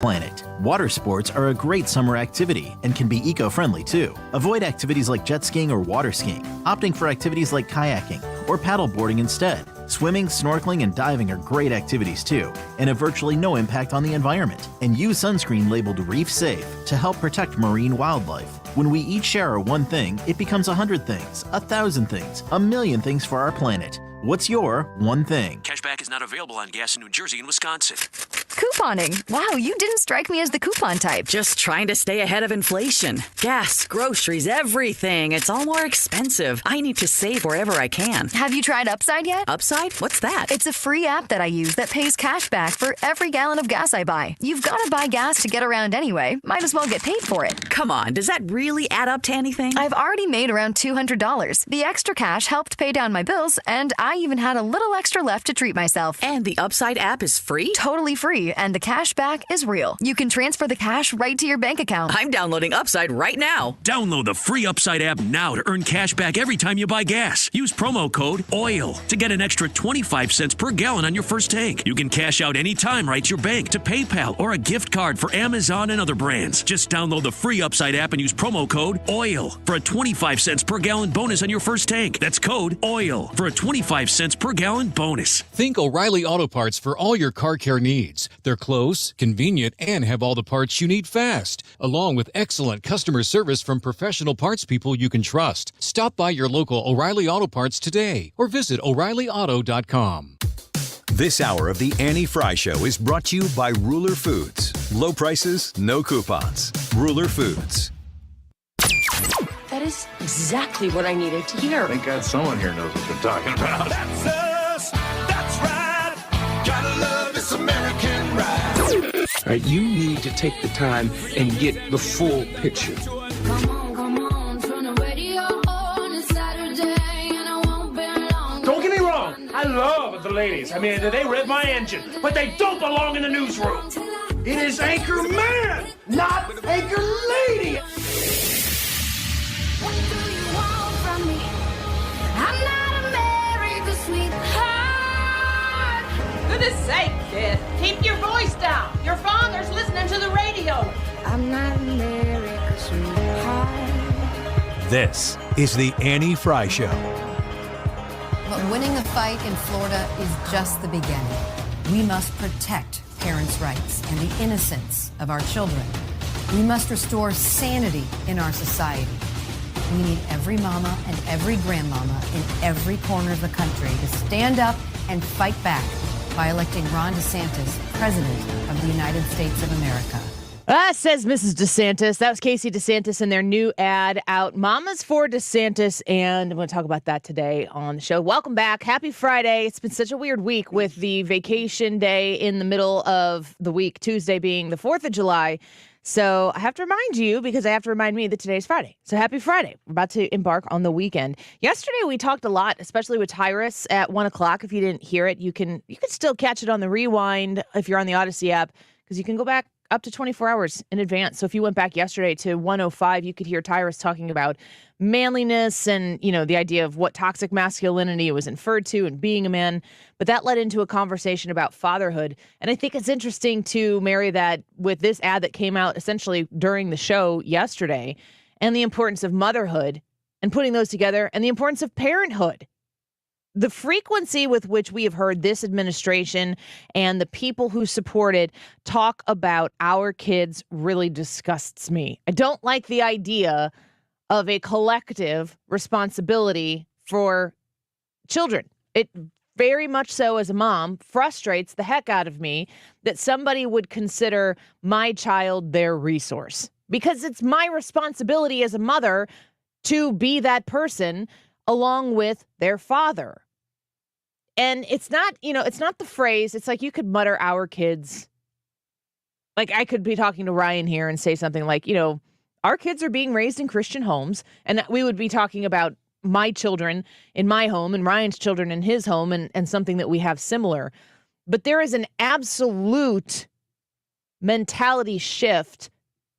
Planet. Water sports are a great summer activity and can be eco-friendly too. Avoid activities like jet skiing or water skiing, opting for activities like kayaking or paddleboarding instead. Swimming, snorkeling, and diving are great activities too, and have virtually no impact on the environment. And use sunscreen labeled Reef Safe to help protect marine wildlife. When we each share our one thing, it becomes 100 things, 1,000 things, 1,000,000 things for our planet. What's your one thing? Cashback is not available on gas in New Jersey and Wisconsin. Couponing. Wow, you didn't strike me as the coupon type. Just trying to stay ahead of inflation. Gas, groceries, everything. It's all more expensive. I need to save wherever I can. Have you tried Upside yet? Upside? What's that? It's a free app that I use that pays cash back for every gallon of gas I buy. You've got to buy gas to get around anyway. Might as well get paid for it. Come on, does that really add up to anything? I've already made around $200. The extra cash helped pay down my bills, and I even had a little extra left to treat myself. And the Upside app is free? Totally free, and the cash back is real. You can transfer the cash right to your bank account. I'm downloading Upside right now. Download the free Upside app now to earn cash back every time you buy gas. Use promo code OIL to get an extra 25 cents per gallon on your first tank. You can cash out anytime right to your bank, to PayPal, or a gift card for Amazon and other brands. Just download the free Upside app and use promo code OIL for a 25 cents per gallon bonus on your first tank. That's code OIL for a 25 cents per gallon bonus. Think O'Reilly Auto Parts for all your car care needs. They're close, convenient, and have all the parts you need fast, along with excellent customer service from professional parts people you can trust. Stop by your local O'Reilly Auto Parts today or visit O'ReillyAuto.com. This hour of the Annie Frey Show is brought to you by Ruler Foods. Low prices, no coupons. Ruler Foods. That is exactly what I needed to hear. Thank God someone here knows what they're talking about. That's us. That's right. Gotta love this American ride. All right, you need to take the time and get the full picture. Come on, turn the radio on. It's Saturday and I won't be long. Don't get me wrong. I love the ladies. I mean, they rev my engine, but they don't belong in the newsroom. It is Anchor Man, not Anchor Lady. What do you want from me? I'm not America's sweetheart. Goodness sake, kid. Keep your voice down. Your father's listening to the radio. I'm not America's sweetheart. This is the Annie Frey Show. But winning a fight in Florida is just the beginning. We must protect parents' rights and the innocence of our children. We must restore sanity in our society. We need every mama and every grandmama in every corner of the country to stand up and fight back by electing Ron DeSantis President of the United States of America. Says Mrs. DeSantis. That was Casey DeSantis in their new ad out, Mamas for DeSantis, and I'm going to talk about that today on the show. Welcome back. Happy Friday. It's been such a weird week with the vacation day in the middle of the week, Tuesday being the 4th of July. So I have to remind you, because I have to remind me that today's Friday. So happy Friday. We're about to embark on the weekend. Yesterday we talked a lot, especially with Tyrus at 1 o'clock. If you didn't hear it, you can still catch it on the rewind if you're on the Odyssey app, because you can go back up to 24 hours in advance. So if you went back yesterday to 105, you could hear Tyrus talking about manliness and, the idea of what toxic masculinity was inferred to and being a man. But that led into a conversation about fatherhood. And I think it's interesting to marry that with this ad that came out essentially during the show yesterday, and the importance of motherhood and putting those together, and the importance of parenthood. The frequency with which we have heard this administration and the people who support it talk about our kids really disgusts me. I don't like the idea of a collective responsibility for children. It very much so, as a mom, frustrates the heck out of me that somebody would consider my child their resource, because it's my responsibility as a mother to be that person along with their father. And it's not, it's not the phrase. It's like you could mutter our kids. Like I could be talking to Ryan here and say something like, our kids are being raised in Christian homes. And we would be talking about my children in my home and Ryan's children in his home, and something that we have similar. But there is an absolute mentality shift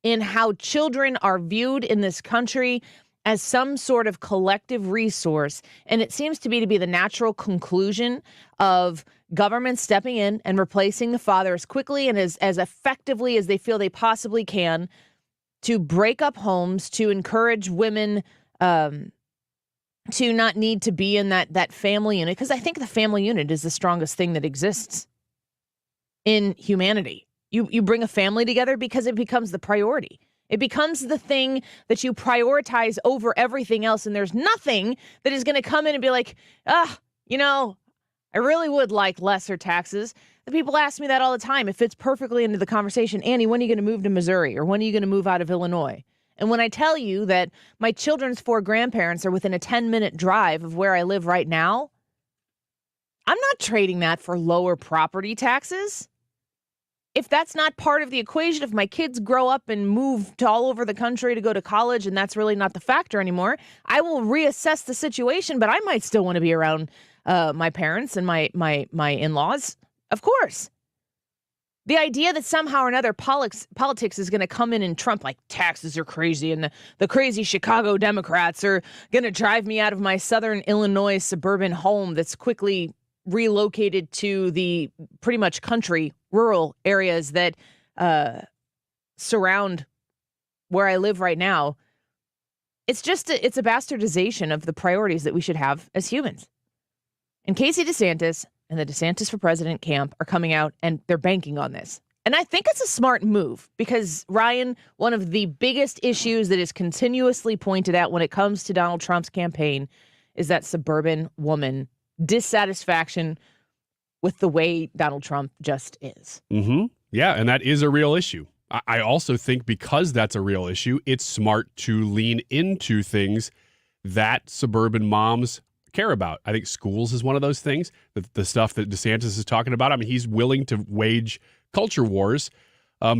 in how children are viewed in this country as some sort of collective resource. And it seems to be the natural conclusion of government stepping in and replacing the father as quickly and as effectively as they feel they possibly can to break up homes, to encourage women to not need to be in that family unit. Because I think the family unit is the strongest thing that exists in humanity. You bring a family together because it becomes the priority. It becomes the thing that you prioritize over everything else. And there's nothing that is going to come in and be like, I really would like lesser taxes. The people ask me that all the time. It fits perfectly into the conversation. Annie, when are you going to move to Missouri? Or when are you going to move out of Illinois? And when I tell you that my children's 4 grandparents are within a 10-minute drive of where I live right now, I'm not trading that for lower property taxes. If that's not part of the equation, if my kids grow up and move to all over the country to go to college and that's really not the factor anymore, I will reassess the situation, but I might still want to be around my parents and my in-laws. Of course. The idea that somehow or another politics is going to come in and trump like taxes are crazy and the crazy Chicago Democrats are going to drive me out of my southern Illinois suburban home that's quickly relocated to the pretty much country, rural areas that surround where I live right now. It's a bastardization of the priorities that we should have as humans. And Casey DeSantis and the DeSantis for President camp are coming out and they're banking on this. And I think it's a smart move because, Ryan, one of the biggest issues that is continuously pointed out when it comes to Donald Trump's campaign is that suburban woman dissatisfaction with the way Donald Trump just is. Mm-hmm. Yeah, and that is a real issue. I also think because that's a real issue, it's smart to lean into things that suburban moms care about. I think schools is one of those things, the stuff that DeSantis is talking about. I mean, he's willing to wage culture wars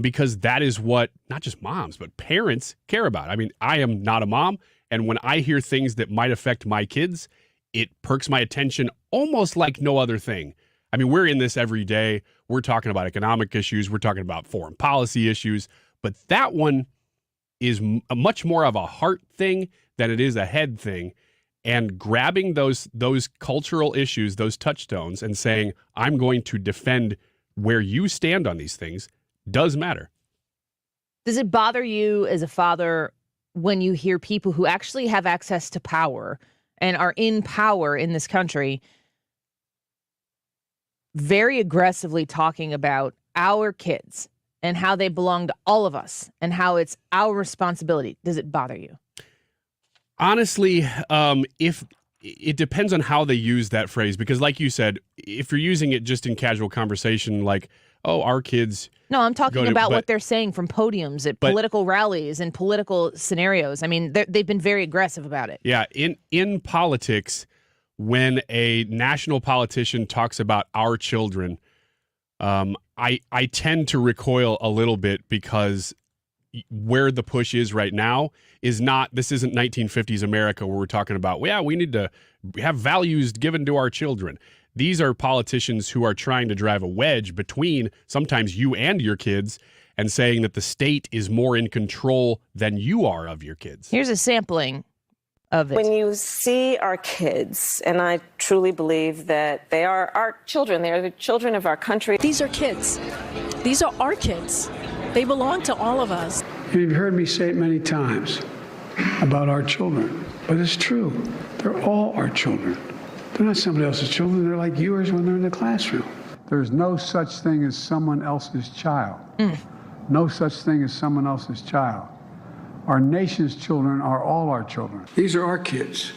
because that is what not just moms, but parents care about. I mean, I am not a mom, and when I hear things that might affect my kids, it perks my attention almost like no other thing. I mean, we're in this every day. We're talking about economic issues. We're talking about foreign policy issues. But that one is much more of a heart thing than it is a head thing. And grabbing those cultural issues, those touchstones, and saying, I'm going to defend where you stand on these things does matter. Does it bother you as a father when you hear people who actually have access to power and are in power in this country very aggressively talking about our kids and how they belong to all of us and how it's our responsibility? Does it bother you? Honestly, if it depends on how they use that phrase, because like you said, if you're using it just in casual conversation, like, oh, our kids. No, I'm talking about what they're saying from podiums at political rallies and political scenarios. I mean, they've been very aggressive about it. Yeah. In politics, when a national politician talks about our children, I tend to recoil a little bit because where the push is right now this isn't 1950s America where we're talking about, we need to have values given to our children. These are politicians who are trying to drive a wedge between sometimes you and your kids and saying that the state is more in control than you are of your kids. Here's a sampling of it. When you see our kids, and I truly believe that they are our children, they are the children of our country. These are kids. These are our kids. They belong to all of us. You've heard me say it many times about our children, but it's true. They're all our children. They're not somebody else's children. They're like yours when they're in the classroom. There's no such thing as someone else's child. No such thing as someone else's child. Our nation's children are all our children. These are our kids.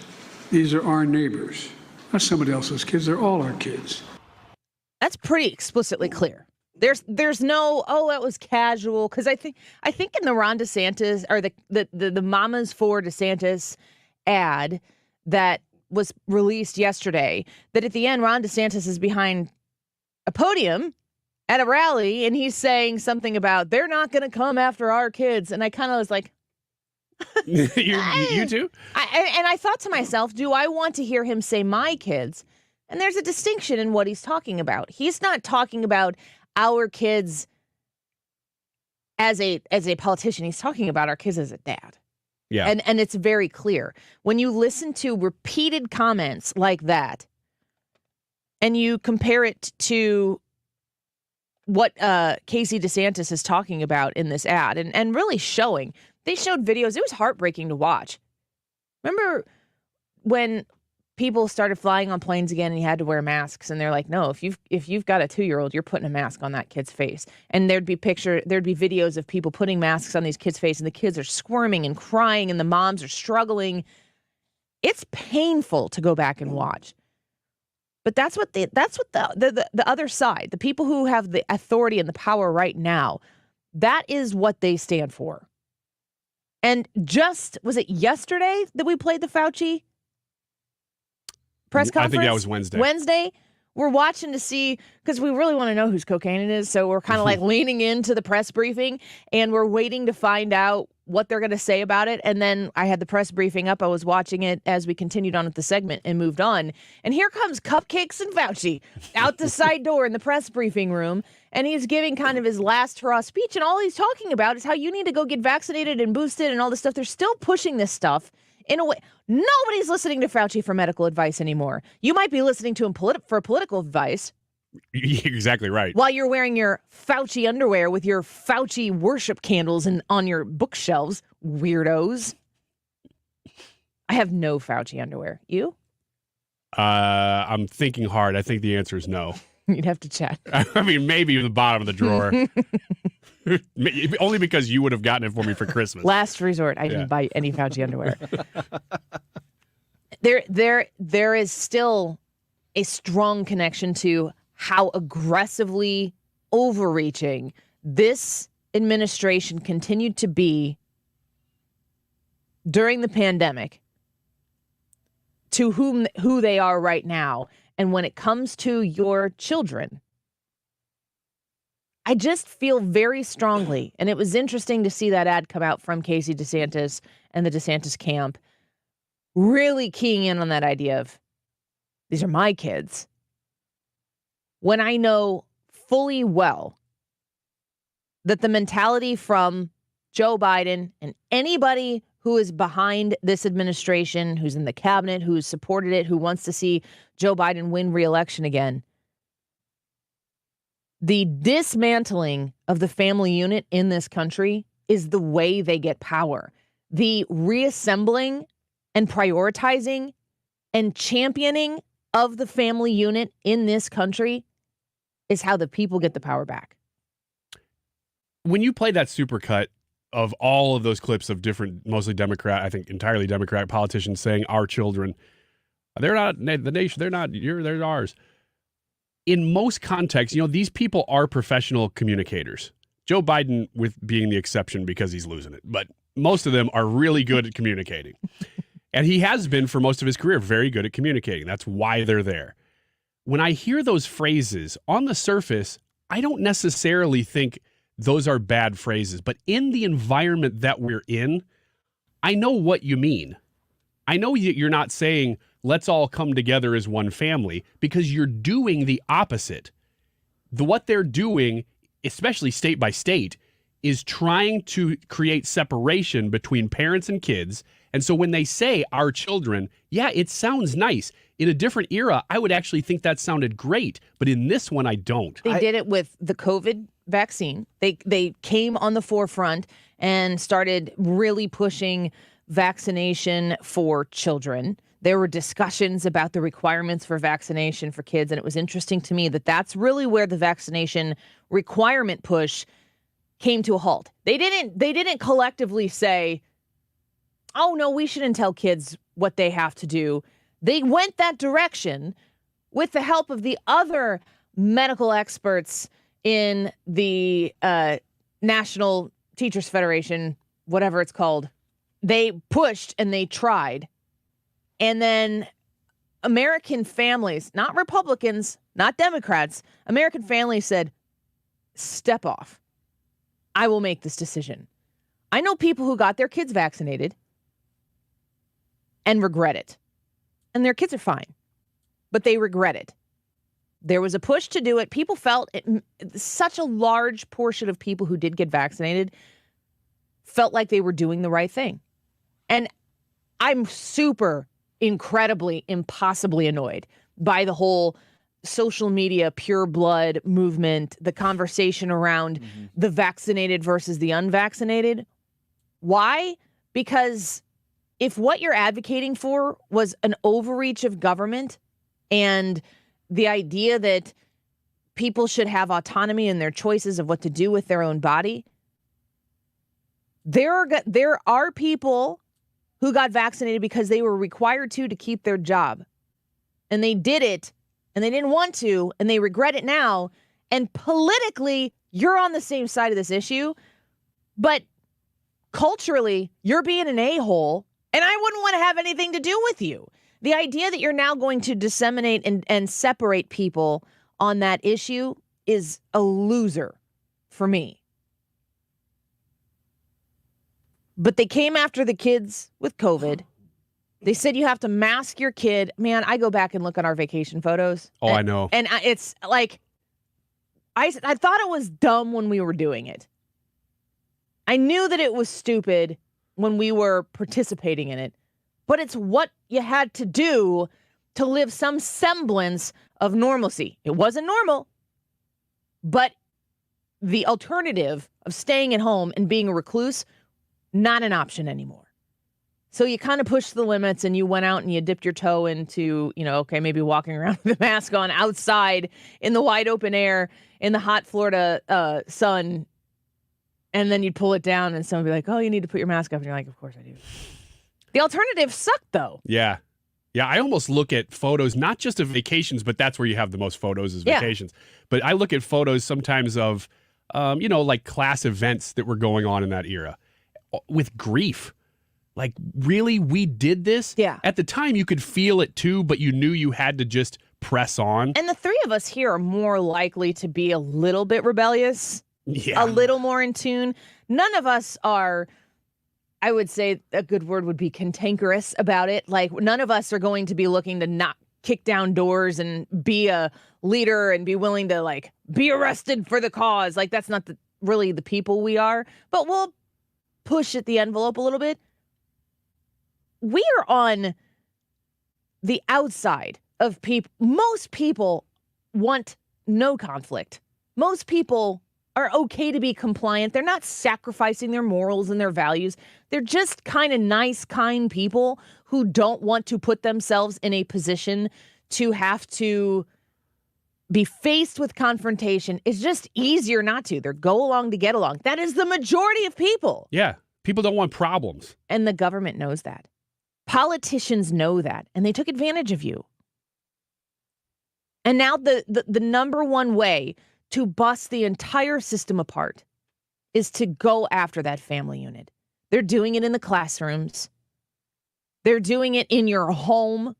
These are our neighbors. Not somebody else's kids. They're all our kids. That's pretty explicitly clear. There's no, that was casual. Because I think in the Ron DeSantis or the Mamas for DeSantis ad that was released yesterday, that at the end Ron DeSantis is behind a podium at a rally and he's saying something about they're not going to come after our kids. And I kind of was like, you too? And I thought to myself, do I want to hear him say my kids? And there's a distinction in what he's talking about. He's not talking about our kids as a politician. He's talking about our kids as a dad. Yeah. And it's very clear. When you listen to repeated comments like that, and you compare it to what Casey DeSantis is talking about in this ad, and really showing, they showed videos. It was heartbreaking to watch. Remember when people started flying on planes again and you had to wear masks, and they're like, no, if you've got a 2-year-old, you're putting a mask on that kid's face. And there'd be videos of people putting masks on these kids' face, and the kids are squirming and crying and the moms are struggling. It's painful to go back and watch. But that's what the other side, the people who have the authority and the power right now, that is what they stand for. And was it yesterday that we played the Fauci press conference? I think that was Wednesday. Wednesday, we're watching to see, because we really want to know whose cocaine it is. So we're kind of like leaning into the press briefing, and we're waiting to find out what they're going to say about it. And then I had the press briefing up. I was watching it as we continued on with the segment and moved on. And here comes Cupcakes and Fauci out the side door in the press briefing room. And he's giving kind of his last hurrah speech. And all he's talking about is how you need to go get vaccinated and boosted and all this stuff. They're still pushing this stuff in a way. Nobody's listening to Fauci for medical advice anymore. You might be listening to him for political advice. Exactly right. While you're wearing your Fauci underwear with your Fauci worship candles on your bookshelves, weirdos. I have no Fauci underwear. You? I'm thinking hard. I think the answer is no. You'd have to check. I mean, maybe in the bottom of the drawer. Only because you would have gotten it for me for Christmas. Last resort. I didn't buy any Fauci underwear. There is still a strong connection to how aggressively overreaching this administration continued to be during the pandemic to who they are right now. And when it comes to your children, I just feel very strongly, and it was interesting to see that ad come out from Casey DeSantis and the DeSantis camp, really keying in on that idea of, these are my kids. When I know fully well that the mentality from Joe Biden and anybody who is behind this administration, who's in the cabinet, who's supported it, who wants to see Joe Biden win re-election again, the dismantling of the family unit in this country is the way they get power. The reassembling and prioritizing and championing of the family unit in this country is how the people get the power back. When you play that supercut of all of those clips of different, mostly Democrat, I think entirely Democratic politicians saying our children, they're not the nation, they're ours. In most contexts, these people are professional communicators. Joe Biden with being the exception because he's losing it, but most of them are really good at communicating. And he has been for most of his career very good at communicating. That's why they're there. When I hear those phrases on the surface, I don't necessarily think those are bad phrases, but in the environment that we're in, I know what you mean. I know you're not saying, let's all come together as one family, because you're doing the opposite. What they're doing, especially state by state, is trying to create separation between parents and kids. And so when they say our children, yeah, it sounds nice. In a different era, I would actually think that sounded great. But in this one, I don't. They did it with the COVID vaccine. They came on the forefront and started really pushing vaccination for children. There were discussions about the requirements for vaccination for kids. And it was interesting to me that that's really where the vaccination requirement push came to a halt. They didn't collectively say, oh, no, we shouldn't tell kids what they have to do. They went that direction with the help of the other medical experts in the National Teachers Federation, whatever it's called. They pushed and they tried. And then American families, not Republicans, not Democrats, American families said, step off. I will make this decision. I know people who got their kids vaccinated and regret it. And their kids are fine, but they regret it. There was a push to do it. People felt such a large portion of people who did get vaccinated felt like they were doing the right thing. And I'm super, incredibly, impossibly annoyed by the whole social media pure blood movement, the conversation around the vaccinated versus the unvaccinated. Why? Because if what you're advocating for was an overreach of government and the idea that people should have autonomy in their choices of what to do with their own body, there are people who got vaccinated because they were required to keep their job. And they did it, and they didn't want to, and they regret it now. And politically, you're on the same side of this issue. But culturally, you're being an a-hole, and I wouldn't want to have anything to do with you. The idea that you're now going to disseminate and separate people on that issue is a loser for me. But they came after the kids with COVID. They said you have to mask your kid. Man, I go back and look at our vacation photos. Oh, I know. And it's like, I thought it was dumb when we were doing it. I knew that it was stupid when we were participating in it. But it's what you had to do to live some semblance of normalcy. It wasn't normal. But the alternative of staying at home and being a recluse, not an option anymore. So you kind of pushed the limits and you went out and you dipped your toe into, okay, maybe walking around with a mask on outside in the wide open air in the hot Florida sun. And then you'd pull it down and someone would be like, oh, you need to put your mask up. And you're like, of course I do. The alternative sucked, though. Yeah. Yeah, I almost look at photos, not just of vacations, but that's where you have the most photos is vacations. But I look at photos sometimes of, like class events that were going on in that era with grief. Like, really, we did this? Yeah. At the time, you could feel it too, but you knew you had to just press on. And the three of us here are more likely to be a little bit rebellious, a little more in tune. None of us are, I would say a good word would be cantankerous about it. Like, none of us are going to be looking to not kick down doors and be a leader and be willing to, like, be arrested for the cause. Like, that's not really the people we are. But we'll push at the envelope a little bit. We are on the outside of people. Most people want no conflict. Most people are okay to be compliant. They're not sacrificing their morals and their values. They're just kind of nice, kind people who don't want to put themselves in a position to have to be faced with confrontation. It's just easier not to. They're go along to get along. That is the majority of people. Yeah. People don't want problems. And the government knows that. Politicians know that, and they took advantage of you. And now the number one way to bust the entire system apart is to go after that family unit. They're doing it in the classrooms. They're doing it in your home.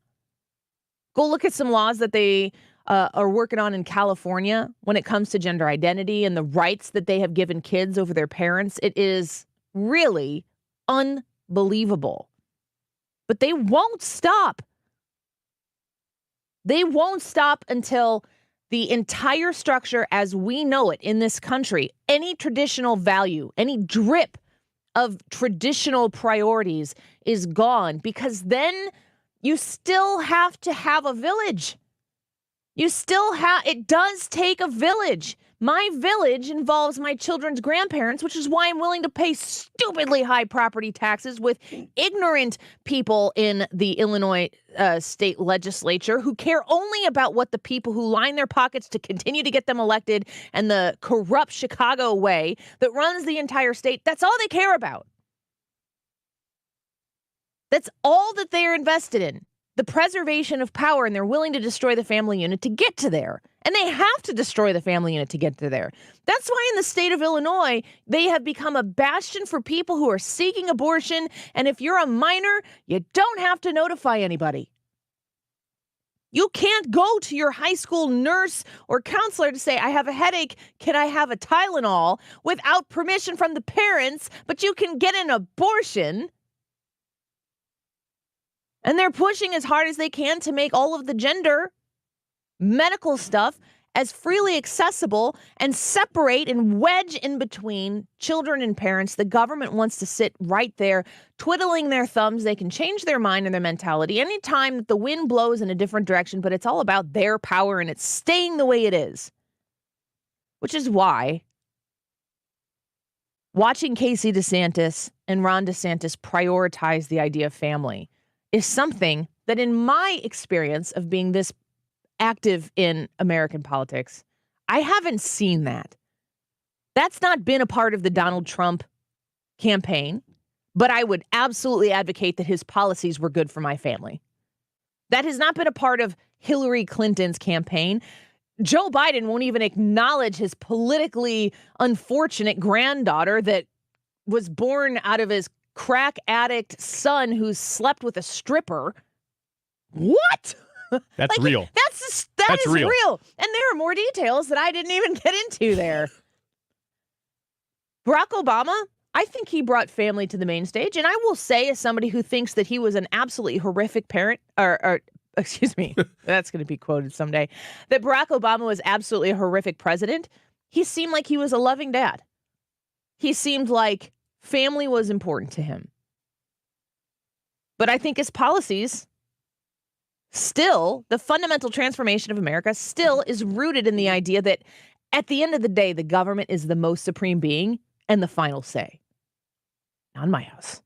Go look at some laws that they are working on in California when it comes to gender identity and the rights that they have given kids over their parents. It is really unbelievable. But they won't stop. They won't stop until the entire structure as we know it in this country, any traditional value, any drip of traditional priorities is gone, because then you still have to have a village. It does take a village. My village involves my children's grandparents, which is why I'm willing to pay stupidly high property taxes with ignorant people in the Illinois state legislature who care only about what the people who line their pockets to continue to get them elected and the corrupt Chicago way that runs the entire state. That's all they care about. That's all that they are invested in. The preservation of power, and they're willing to destroy the family unit to get to there. And they have to destroy the family unit to get to there. That's why in the state of Illinois, they have become a bastion for people who are seeking abortion. And if you're a minor, you don't have to notify anybody. You can't go to your high school nurse or counselor to say, I have a headache, can I have a Tylenol, without permission from the parents, but you can get an abortion. And they're pushing as hard as they can to make all of the gender medical stuff as freely accessible and separate and wedge in between children and parents. The government wants to sit right there, twiddling their thumbs. They can change their mind and their mentality anytime that the wind blows in a different direction, but it's all about their power and it's staying the way it is. Which is why watching Casey DeSantis and Ron DeSantis prioritize the idea of family is something that, in my experience of being this active in American politics, I haven't seen that. That's not been a part of the Donald Trump campaign, but I would absolutely advocate that his policies were good for my family. That has not been a part of Hillary Clinton's campaign. Joe Biden won't even acknowledge his politically unfortunate granddaughter that was born out of his crack addict son who slept with a stripper. What? That's real. That is real. And there are more details that I didn't even get into there. Barack Obama, I think he brought family to the main stage. And I will say, as somebody who thinks that he was an absolutely horrific parent, or excuse me, that's going to be quoted someday, that Barack Obama was absolutely a horrific president, he seemed like he was a loving dad. He seemed like family was important to him. But I think his policies still, the fundamental transformation of America still is rooted in the idea that at the end of the day, the government is the most supreme being and the final say. Not in my house.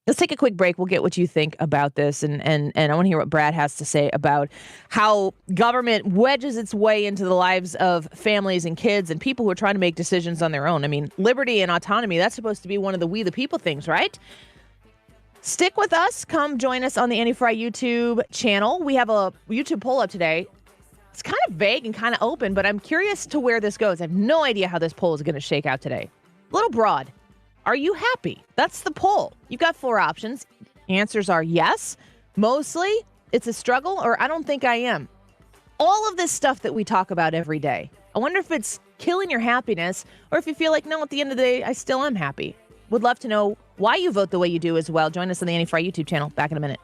Let's take a quick break. We'll get what you think about this. And I want to hear what Brad has to say about how government wedges its way into the lives of families and kids and people who are trying to make decisions on their own. I mean, liberty and autonomy, that's supposed to be one of the we the people things, right? Stick with us. Come join us on the Annie Frey YouTube channel. We have a YouTube poll up today. It's kind of vague and kind of open, but I'm curious to where this goes. I have no idea how this poll is going to shake out today. A little broad. Are you happy? That's the poll. You've got 4 options. Answers are yes, mostly, it's a struggle, or I don't think I am. All of this stuff that we talk about every day. I wonder if it's killing your happiness, or if you feel like, no, at the end of the day, I still am happy. Would love to know why you vote the way you do as well. Join us on the Annie Frey YouTube channel. Back in a minute.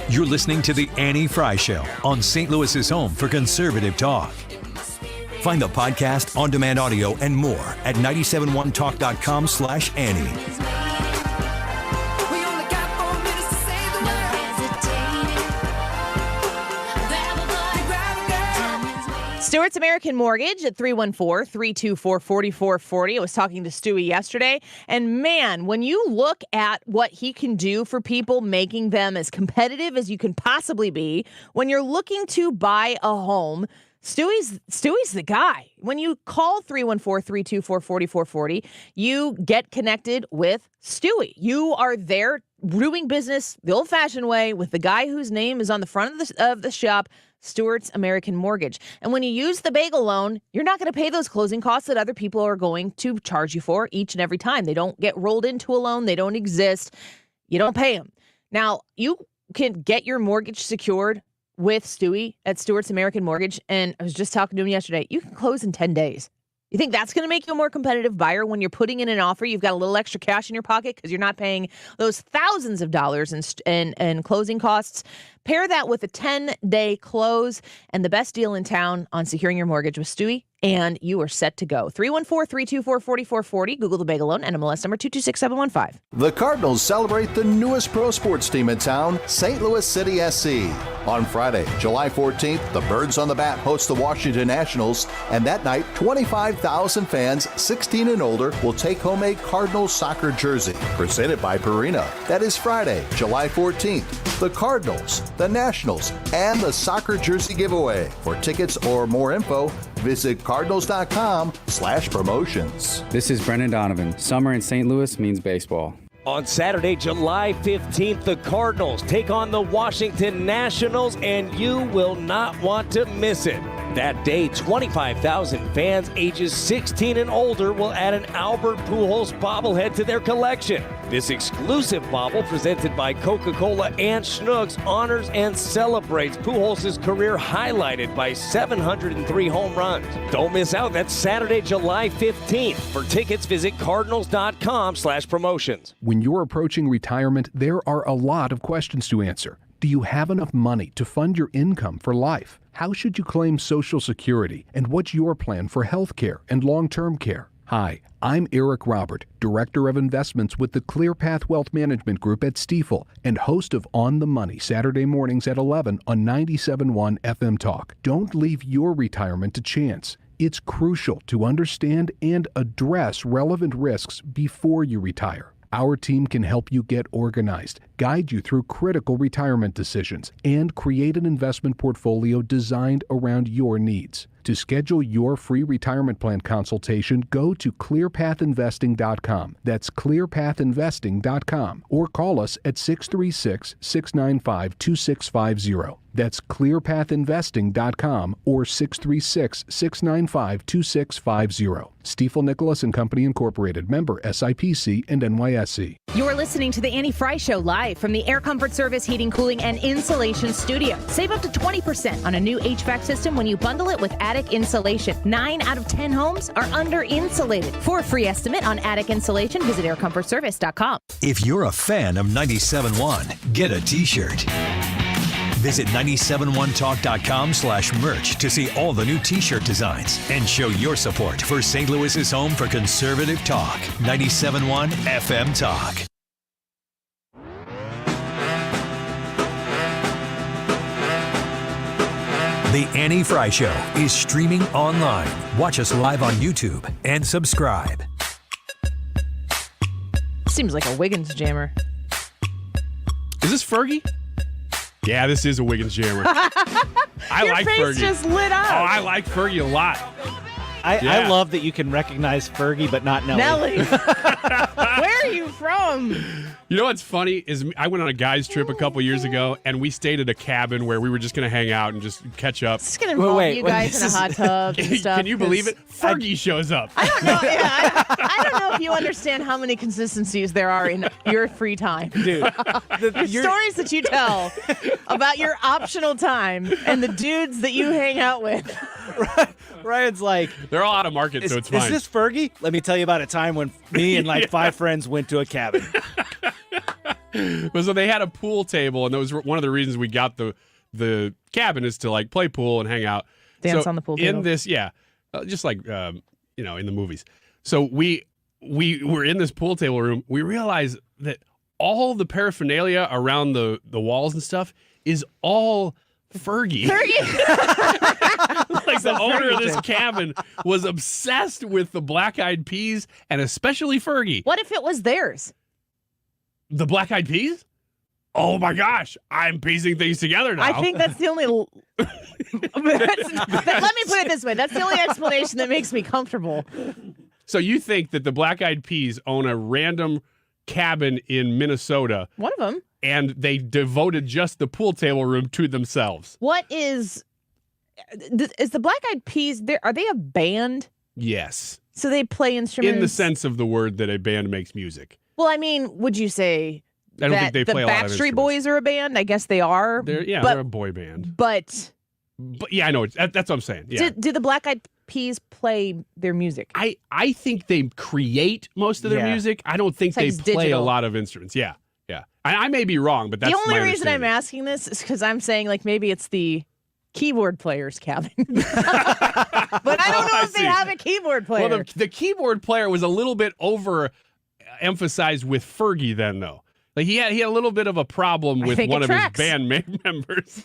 You're listening to The Annie Frey Show on St. Louis's home for conservative talk. Find the podcast, on-demand audio, and more at 971talk.com/Annie. Stewart's American Mortgage at 314-324-4440. I was talking to Stewie yesterday, and man, when you look at what he can do for people, making them as competitive as you can possibly be, when you're looking to buy a home, Stewie's the guy. When you call 314-324-4440, you get connected with Stewie. You are there doing business the old-fashioned way with the guy whose name is on the front of the shop, Stewart's American Mortgage. And when you use the bagel loan, you're not going to pay those closing costs that other people are going to charge you for each and every time. They don't get rolled into a loan. They don't exist. You don't pay them. Now, you can get your mortgage secured with Stewie at Stewart's American Mortgage. And I was just talking to him yesterday. You can close in 10 days. You think that's going to make you a more competitive buyer when you're putting in an offer? You've got a little extra cash in your pocket because you're not paying those thousands of dollars in closing costs. Pair that with a 10-day close and the best deal in town on securing your mortgage with Stewie, and you are set to go. 314-324-4440. Google the bagel loan, NMLS number 226715. The Cardinals celebrate the newest pro sports team in town, St. Louis City SC. On Friday, July 14th, the Birds on the Bat host the Washington Nationals, and that night, 25,000 fans 16 and older will take home a Cardinals soccer jersey, presented by Purina. That is Friday, July 14th. The Cardinals, the Nationals, and the soccer jersey giveaway. For tickets or more info, visit cardinals.com/promotions. This is Brendan Donovan. Summer in St. Louis means baseball. On Saturday, July 15th, the Cardinals take on the Washington Nationals, and you will not want to miss it. That day, 25,000 fans ages 16 and older will add an Albert Pujols bobblehead to their collection. This exclusive bobble, presented by Coca-Cola and Schnucks, honors and celebrates Pujols' career, highlighted by 703 home runs. Don't miss out. That's Saturday, July 15th. For tickets, visit cardinals.com/promotions. When you're approaching retirement, there are a lot of questions to answer. Do you have enough money to fund your income for life? How should you claim Social Security? And what's your plan for health care and long-term care? Hi, I'm Eric Robert, Director of Investments with the ClearPath Wealth Management Group at Stifel and host of On the Money Saturday mornings at 11 on 97.1 FM Talk. Don't leave your retirement to chance. It's crucial to understand and address relevant risks before you retire. Our team can help you get organized, guide you through critical retirement decisions, and create an investment portfolio designed around your needs. To schedule your free retirement plan consultation, go to clearpathinvesting.com. That's clearpathinvesting.com. Or call us at 636-695-2650. That's clearpathinvesting.com or 636-695-2650. Stifel Nicholas and Company Incorporated, member SIPC and NYSE. You're listening to the Annie Frey Show live from the Air Comfort Service Heating, Cooling, and Insulation Studio. Save up to 20% on a new HVAC system when you bundle it with attic insulation. 9 out of 10 homes are under insulated. For a free estimate on attic insulation, visit aircomfortservice.com. If you're a fan of 97.1, get a t-shirt. Visit 971talk.com/merch to see all the new t-shirt designs and show your support for St. Louis's home for conservative talk. 97.1 FM Talk. The Annie Frey Show is streaming online. Watch us live on YouTube and subscribe. Seems like a Wiggins jammer. Is this Fergie? Yeah, this is a Wiggins jammer. I Your like face Fergie. just lit up. Oh, I like Fergie a lot. I love that you can recognize Fergie but not Nelly. Where are you from? You know what's funny is I went on a guys trip a couple years ago, and we stayed at a cabin where we were just going to hang out and just catch up. It's going to involve you guys in a hot tub and stuff. Can you believe it? Fergie shows up. I don't know. I don't know if you understand how many consistencies there are in your free time. Dude. The stories that you tell about your optional time and the dudes that you hang out with. Ryan's like, they're all out of market, so it's fine. Is this Fergie? Let me tell you about a time when me and like 5 friends went to a cabin. So they had a pool table, and that was one of the reasons we got the cabin is to like play pool and hang out. Dance on the pool table. In this, just like in the movies. So we were in this pool table room. We realized that all the paraphernalia around the walls and stuff is all Fergie. Like the owner of this cabin was obsessed with the Black Eyed Peas and especially Fergie. What if it was theirs? The Black Eyed Peas? Oh my gosh, I'm piecing things together now. I think that's the only. Let me put it this way: that's the only explanation that makes me comfortable. So you think that the Black Eyed Peas own a random cabin in Minnesota? One of them. And they devoted just the pool table room to themselves. What is the Black Eyed Peas? Are they a band? Yes. So they play instruments? In the sense of the word that a band makes music. Well, I mean, would you say I don't think they play a lot of Backstreet instruments. Boys are a band? I guess they are. They're a boy band. But yeah, I know. That's what I'm saying. Yeah. Do the Black Eyed Peas play their music? I think they create most of their music. I don't think they play a lot of instruments. Yeah. Yeah. I may be wrong, but that's the only my reason I'm asking this is because I'm saying like maybe it's the keyboard player's cabin. But I don't know if they have a keyboard player. Well, the keyboard player was a little bit overemphasized with Fergie then, though. Like he had a little bit of a problem with one of his band members.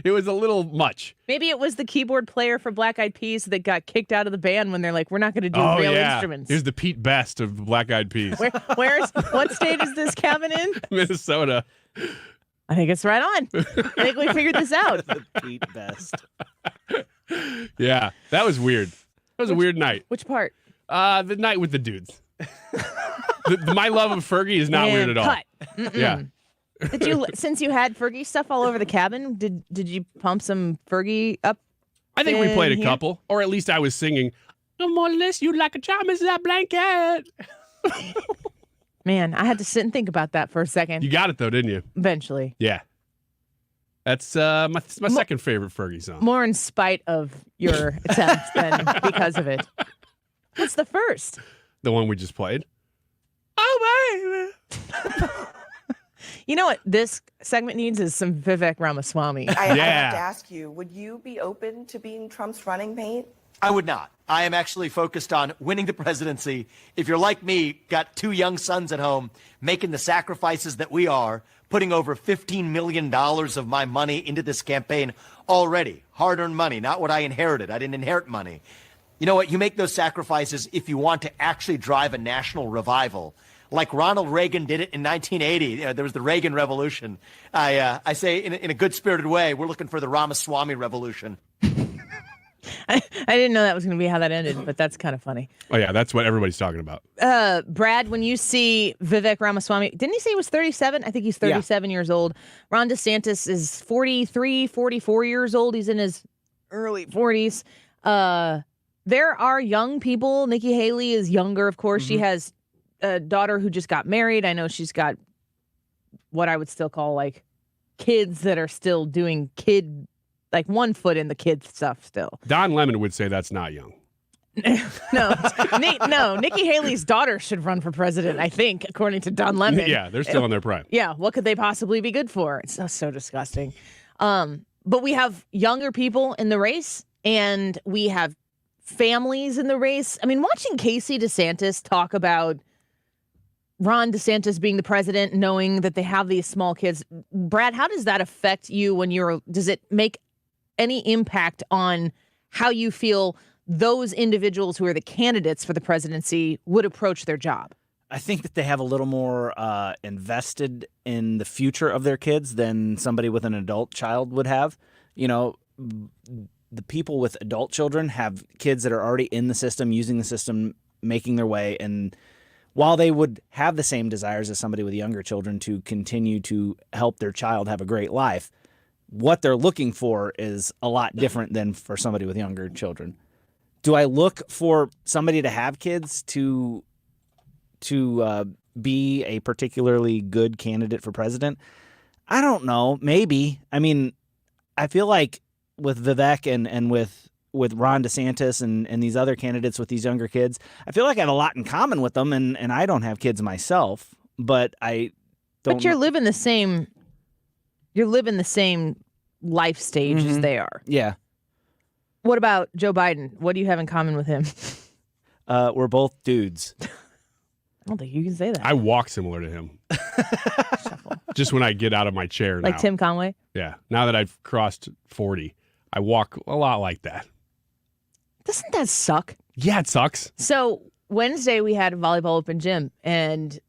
It was a little much. Maybe it was the keyboard player for Black Eyed Peas that got kicked out of the band when they're like, we're not going to do real instruments. Here's the Pete Best of the Black Eyed Peas. What state is this cabin in? Minnesota. I think it's right on. I think we figured this out. The Pete Best. Yeah, that was weird. That was a weird night. Which part? The night with the dudes. My love of Fergie is not weird at all. Cut. Yeah. Since you had Fergie stuff all over the cabin, did you pump some Fergie up I think we played a here? couple, or at least I was singing, "No more less you like a child, Mrs. That blanket." Man, I had to sit and think about that for a second. You got it, though, didn't you? Eventually. Yeah. That's my second favorite Fergie song. More in spite of your attempt than because of it. What's the first? The one we just played. Oh, baby. You know what this segment needs is some Vivek Ramaswamy. I have to ask you, would you be open to being Trump's running mate? I would not. I am actually focused on winning the presidency. If you're like me, got 2 young sons at home, making the sacrifices that we are, putting over $15 million of my money into this campaign already. Hard-earned money, not what I inherited. I didn't inherit money. You know what? You make those sacrifices if you want to actually drive a national revival. Like Ronald Reagan did it in 1980. There was the Reagan Revolution. I say in a good-spirited way, we're looking for the Ramaswamy Revolution. I didn't know that was going to be how that ended, but that's kind of funny. Oh, yeah, that's what everybody's talking about. Brad, when you see Vivek Ramaswamy, didn't he say he was 37? I think he's 37 years old. Ron DeSantis is 43, 44 years old. He's in his early 40s. There are young people. Nikki Haley is younger, of course. She has a daughter who just got married. I know she's got what I would still call like kids that are still doing like one foot in the kid stuff still. Don Lemon would say that's not young. No, Nikki Haley's daughter should run for president, I think, according to Don Lemon. Yeah, they're still in their prime. Yeah, what could they possibly be good for? It's so disgusting. But we have younger people in the race, and we have families in the race. I mean, watching Casey DeSantis talk about Ron DeSantis being the president, knowing that they have these small kids. Brad, how does that affect you does it make any impact on how you feel those individuals who are the candidates for the presidency would approach their job? I think that they have a little more invested in the future of their kids than somebody with an adult child would have. You know, the people with adult children have kids that are already in the system, using the system, making their way. And while they would have the same desires as somebody with younger children to continue to help their child have a great life, what they're looking for is a lot different than for somebody with younger children. Do I look for somebody to have kids to be a particularly good candidate for president? I don't know. Maybe. I mean, I feel like with Vivek and with Ron DeSantis and these other candidates with these younger kids, I feel like I have a lot in common with them, and I don't have kids myself, but I don't. But you're living the same life stage as they are. Yeah. What about Joe Biden? What do you have in common with him? We're both dudes. I don't think you can say that. I walk similar to him. Just when I get out of my chair now. Like Tim Conway? Yeah. Now that I've crossed 40, I walk a lot like that. Doesn't that suck? Yeah, it sucks. So Wednesday we had a volleyball open gym, and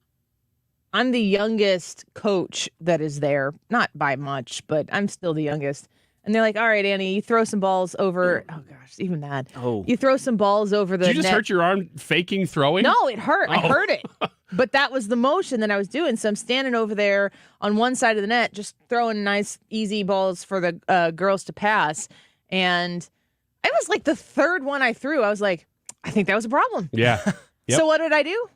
I'm the youngest coach that is there. Not by much, but I'm still the youngest. And they're like, all right, Annie, you throw some balls over. Oh, gosh, even that. Oh. You throw some balls over the Did you just net. hurt your arm faking throwing? No, it hurt. I Oh. heard it. But that was the motion that I was doing. So I'm standing over there on one side of the net, just throwing nice, easy balls for the girls to pass. And it was like the third one I threw. I was like, I think that was a problem. Yeah. Yep. So what did I do?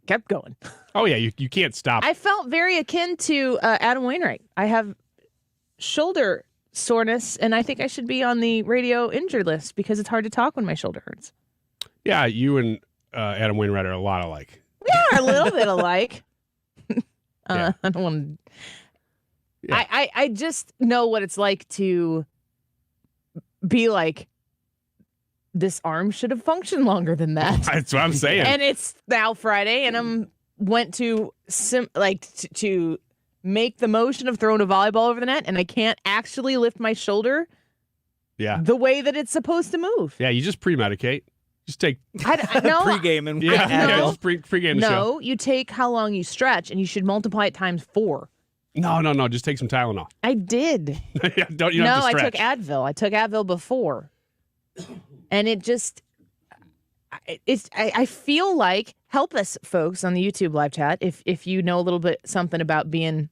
Kept going. Oh, yeah, you can't stop. I felt very akin to Adam Wainwright. I have shoulder soreness, and I think I should be on the radio injured list because it's hard to talk when my shoulder hurts. Yeah, you and Adam Wainwright are a lot alike. We are a little bit alike. I don't want to. Yeah. I just know what it's like to be like, this arm should have functioned longer than that. That's what I'm saying. And it's now Friday, and went to to make the motion of throwing a volleyball over the net, and I can't actually lift my shoulder the way that it's supposed to move. Yeah, you just pre-medicate. Just take no, pregame and just pregame the show. No, you take how long you stretch, and you should multiply it times 4. No. Just take some Tylenol. I did. You don't have to stretch. I took Advil. I took Advil before. And it just, I feel like, help us folks on the YouTube live chat if you know a little bit something about being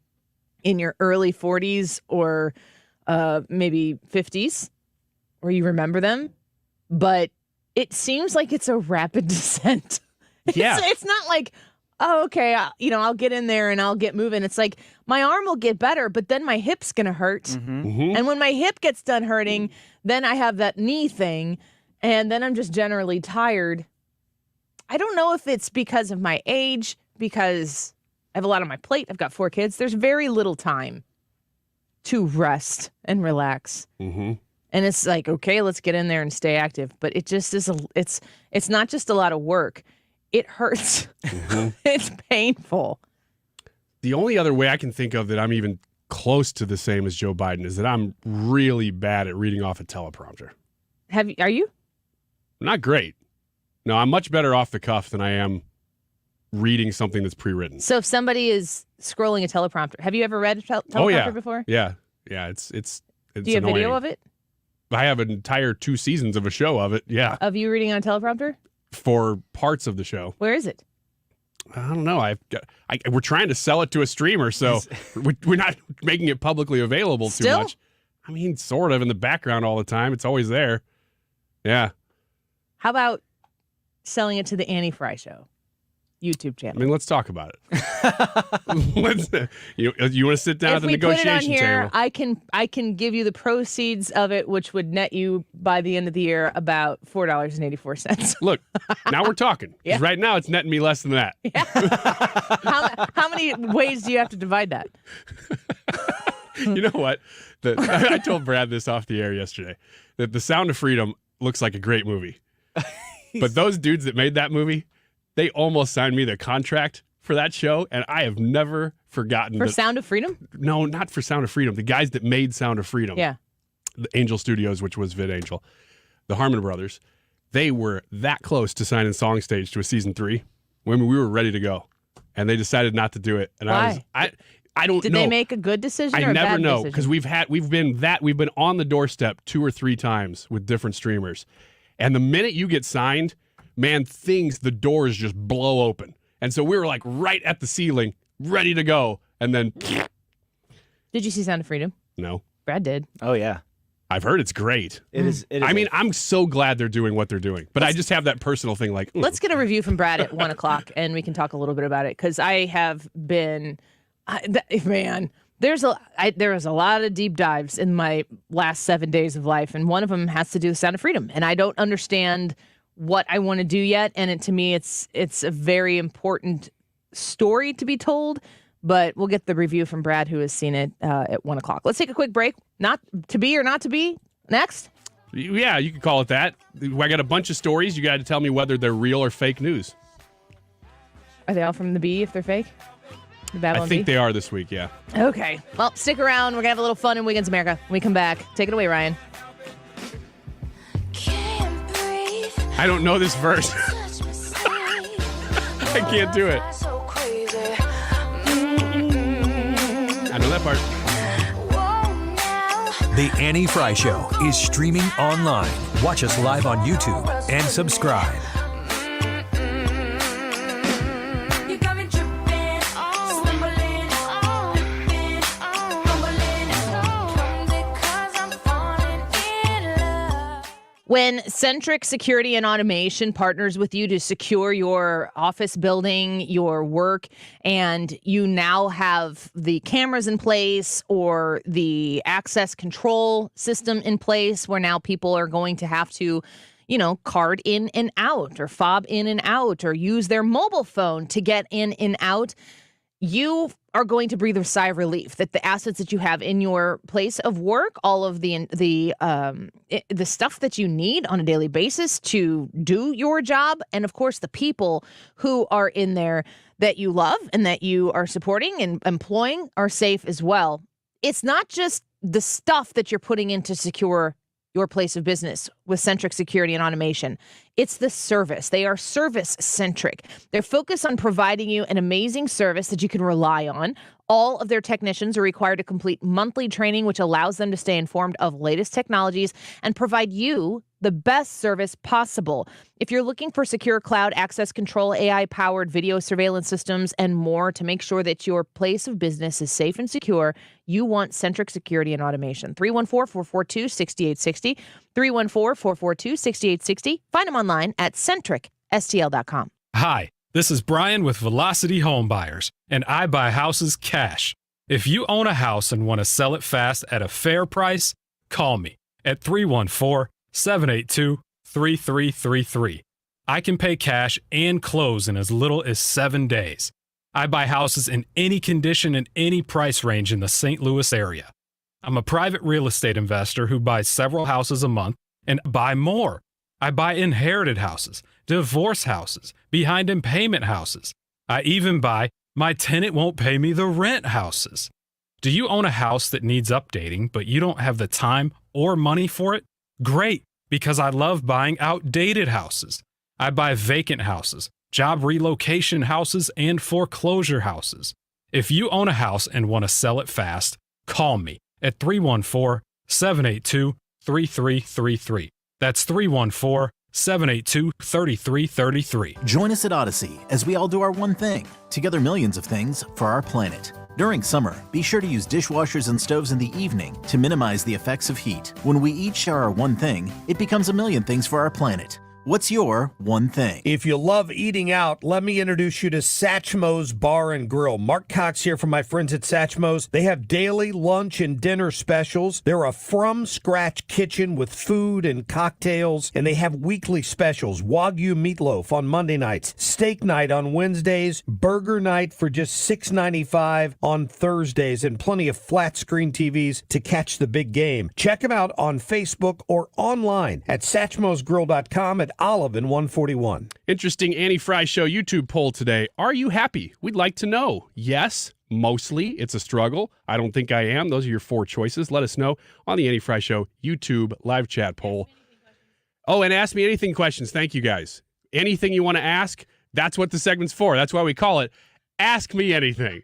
in your early 40s or maybe 50s. or you remember them, but it seems like it's a rapid descent. Yeah. It's not like, oh, okay, I'll get in there and I'll get moving. It's like my arm will get better, but then my hip's going to hurt. Mm-hmm. And when my hip gets done hurting, then I have that knee thing, and then I'm just generally tired. I don't know if it's because of my age, because I have a lot on my plate. I've got 4 kids. There's very little time to rest and relax. Mm-hmm. And it's like, okay, let's get in there and stay active. But it just is it's not just a lot of work. It hurts. Mm-hmm. It's painful. The only other way I can think of that I'm even close to the same as Joe Biden is that I'm really bad at reading off a teleprompter. Are you? Not great. No, I'm much better off the cuff than I am reading something that's pre-written. So if somebody is scrolling a teleprompter, have you ever read a teleprompter before? Yeah. It's Do you have annoying. video of it? I have an entire 2 seasons of a show of it. Yeah. Of you reading on a teleprompter? For parts of the show. Where is it? I don't know. We're trying to sell it to a streamer, so we're not making it publicly available too much. I mean, sort of in the background all the time. It's always there. Yeah. How about selling it to the Annie Frey Show YouTube channel? I mean, let's talk about it. You want to sit down at the negotiation table? If we put it on here, table? I can give you the proceeds of it, which would net you by the end of the year about $4.84. Look, now we're talking. 'Cause right now, it's netting me less than that. How many ways do you have to divide that? You know what? I told Brad this off the air yesterday, that The Sound of Freedom looks like a great movie. But those dudes that made that movie, they almost signed me the contract for that show, and I have never forgotten. For Sound of Freedom? No, not for Sound of Freedom. The guys that made Sound of Freedom. Yeah. The Angel Studios, which was VidAngel. The Harmon Brothers. They were that close to signing Song Stage to a season 3 when we were ready to go. And they decided not to do it. And Why? I don't know. Did they make a good decision or I a never bad know, decision? because we've been on the doorstep 2 or 3 times with different streamers. And the minute you get signed, man, the doors just blow open. And so we were like right at the ceiling, ready to go. And then Did you see Sound of Freedom? No. Brad did. Oh yeah. I've heard it's great. It is. I mean, I'm so glad they're doing what they're doing, but I just have that personal thing like, Let's get a review from Brad at 1:00 and we can talk a little bit about it, because I have been, there was a lot of deep dives in my last 7 days of life, and one of them has to do with Sound of Freedom, and I don't understand what I want to do yet, and to me it's a very important story to be told. But we'll get the review from Brad, who has seen it at 1:00. Let's take a quick break. Not to be or not to be. Next. Yeah, you could call it that. I got a bunch of stories. You got to tell me whether they're real or fake news. Are they all from the Bee if they're fake? The Babylon I think Bee? they are this week, yeah. Okay. Well, stick around. We're going to have a little fun in Weekends America when we come back. Take it away, Ryan. I don't know this verse. I can't do it. I know that part. The Annie Frey Show is streaming online. Watch us live on YouTube and subscribe. When Centric Security and Automation partners with you to secure your office building, your work, and you now have the cameras in place or the access control system in place where now people are going to have to, card in and out or fob in and out or use their mobile phone to get in and out, you are going to breathe a sigh of relief that the assets that you have in your place of work, all of the stuff that you need on a daily basis to do your job, and of course the people who are in there that you love and that you are supporting and employing are safe as well. It's not just the stuff that you're putting in to secure your place of business with Centric Security and Automation. It's the service. They are service-centric. They're focused on providing you an amazing service that you can rely on. All of their technicians are required to complete monthly training, which allows them to stay informed of latest technologies and provide you the best service possible. If you're looking for secure cloud access control, AI-powered video surveillance systems, and more to make sure that your place of business is safe and secure, you want Centric Security and Automation. 314-442-6860. 314-442-6860. Find them online at centricstl.com. Hi, this is Brian with Velocity Home Buyers, and I buy houses cash. If you own a house and want to sell it fast at a fair price, call me at 314-782-3333. I can pay cash and close in as little as 7 days. I buy houses in any condition and any price range in the St. Louis area. I'm a private real estate investor who buys several houses a month and buy more. I buy inherited houses, divorce houses, behind in payment houses. I even buy my tenant won't pay me the rent houses. Do you own a house that needs updating, but you don't have the time or money for it? Great, because I love buying outdated houses. I buy vacant houses, job relocation houses, and foreclosure houses. If you own a house and want to sell it fast, call me at 314-782-3333. That's 314-782-3333. Join us at Odyssey as we all do our one thing, together millions of things for our planet. During summer, be sure to use dishwashers and stoves in the evening to minimize the effects of heat. When we each share our one thing, it becomes a million things for our planet. What's your one thing? If you love eating out, let me introduce you to Satchmo's Bar and Grill. Mark Cox here from my friends at Satchmo's. They have daily lunch and dinner specials. They're a from-scratch kitchen with food and cocktails, and they have weekly specials. Wagyu meatloaf on Monday nights, steak night on Wednesdays, burger night for just $6.95 on Thursdays, and plenty of flat-screen TVs to catch the big game. Check them out on Facebook or online at satchmosgrill.com at Olive in 141. Interesting Annie Frey Show YouTube poll today. Are you happy? We'd like to know. Yes, mostly. It's a struggle. I don't think I am. Those are your 4 choices. Let us know on the Annie Frey Show YouTube live chat poll. Oh, and ask me anything questions. Thank you, guys. Anything you want to ask, that's what the segment's for. That's why we call it Ask Me Anything.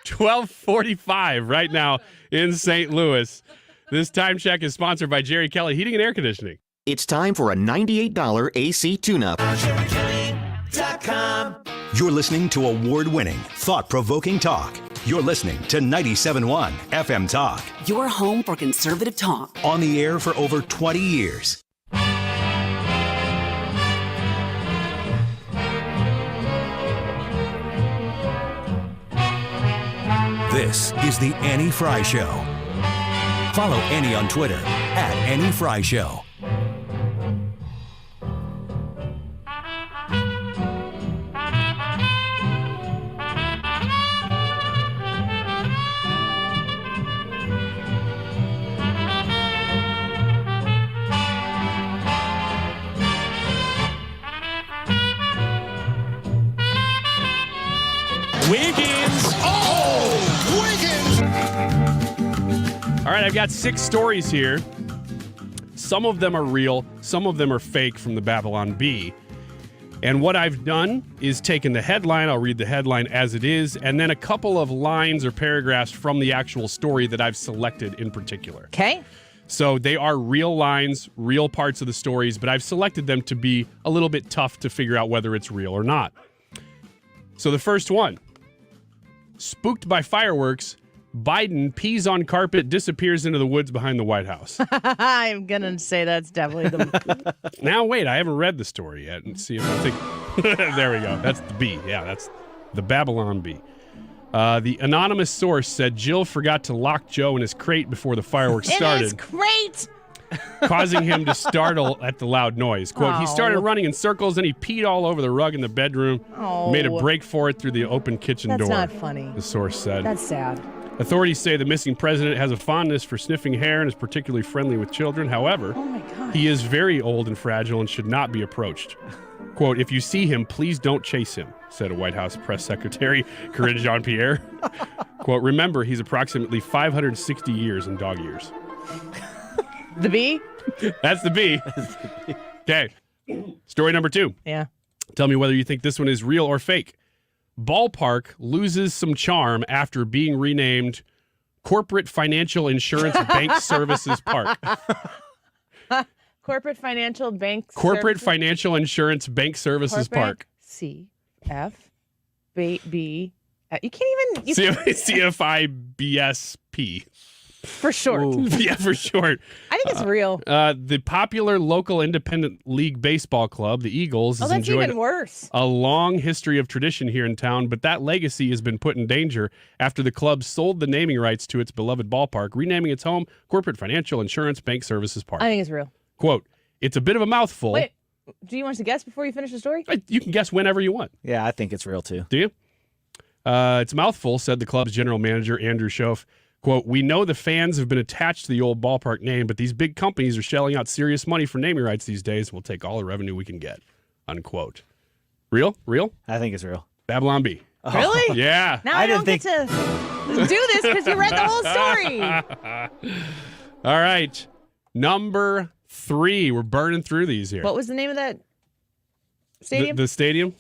12:45 right now in St. Louis. This time check is sponsored by Jerry Kelly Heating and Air Conditioning. It's time for a $98 AC tune-up. You're listening to award-winning, thought-provoking talk. You're listening to 97.1 FM Talk. Your home for conservative talk. On the air for over 20 years. This is the Annie Frey Show. Follow Annie on Twitter at Annie Frey Show. Wiggins! Oh! Wiggins! All right, I've got 6 stories here. Some of them are real, some of them are fake from the Babylon Bee. And what I've done is taken the headline, I'll read the headline as it is, and then a couple of lines or paragraphs from the actual story that I've selected in particular. Okay. So they are real lines, real parts of the stories, but I've selected them to be a little bit tough to figure out whether it's real or not. So the first one. Spooked by fireworks, Biden pees on carpet, disappears into the woods behind the White House. I'm going to say that's definitely the... Now, wait, I haven't read the story yet and see if I think... There we go. That's the bee. Yeah, that's the Babylon Bee. The anonymous source said Jill forgot to lock Joe in his crate before the fireworks started. In his crate! Causing him to startle at the loud noise. Quote, he started running in circles and he peed all over the rug in the bedroom, made a break for it through the open kitchen door. That's not funny. The source said. That's sad. Authorities say the missing president has a fondness for sniffing hair and is particularly friendly with children. However, he is very old and fragile and should not be approached. Quote, if you see him, please don't chase him, said a White House press secretary, Corinne Jean-Pierre. Quote, remember, he's approximately 560 years in dog years. The bee? That's the bee. Okay. Story number 2. Yeah. Tell me whether you think this one is real or fake. Ballpark loses some charm after being renamed Corporate Financial Insurance Bank Services Park. Corporate Financial Bank Corporate Services? Financial Insurance Bank Services Park. CFB. You can't even... CFIBSP. For short. Yeah, for short. I think it's real. The popular local independent league baseball club, the Eagles, has that's enjoyed even worse. a long history of tradition here in town, but that legacy has been put in danger after the club sold the naming rights to its beloved ballpark, renaming its home Corporate Financial Insurance Bank Services Park. I think it's real. Quote, it's a bit of a mouthful. Wait, do you want us to guess before you finish the story? You can guess whenever you want. Yeah, I think it's real too. Do you? It's a mouthful, said the club's general manager, Andrew Schoaf. Quote, we know the fans have been attached to the old ballpark name, but these big companies are shelling out serious money for naming rights these days. We'll take all the revenue we can get. Unquote. Real? I think it's real. Babylon B. Really? Yeah. Now I don't get to do this because you read the whole story. All right. Number 3. We're burning through these here. What was the name of that stadium? The stadium?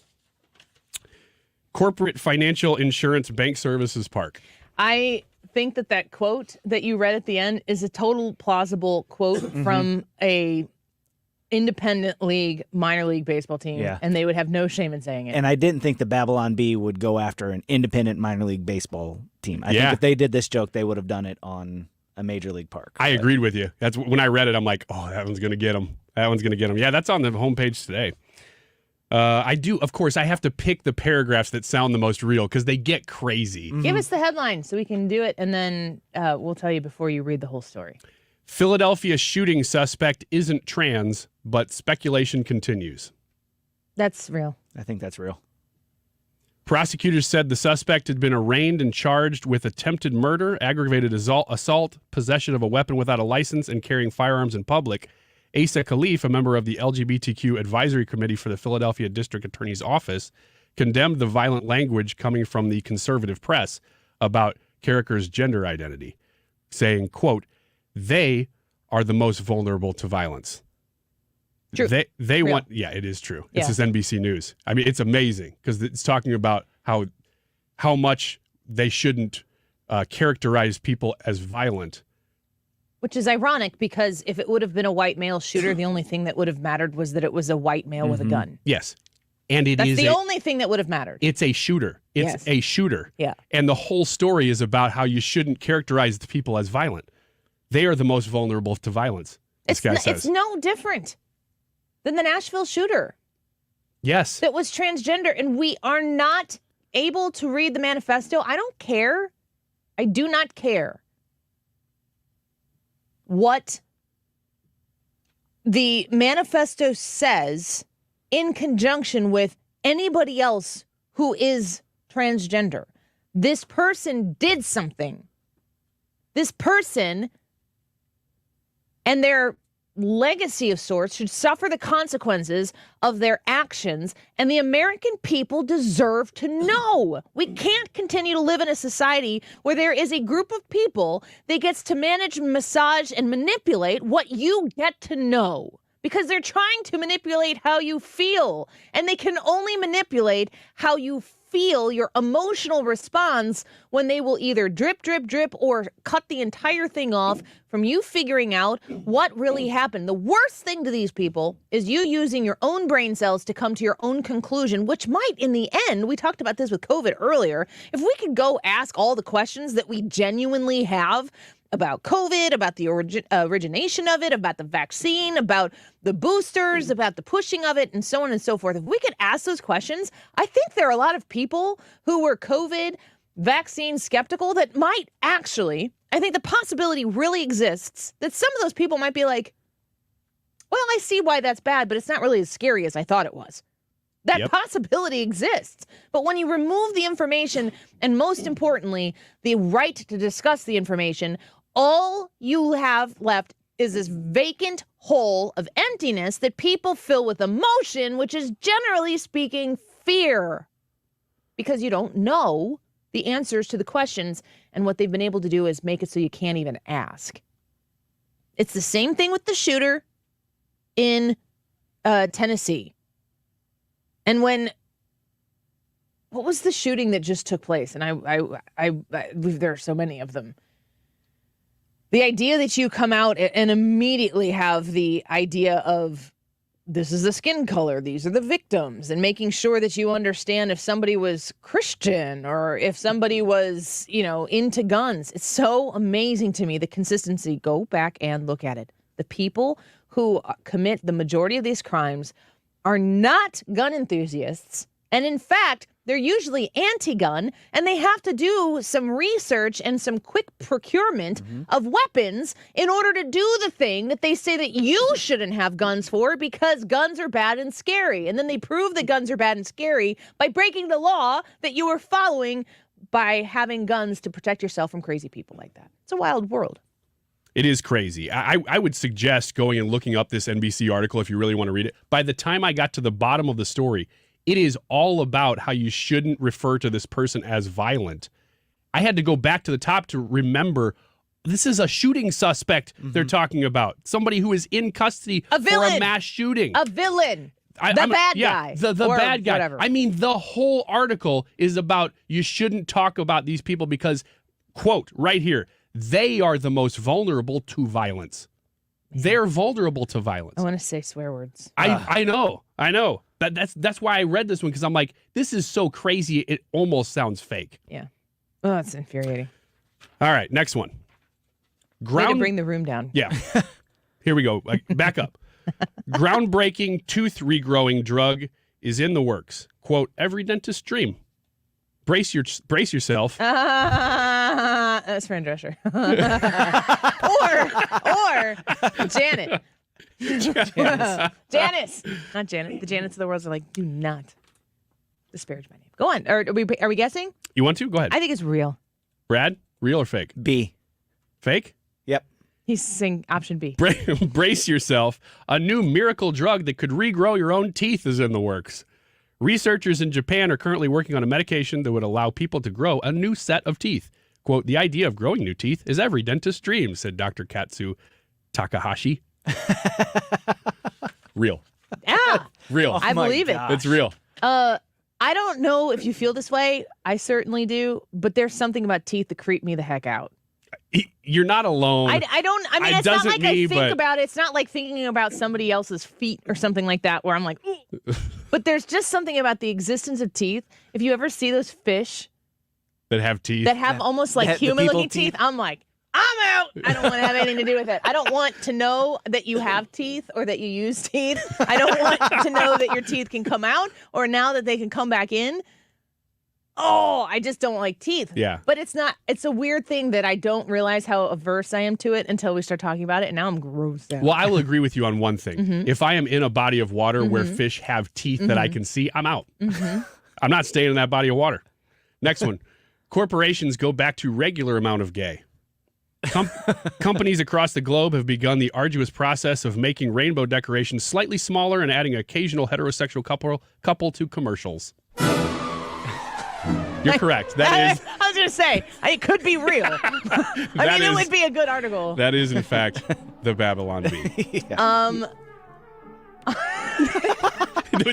Corporate Financial Insurance Bank Services Park. I think that quote that you read at the end is a total plausible quote from a independent league, minor league baseball team, and they would have no shame in saying it. And I didn't think the Babylon Bee would go after an independent minor league baseball team. I think if they did this joke, they would have done it on a major league park. I agreed with you. That's when I read it, I'm like, oh, that one's going to get him. That one's going to get him. Yeah, that's on the homepage today. I do, of course, I have to pick the paragraphs that sound the most real because they get crazy. Give us the headline so we can do it, and then we'll tell you before you read the whole story. Philadelphia shooting suspect isn't trans, but speculation continues. That's real. I think that's real. Prosecutors said the suspect had been arraigned and charged with attempted murder, aggravated assault, possession of a weapon without a license, and carrying firearms in public. Asa Khalif, a member of the LGBTQ Advisory Committee for the Philadelphia District Attorney's Office, condemned the violent language coming from the conservative press about Carricker's gender identity, saying, quote, they are the most vulnerable to violence. True. They want, yeah, it is true. This is NBC News. I mean, it's amazing because it's talking about how much they shouldn't characterize people as violent. Which is ironic because if it would have been a white male shooter, the only thing that would have mattered was that it was a white male with a gun. Yes. And That's the only thing that would have mattered. It's a shooter. It's a shooter. Yeah. And the whole story is about how you shouldn't characterize the people as violent. They are the most vulnerable to violence, this guy says. It's no different than the Nashville shooter. Yes. That was transgender, and we are not able to read the manifesto. I don't care. I do not care what the manifesto says in conjunction with anybody else who is transgender. This person did something. This person and their legacy of sorts should suffer the consequences of their actions, and the American people deserve to know. We can't continue to live in a society where there is a group of people that gets to manage, massage, and manipulate what you get to know, because they're trying to manipulate how you feel, and they can only manipulate how you feel, your emotional response, when they will either drip, drip, drip, or cut the entire thing off from you figuring out what really happened. The worst thing to these people is you using your own brain cells to come to your own conclusion, which might, in the end, we talked about this with COVID earlier, if we could go ask all the questions that we genuinely have about COVID, about the origination of it, about the vaccine, about the boosters, about the pushing of it, and so on and so forth. If we could ask those questions, I think there are a lot of people who were COVID vaccine skeptical that might actually, I think the possibility really exists that some of those people might be like, well, I see why that's bad, but it's not really as scary as I thought it was. That possibility exists. But when you remove the information, and most importantly, the right to discuss the information, all you have left is this vacant hole of emptiness that people fill with emotion, which is generally speaking fear, because you don't know the answers to the questions, and what they've been able to do is make it so you can't even ask. It's the same thing with the shooter in Tennessee. And what was the shooting that just took place? And I believe there are so many of them. The idea that you come out and immediately have the idea of this is the skin color, these are the victims, and making sure that you understand if somebody was Christian or if somebody was, into guns. It's so amazing to me, the consistency. Go back and look at it. The people who commit the majority of these crimes are not gun enthusiasts. And in fact, they're usually anti-gun, and they have to do some research and some quick procurement of weapons in order to do the thing that they say that you shouldn't have guns for because guns are bad and scary. And then they prove that guns are bad and scary by breaking the law that you were following by having guns to protect yourself from crazy people like that. It's a wild world. It is crazy. I would suggest going and looking up this NBC article if you really want to read it. By the time I got to the bottom of the story, it is all about how you shouldn't refer to this person as violent. I had to go back to the top to remember this is a shooting suspect they're talking about. Somebody who is in custody for a mass shooting. A villain. The bad guy. The bad guy. Whatever. I mean, the whole article is about you shouldn't talk about these people because, quote, right here, they are the most vulnerable to violence. They're vulnerable to violence. I want to say swear words. I know. That's why I read this one, because I'm like, this is so crazy, it almost sounds fake. Yeah. Oh, that's infuriating. All right, next one. Way to bring the room down. Yeah. Here we go. Back up. Groundbreaking tooth regrowing drug is in the works. Quote, every dentist's dream. Brace yourself. That's Fran Drescher. or Janet. Janice. Not Janet. The Janets of the world are like, do not disparage my name. Go on. Are we guessing? You want to? Go ahead. I think it's real. Brad, real or fake? B. Fake? Yep. He's saying option B. Brace yourself. A new miracle drug that could regrow your own teeth is in the works. Researchers in Japan are currently working on a medication that would allow people to grow a new set of teeth. Quote, the idea of growing new teeth is every dentist's dream, said Dr. Katsu Takahashi. Real. Yeah. Real. I believe it. It's real. I don't know if you feel this way. I certainly do. But there's something about teeth that creep me the heck out. You're not alone. I mean, it's not like I think about it. It's not like thinking about somebody else's feet or something like that where I'm like, ooh. But there's just something about the existence of teeth. If you ever see those fish that have teeth, that have almost like human-looking teeth, I'm like, I'm out. I don't want to have anything to do with it. I don't want to know that you have teeth or that you use teeth. I don't want to know that your teeth can come out or now that they can come back in. Oh, I just don't like teeth. Yeah. But it's a weird thing that I don't realize how averse I am to it until we start talking about it. And now I'm grossed out. Well, I will agree with you on one thing. Mhm. If I am in a body of water where fish have teeth that I can see, I'm out. I'm not staying in that body of water. Next one. Corporations go back to regular amount of gay. Companies across the globe have begun the arduous process of making rainbow decorations slightly smaller and adding occasional heterosexual couple to commercials. You're correct. That is. I was going to say, it could be real. It would be a good article. That is, in fact, the Babylon Bee.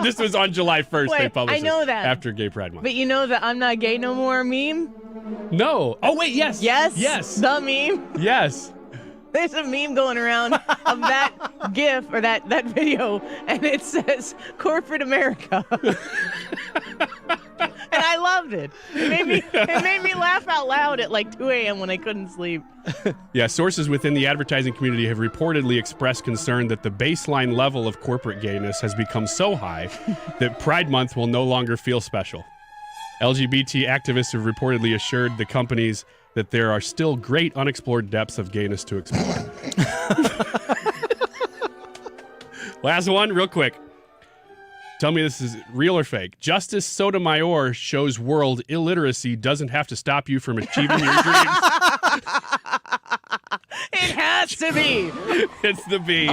This was on July 1st. Wait, they published I know it that. after Gay Pride Month. But you know the I'm not gay no more meme? No. Oh, wait, yes. Yes? Yes. The meme? Yes. There's a meme going around of that GIF or that video, and it says corporate America. And I loved it. It made me laugh out loud at like 2 a.m. when I couldn't sleep. Yeah, sources within the advertising community have reportedly expressed concern that the baseline level of corporate gayness has become so high that Pride Month will no longer feel special. LGBT activists have reportedly assured the companies that there are still great unexplored depths of gayness to explore. Last one, real quick. Tell me this is real or fake. Justice Sotomayor shows world illiteracy doesn't have to stop you from achieving your dreams. It has to be. It's the B.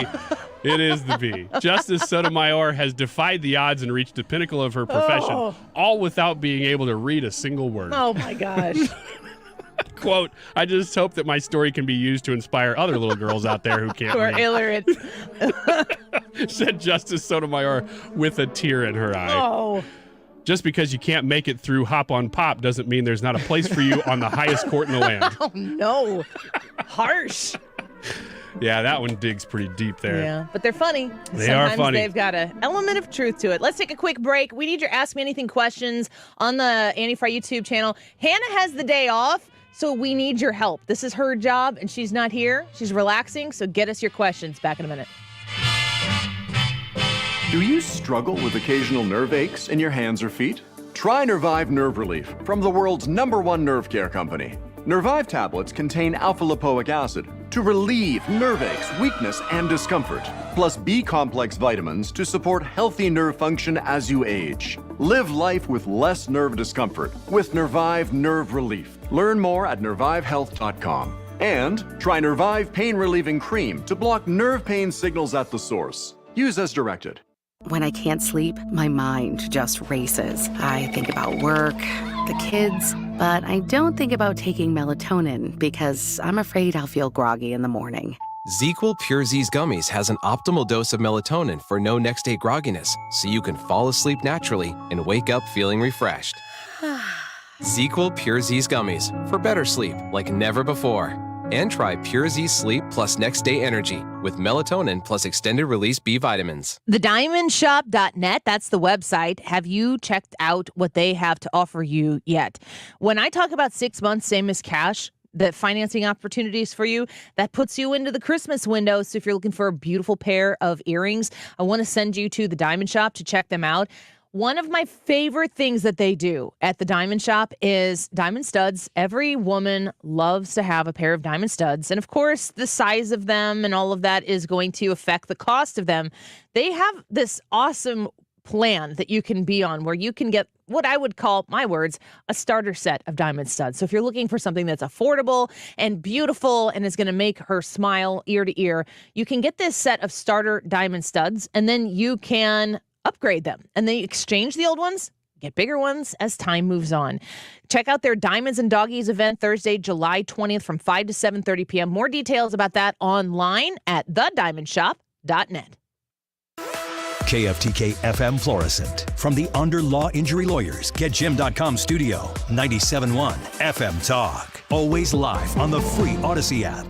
It is the B. Justice Sotomayor has defied the odds and reached the pinnacle of her profession, all without being able to read a single word. Oh, my gosh. Quote, I just hope that my story can be used to inspire other little girls out there who can't Who are read. illiterate. said Justice Sotomayor with a tear in her eye. Oh. Just because you can't make it through Hop on Pop doesn't mean there's not a place for you on the highest court in the land. Oh, no. Harsh. Yeah, that one digs pretty deep there. Yeah, but they're funny. They are Sometimes funny. they've got an element of truth to it. Let's take a quick break. We need your Ask Me Anything questions on the Annie Frey YouTube channel. Hannah has the day off, so we need your help. This is her job, and she's not here. She's relaxing, so get us your questions. Back in a minute. Do you struggle with occasional nerve aches in your hands or feet? Try Nervive Nerve Relief from the world's #1 nerve care company. Nervive tablets contain alpha-lipoic acid to relieve nerve aches, weakness, and discomfort, plus B-complex vitamins to support healthy nerve function as you age. Live life with less nerve discomfort with Nervive Nerve Relief. Learn more at nervivehealth.com. And try Nervive Pain Relieving Cream to block nerve pain signals at the source. Use as directed. When I can't sleep, my mind just races. I think about work, the kids, but I don't think about taking melatonin because I'm afraid I'll feel groggy in the morning. ZzzQuil Pure Z's Gummies has an optimal dose of melatonin for no next-day grogginess, so you can fall asleep naturally and wake up feeling refreshed. ZzzQuil Pure Z's Gummies for better sleep like never before. And try Pure Z Sleep plus Next Day Energy with melatonin plus extended release B vitamins. TheDiamondShop.net, that's the website. Have you checked out what they have to offer you yet? When I talk about 6 months, same as cash, the financing opportunities for you, that puts you into the Christmas window. So if you're looking for a beautiful pair of earrings, I want to send you to the Diamond Shop to check them out. One of my favorite things that they do at the Diamond Shop is diamond studs. Every woman loves to have a pair of diamond studs. And of course, the size of them and all of that is going to affect the cost of them. They have this awesome plan that you can be on where you can get what I would call, my words, a starter set of diamond studs. So if you're looking for something that's affordable and beautiful and is going to make her smile ear to ear, you can get this set of starter diamond studs, and then you can upgrade them, and they exchange the old ones, get bigger ones as time moves on. Check out their Diamonds and Doggies event Thursday, July 20th from 5 to 7:30 p.m. More details about that online at thediamondshop.net. KFTK FM Florissant. From the Under Law Injury Lawyers, GetJim.com studio. 97.1 FM Talk. Always live on the free Odyssey app.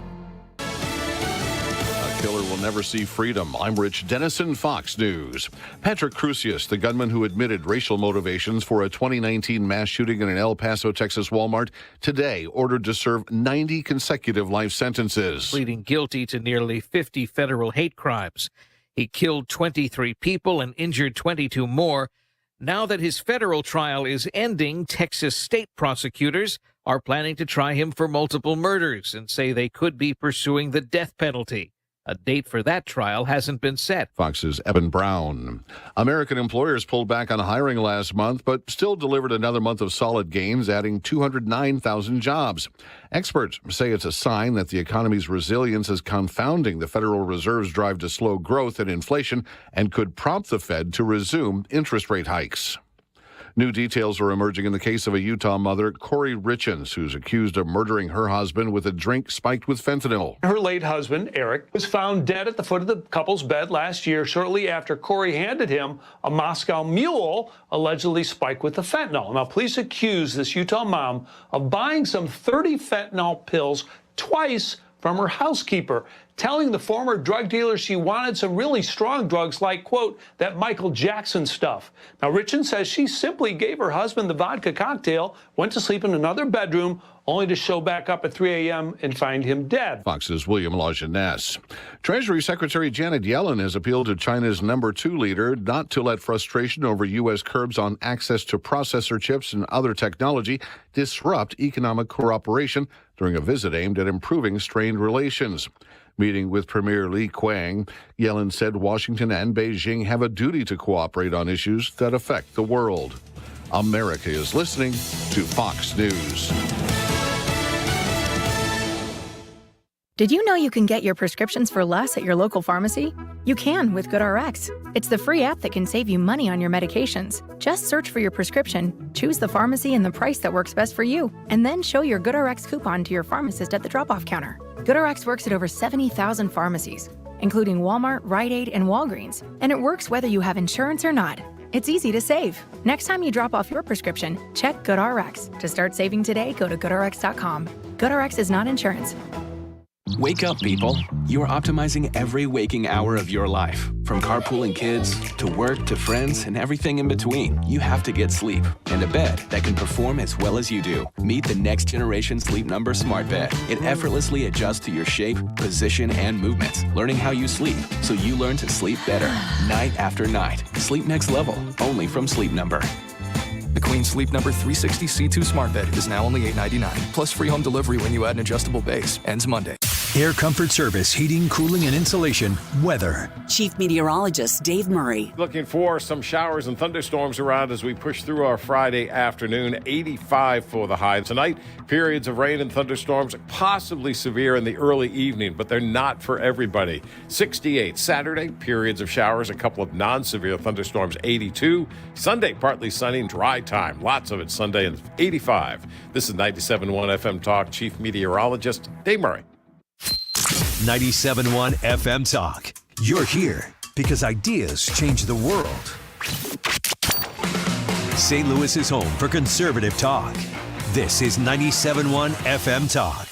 Killer will never see freedom. I'm Rich Dennison, Fox News. Patrick Crusius, the gunman who admitted racial motivations for a 2019 mass shooting in an El Paso, Texas Walmart, today ordered to serve 90 consecutive life sentences. Pleading guilty to nearly 50 federal hate crimes. He killed 23 people and injured 22 more. Now that his federal trial is ending, Texas state prosecutors are planning to try him for multiple murders and say they could be pursuing the death penalty. A date for that trial hasn't been set. Fox's Evan Brown. American employers pulled back on hiring last month, but still delivered another month of solid gains, adding 209,000 jobs. Experts say it's a sign that the economy's resilience is confounding the Federal Reserve's drive to slow growth and inflation and could prompt the Fed to resume interest rate hikes. New details are emerging in the case of a Utah mother, Corey Richens, who's accused of murdering her husband with a drink spiked with fentanyl. Her late husband, Eric, was found dead at the foot of the couple's bed last year, shortly after Corey handed him a Moscow Mule, allegedly spiked with the fentanyl. Now, police accuse this Utah mom of buying some 30 fentanyl pills twice from her housekeeper, telling the former drug dealer she wanted some really strong drugs like, quote, that Michael Jackson stuff. Now, Richard says she simply gave her husband the vodka cocktail, went to sleep in another bedroom, only to show back up at 3 a.m. and find him dead. Fox's William Lajeunesse. Treasury Secretary Janet Yellen has appealed to China's #2 leader not to let frustration over U.S. curbs on access to processor chips and other technology disrupt economic cooperation during a visit aimed at improving strained relations. Meeting with Premier Li Qiang, Yellen said Washington and Beijing have a duty to cooperate on issues that affect the world. America is listening to Fox News. Did you know you can get your prescriptions for less at your local pharmacy? You can with GoodRx. It's the free app that can save you money on your medications. Just search for your prescription, choose the pharmacy and the price that works best for you, and then show your GoodRx coupon to your pharmacist at the drop-off counter. GoodRx works at over 70,000 pharmacies. including Walmart, Rite Aid, and Walgreens. And it works whether you have insurance or not. It's easy to save. Next time you drop off your prescription, check GoodRx. To start saving today, go to GoodRx.com. GoodRx is not insurance. Wake up, people. You are optimizing every waking hour of your life. From carpooling kids, to work, to friends, and everything in between. You have to get sleep, and a bed that can perform as well as you do. Meet the next generation Sleep Number Smart Bed. It effortlessly adjusts to your shape, position, and movements, learning how you sleep, so you learn to sleep better, night after night. Sleep next level, only from Sleep Number. The Queen Sleep Number 360 C2 Smart Bed is now only $8.99, plus free home delivery when you add an adjustable base. Ends Monday. Air Comfort Service, heating, cooling, and insulation. Weather. Chief Meteorologist Dave Murray. Looking for some showers and thunderstorms around as we push through our Friday afternoon. 85 for the high. Tonight, periods of rain and thunderstorms, possibly severe in the early evening, but they're not for everybody. 68. Saturday, periods of showers, a couple of non-severe thunderstorms. 82. Sunday, partly sunny and dry time. Lots of it Sunday, and 85. This is 97.1 FM Talk. Chief Meteorologist Dave Murray. 97.1 FM Talk. You're here because ideas change the world. St. Louis is home for conservative talk. This is 97.1 FM Talk.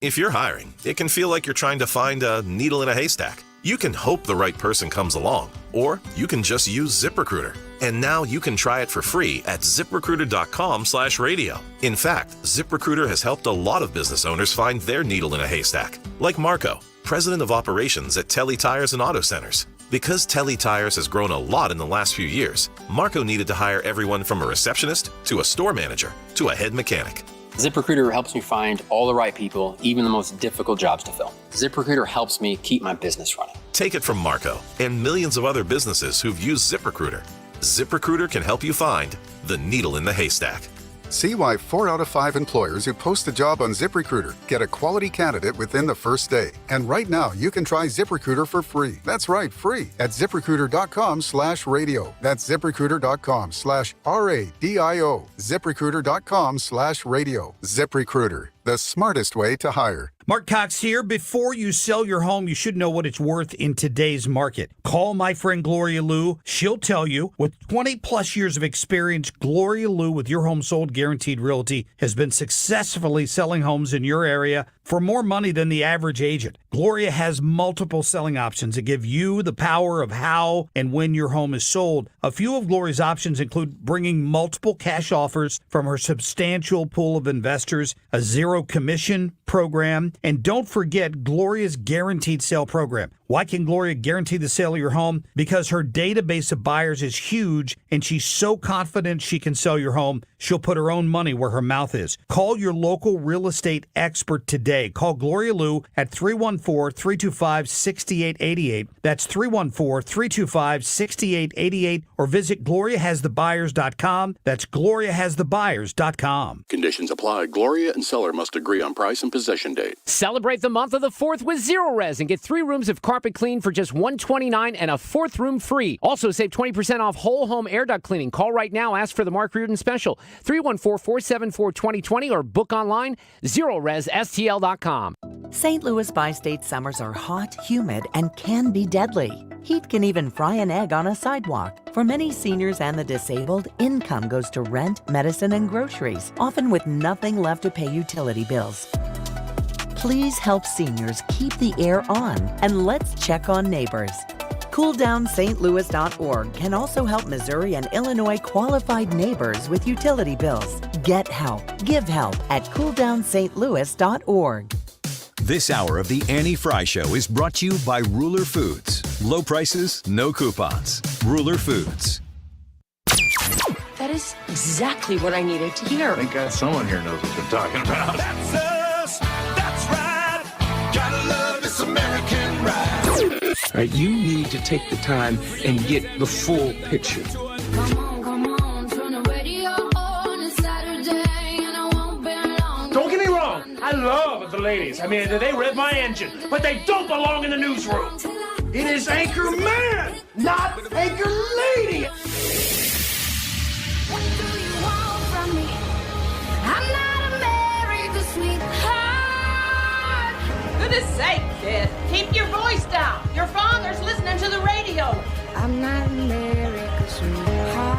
If you're hiring, it can feel like you're trying to find a needle in a haystack. You can hope the right person comes along, or you can just use ZipRecruiter. And now you can try it for free at ZipRecruiter.com/radio. In fact, ZipRecruiter has helped a lot of business owners find their needle in a haystack, like Marco, president of operations at Telly Tires and Auto Centers. Because Telly Tires has grown a lot in the last few years, Marco needed to hire everyone from a receptionist to a store manager to a head mechanic. ZipRecruiter helps me find all the right people, even the most difficult jobs to fill. ZipRecruiter helps me keep my business running. Take it from Marco and millions of other businesses who've used ZipRecruiter. ZipRecruiter can help you find the needle in the haystack. See why 4 out of 5 employers who post a job on ZipRecruiter get a quality candidate within the first day. And right now, you can try ZipRecruiter for free. That's right, free at ZipRecruiter.com/radio. That's ZipRecruiter.com/RADIO. ZipRecruiter.com/radio. ZipRecruiter, the smartest way to hire. Mark Cox here. Before you sell your home, you should know what it's worth in today's market. Call my friend Gloria Liu. She'll tell you. With 20 plus years of experience, Gloria Liu with Your Home Sold Guaranteed Realty has been successfully selling homes in your area for more money than the average agent. Gloria has multiple selling options that give you the power of how and when your home is sold. A few of Gloria's options include bringing multiple cash offers from her substantial pool of investors, a zero commission program, and don't forget Gloria's guaranteed sale program. Why can Gloria guarantee the sale of your home? Because her database of buyers is huge, and she's so confident she can sell your home, she'll put her own money where her mouth is. Call your local real estate expert today. Call Gloria Liu at 314-325-6888. That's 314-325-6888, or visit GloriaHasTheBuyers.com. That's GloriaHasTheBuyers.com. Conditions apply. Gloria and seller must agree on price and possession date. Celebrate the month of the 4th with Zero Res and get 3 rooms of carpet clean for just $129 and a 4th room free. Also save 20% off whole home air duct cleaning. Call right now. Ask for the Mark Reardon special. 314-474-2020 or book online. ZeroResSTL.com. St. Louis bi-state summers are hot, humid, and can be deadly. Heat can even fry an egg on a sidewalk. For many seniors and the disabled, income goes to rent, medicine, and groceries, often with nothing left to pay utility bills. Please help seniors keep the air on, and let's check on neighbors. CoolDownStLouis.org can also help Missouri and Illinois qualified neighbors with utility bills. Get help, give help at CoolDownStLouis.org. This hour of the Annie Frey Show is brought to you by Ruler Foods. Low prices, no coupons. Ruler Foods. That is exactly what I needed to hear. Thank God someone here knows what they're talking about. That's us. That's right. Gotta love this American ride. All right, you need to take the time and get the full picture. Don't get me wrong, I love the ladies. I mean, they rev my engine, but they don't belong in the newsroom. It is Anchor Man, not Anchor Lady. What do you want from me? I'm not a married sweetheart. goodness sake, kid. Keep your voice down. Your father's listening to the radio. I'm not America's sweetheart.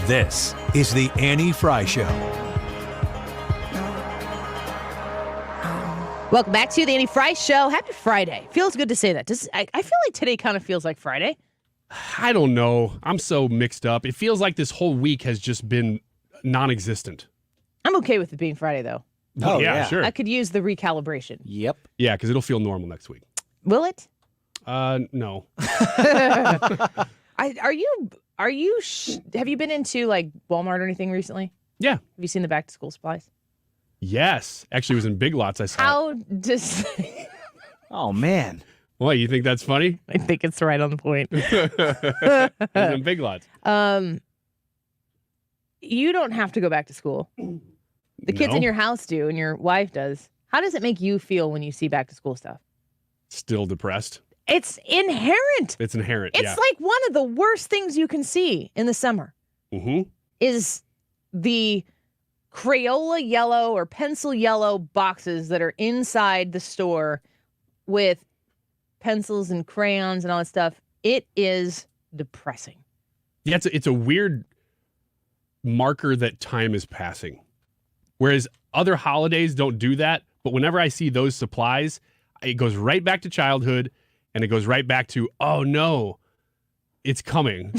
This is the Annie Frey Show. Welcome back to the Annie Frey Show. Happy Friday. Feels good to say that. I feel like today kind of feels like Friday. I don't know. I'm so mixed up. It feels like this whole week has just been non-existent. I'm okay with it being Friday, though. Oh, yeah, sure. I could use the recalibration. Yep. Yeah, because it'll feel normal next week. Will it? No. Have you been into like Walmart or anything recently? Yeah. Have you seen the back to school supplies? Yes. Actually, it was in Big Lots. I saw How does... Oh, man. What, you think that's funny? I think it's right on the point. It was in Big Lots. You don't have to go back to school. The kids in your house do, and your wife does. How does it make you feel when you see back to school stuff? Still depressed. It's inherent. It's inherent, It's like one of the worst things you can see in the summer is the Crayola yellow or pencil yellow boxes that are inside the store with pencils and crayons and all that stuff. It is depressing. Yeah, it's a weird marker that time is passing. Whereas other holidays don't do that, but whenever I see those supplies, it goes right back to childhood, and it goes right back to, oh no, it's coming.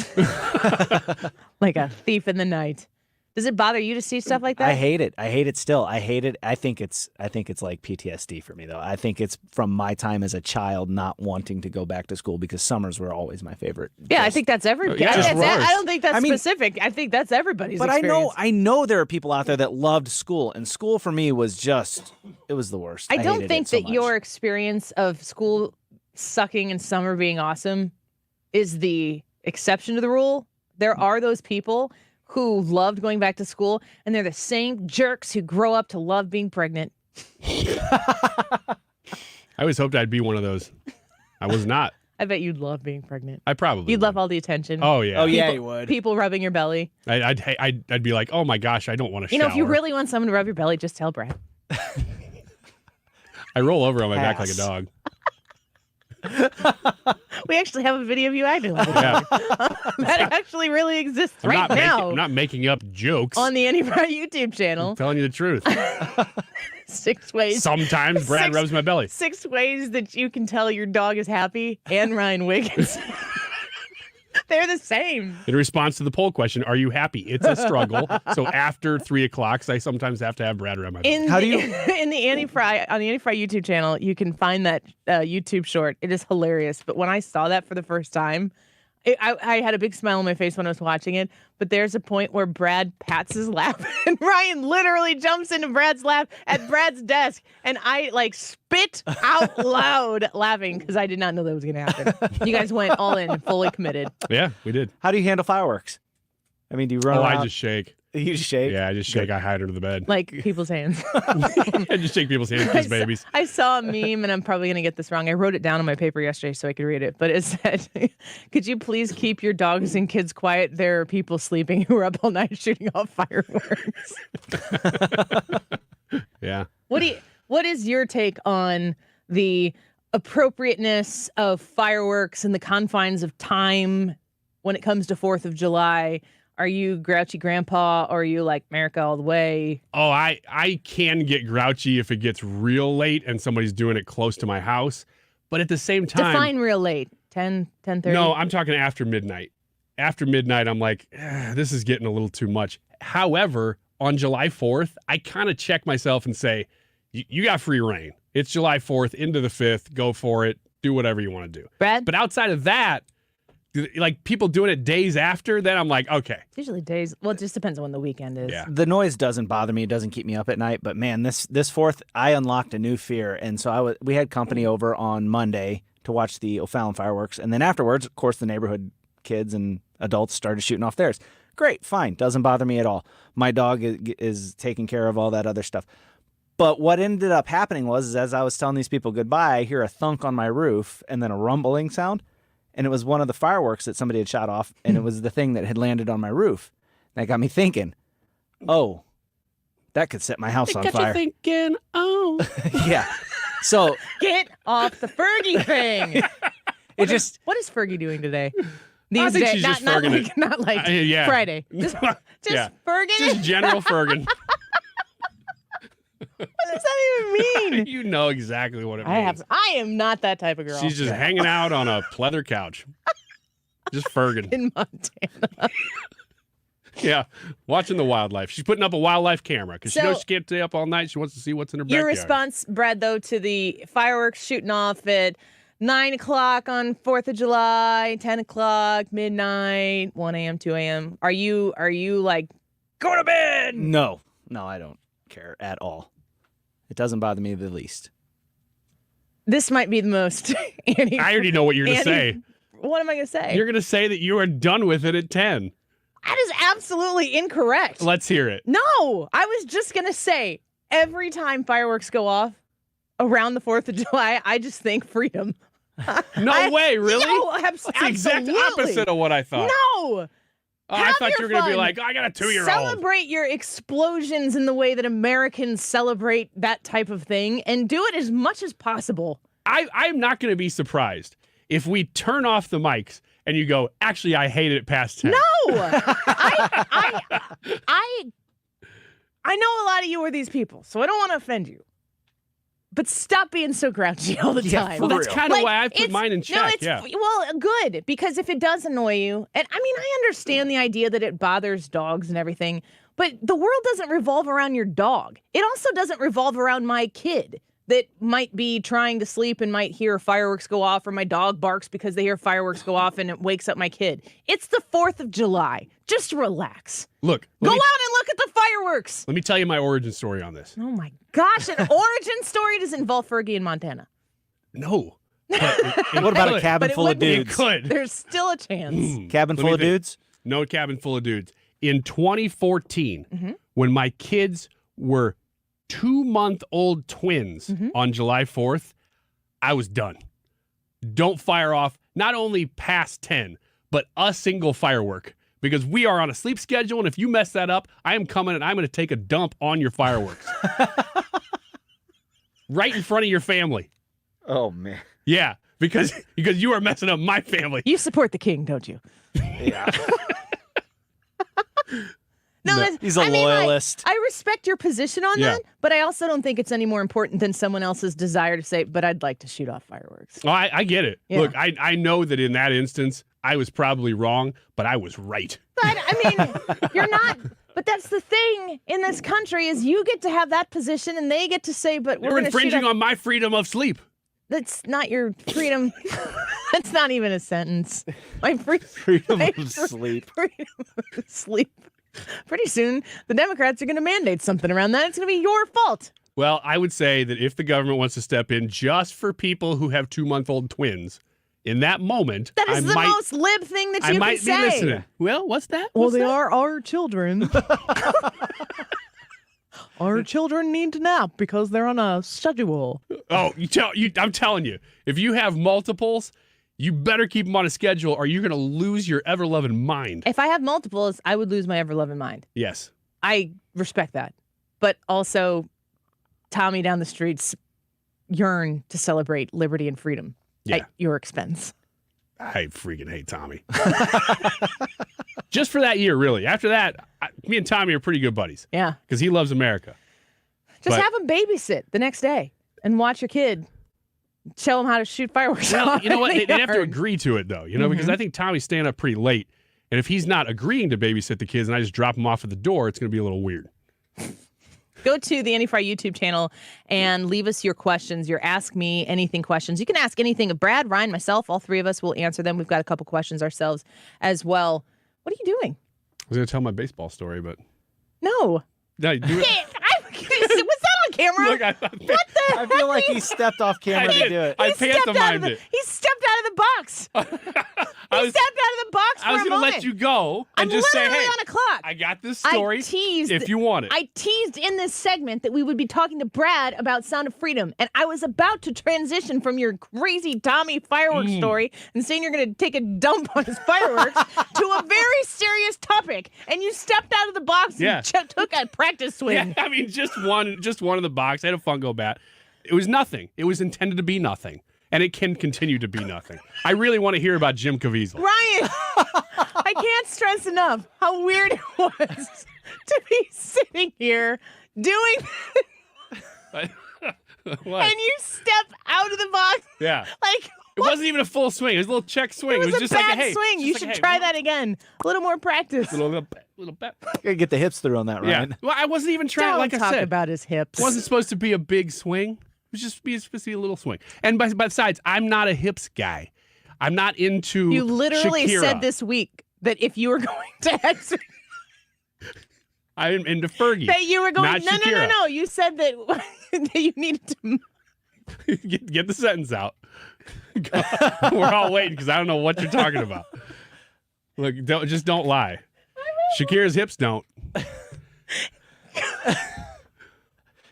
Like a thief in the night. Does it bother you to see stuff like that? I hate it. I hate it still. I hate it. I think it's like PTSD for me, though. I think it's from my time as a child not wanting to go back to school because summers were always my favorite. Yeah, I think that's everybody. Yeah, I don't think that's specific. I think that's everybody's But experience. I know there are people out there that loved school, and school for me was just, it was the worst. I don't hated think it so that much. your experience of school sucking and summer being awesome is the exception to the rule. There are those people who loved going back to school, and they're the same jerks who grow up to love being pregnant. I always hoped I'd be one of those. I was not. I bet you'd love being pregnant. I probably You'd love all the attention. Oh, yeah. Oh, yeah, you would. People rubbing your belly. I'd be like, oh my gosh, I don't want to shower. You know, if you really want someone to rub your belly, just tell Brad. I roll over on my back like a dog. We actually have a video of you acting like that. That actually really exists now. I'm not making up jokes. On the Annie Frey YouTube channel. I'm telling you the truth. 6 ways. Sometimes Brad rubs my belly. 6 ways that you can tell your dog is happy, and Ryan Wiggins. They're the same. In response to the poll question, are you happy? It's a struggle. So after 3 o'clock, I sometimes have to have Brad rub my belly. In the Annie Frey on the Annie Frey YouTube channel, you can find that YouTube short. It is hilarious. But when I saw that for the first time, I had a big smile on my face when I was watching it. But there's a point where Brad pats his lap, and Ryan literally jumps into Brad's lap at Brad's desk, and I spit out loud laughing because I did not know that was going to happen. You guys went all in, fully committed. Yeah, we did. How do you handle fireworks? I mean, do you run around? I just shake. You just shake? Yeah, I just shake. I hide under the bed. Like people's hands. I just shake people's hands, kiss babies. I saw a meme, and I'm probably going to get this wrong. I wrote it down on my paper yesterday so I could read it. But it said, could you please keep your dogs and kids quiet? There are people sleeping who are up all night shooting off fireworks. Yeah. What is your take on the appropriateness of fireworks and the confines of time when it comes to 4th of July? Are you grouchy grandpa, or are you like America all the way? Oh, I can get grouchy if it gets real late and somebody's doing it close to my house. But at the same time... Define real late. 10:30? No, I'm talking after midnight. After midnight, I'm like, this is getting a little too much. However, on July 4th, I kind of check myself and say, you got free reign. It's July 4th into the 5th. Go for it. Do whatever you want to do. Brad? But outside of that, like people doing it days after, then I'm like, okay. It's usually days. Well, it just depends on when the weekend is. Yeah. The noise doesn't bother me. It doesn't keep me up at night. But man, this 4th, I unlocked a new fear. And so we had company over on Monday to watch the O'Fallon fireworks. And then afterwards, of course, the neighborhood kids and adults started shooting off theirs. Great, fine. Doesn't bother me at all. My dog is taking care of all that other stuff. But what ended up happening was as I was telling these people goodbye, I hear a thunk on my roof and then a rumbling sound. And it was one of the fireworks that somebody had shot off, and it was the thing that had landed on my roof. That got me thinking, oh, that could set my house on fire. Got you thinking, oh. Yeah. So Get off the Fergie thing. What is Fergie doing today? I think she's just Ferging it. Not like Yeah. Friday. Just Yeah. Fergie. Just General Fergen. What does that even mean? You know exactly what it means. I am not that type of girl. She's just hanging out on a pleather couch. Just Fergen. in Montana. Yeah, watching the wildlife. She's putting up a wildlife camera because she knows she can't stay up all night. She wants to see what's in her backyard. Your response, Brad, though, to the fireworks shooting off at 9 o'clock on 4th of July, 10 o'clock, midnight, 1 a.m., 2 a.m. Are you like, go to bed? No, I don't care at all. It doesn't bother me the least. This might be the most. I already know what you're going to say. What am I going to say? You're going to say that you are done with it at 10. That is absolutely incorrect. Let's hear it. No, I was just going to say every time fireworks go off around the 4th of July, I just think freedom. No way, really? No, That's the exact opposite of what I thought. No. I thought you were going to be like, I got a 2-year-old. Celebrate your explosions in the way that Americans celebrate that type of thing and do it as much as possible. I'm not going to be surprised if we turn off the mics and you go, actually, I hated it past 10. No! I know a lot of you are these people, so I don't want to offend you. But stop being so grouchy all the time. Well, that's kind of why I put mine in check. Well, good, because if it does annoy you, and I mean, I understand the idea that it bothers dogs and everything, but the world doesn't revolve around your dog. It also doesn't revolve around my kid that might be trying to sleep and might hear fireworks go off, or my dog barks because they hear fireworks go off and it wakes up my kid. It's the 4th of July. Just relax. Look. Go out and look at the fireworks. Let me tell you my origin story on this. Oh my gosh, an origin story does involve Fergie in Montana. No. What about a cabin full of dudes? It could. There's still a chance. Cabin full of dudes? No cabin full of dudes. In 2014, when my kids were 2-month-old twins on July 4th, I was done. Don't fire off not only past 10, but a single firework, because we are on a sleep schedule, and if you mess that up, I am coming and I'm going to take a dump on your fireworks. Right in front of your family. Oh, man. Yeah, because you are messing up my family. You support the king, don't you? Yeah. No, he's a loyalist. I respect your position on that, but I also don't think it's any more important than someone else's desire to say, but I'd like to shoot off fireworks. Oh, I get it. Yeah. Look, I know that in that instance, I was probably wrong, but I was right. But, I mean, you're not. But that's the thing in this country is you get to have that position and they get to say, but we're You're going to shoot infringing on my freedom of sleep. That's not your freedom. That's not even a sentence. My freedom of sleep. Freedom of sleep. Pretty soon, the Democrats are going to mandate something around that. It's going to be your fault. Well, I would say that if the government wants to step in just for people who have 2-month-old twins, in that moment, that is the most lib thing that you can say. I might be listening. Well, what's that? Well, they are our children. Our children need to nap because they're on a schedule. Oh, I'm telling you, if you have multiples, you better keep them on a schedule or you're going to lose your ever-loving mind. If I have multiples, I would lose my ever-loving mind. Yes. I respect that. But also, Tommy down the streets yearn to celebrate liberty and freedom at your expense. I freaking hate Tommy. Just for that year, really. After that, me and Tommy are pretty good buddies. Yeah. Because he loves America. Just have him babysit the next day and watch your kid. Show him how to shoot fireworks. Well, you know what? They have to agree to it, though, because I think Tommy's staying up pretty late. And if he's not agreeing to babysit the kids and I just drop him off at the door, it's going to be a little weird. Go to the Annie Frey YouTube channel and leave us your questions, your Ask Me Anything questions. You can ask anything of Brad, Ryan, myself. All three of us will answer them. We've got a couple questions ourselves as well. What are you doing? I was going to tell my baseball story, but... No. No, do it. Was that on camera? Look, I feel like he stepped off camera to do it. I pantomimed it. He stepped out of the box. He stepped out of the box for a moment. I was going to let you go and just say, hey, on a clock. I got this story if you want it. I teased in this segment that we would be talking to Brad about Sound of Freedom, and I was about to transition from your crazy Tommy fireworks story and saying you're going to take a dump on his fireworks to a very serious topic, and you stepped out of the box and took a practice swing. Yeah, I mean, just one of the box. I had a fungo bat. It was nothing. It was intended to be nothing. And it can continue to be nothing. I really want to hear about Jim Caviezel. Ryan, I can't stress enough how weird it was to be sitting here doing What? and you step out of the box. Yeah. Like, it wasn't even a full swing. It was a little check swing. It was just a bad like, hey, swing. You should try that again. A little more practice. Little bit. Gotta get the hips through on that, Yeah. Ryan. Well, I wasn't even trying. Don't Like I talk said, about his hips. it wasn't supposed to be a big swing. It was just supposed to be a little swing. And besides, I'm not a hips guy. I'm not into. You literally Shakira. said this week that if you were going to exercise, I'm into Fergie. that you were going. Not No. Shakira. You said that that you needed to. Get the sentence out. We're all waiting because I don't know what you're talking about. Look, don't lie. Shakira's hips don't.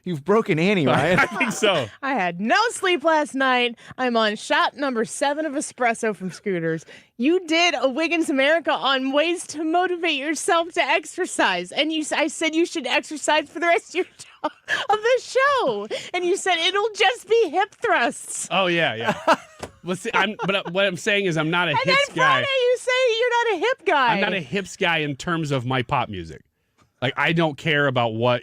You've broken Annie, Ryan. I think so. I had no sleep last night. I'm on shot number 7 of espresso from Scooters. You did a Wiggins America on ways to motivate yourself to exercise. And I said you should exercise for the rest of the show. And you said it'll just be hip thrusts. Oh yeah. Let's see, what I'm saying is I'm not a And hips then guy. Friday you say you're not a hip guy. I'm not a hips guy in terms of my pop music. Like I don't care about what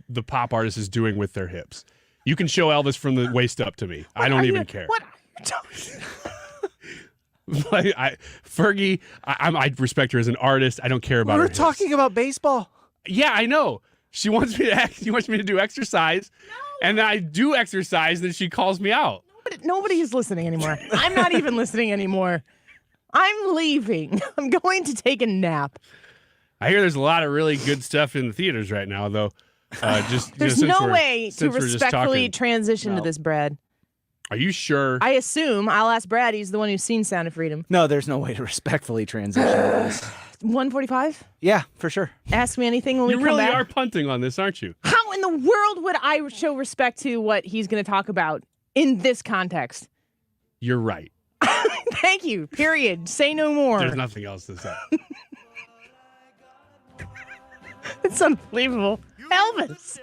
the pop artist is doing with their hips. You can show Elvis from the waist up to me. I don't even care. What are you talking Fergie, I respect her as an artist. I don't care about her We're hips. talking about baseball. Yeah, I know. She wants me to do exercise, and then I do exercise, and then she calls me out. Nobody is listening anymore. I'm not even listening anymore. I'm leaving. I'm going to take a nap. I hear there's a lot of really good stuff in the theaters right now, though. There's no way to respectfully transition to this, Brad. Are you sure? I assume. I'll ask Brad. He's the one who's seen Sound of Freedom. No, there's no way to respectfully transition to this. 145? Yeah, for sure. Ask me anything when we You come really back. are punting on this, aren't you? How in the world would I show respect to what he's going to talk about in this context? You're right. Thank you. Period. Say no more. There's nothing else to say. It's unbelievable. Elvis.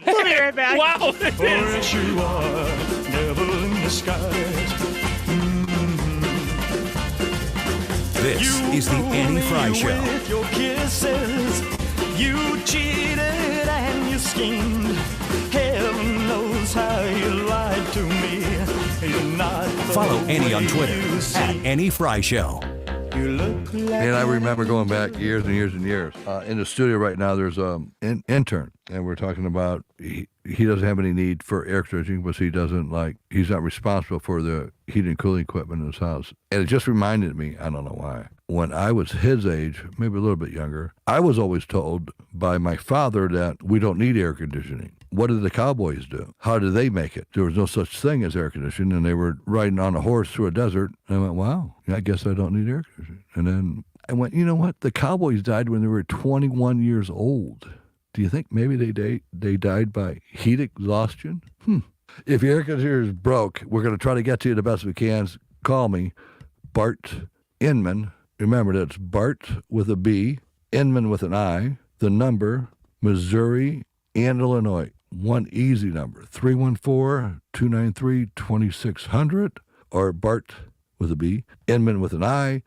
We'll be right back. Wow. Yes, you are, devil in disguise. This is the Annie Frey Show. With your kisses, you cheated and you schemed. Heaven knows how you lied to me. You're not the Follow Annie on way Twitter you at seem. Annie Frey Show. You look like And I remember going back years and years and years. In the studio right now, there's an intern, and we're talking about he doesn't have any need for air conditioning, but he's not responsible for the heating and cooling equipment in his house. And it just reminded me, I don't know why, when I was his age, maybe a little bit younger, I was always told by my father that we don't need air conditioning. What did the cowboys do? How did they make it? There was no such thing as air conditioning, and they were riding on a horse through a desert. And I went, wow, I guess I don't need air conditioning. And then I went, you know what? The cowboys died when they were 21 years old. Do you think maybe they died by heat exhaustion? If your air conditioner is broke, we're going to try to get to you the best we can. Call me, Bart Inman. Remember, that's Bart with a B, Inman with an I, the number, Missouri and Illinois. One easy number, 314-293-2600, or Bart with a B, Inman with an I,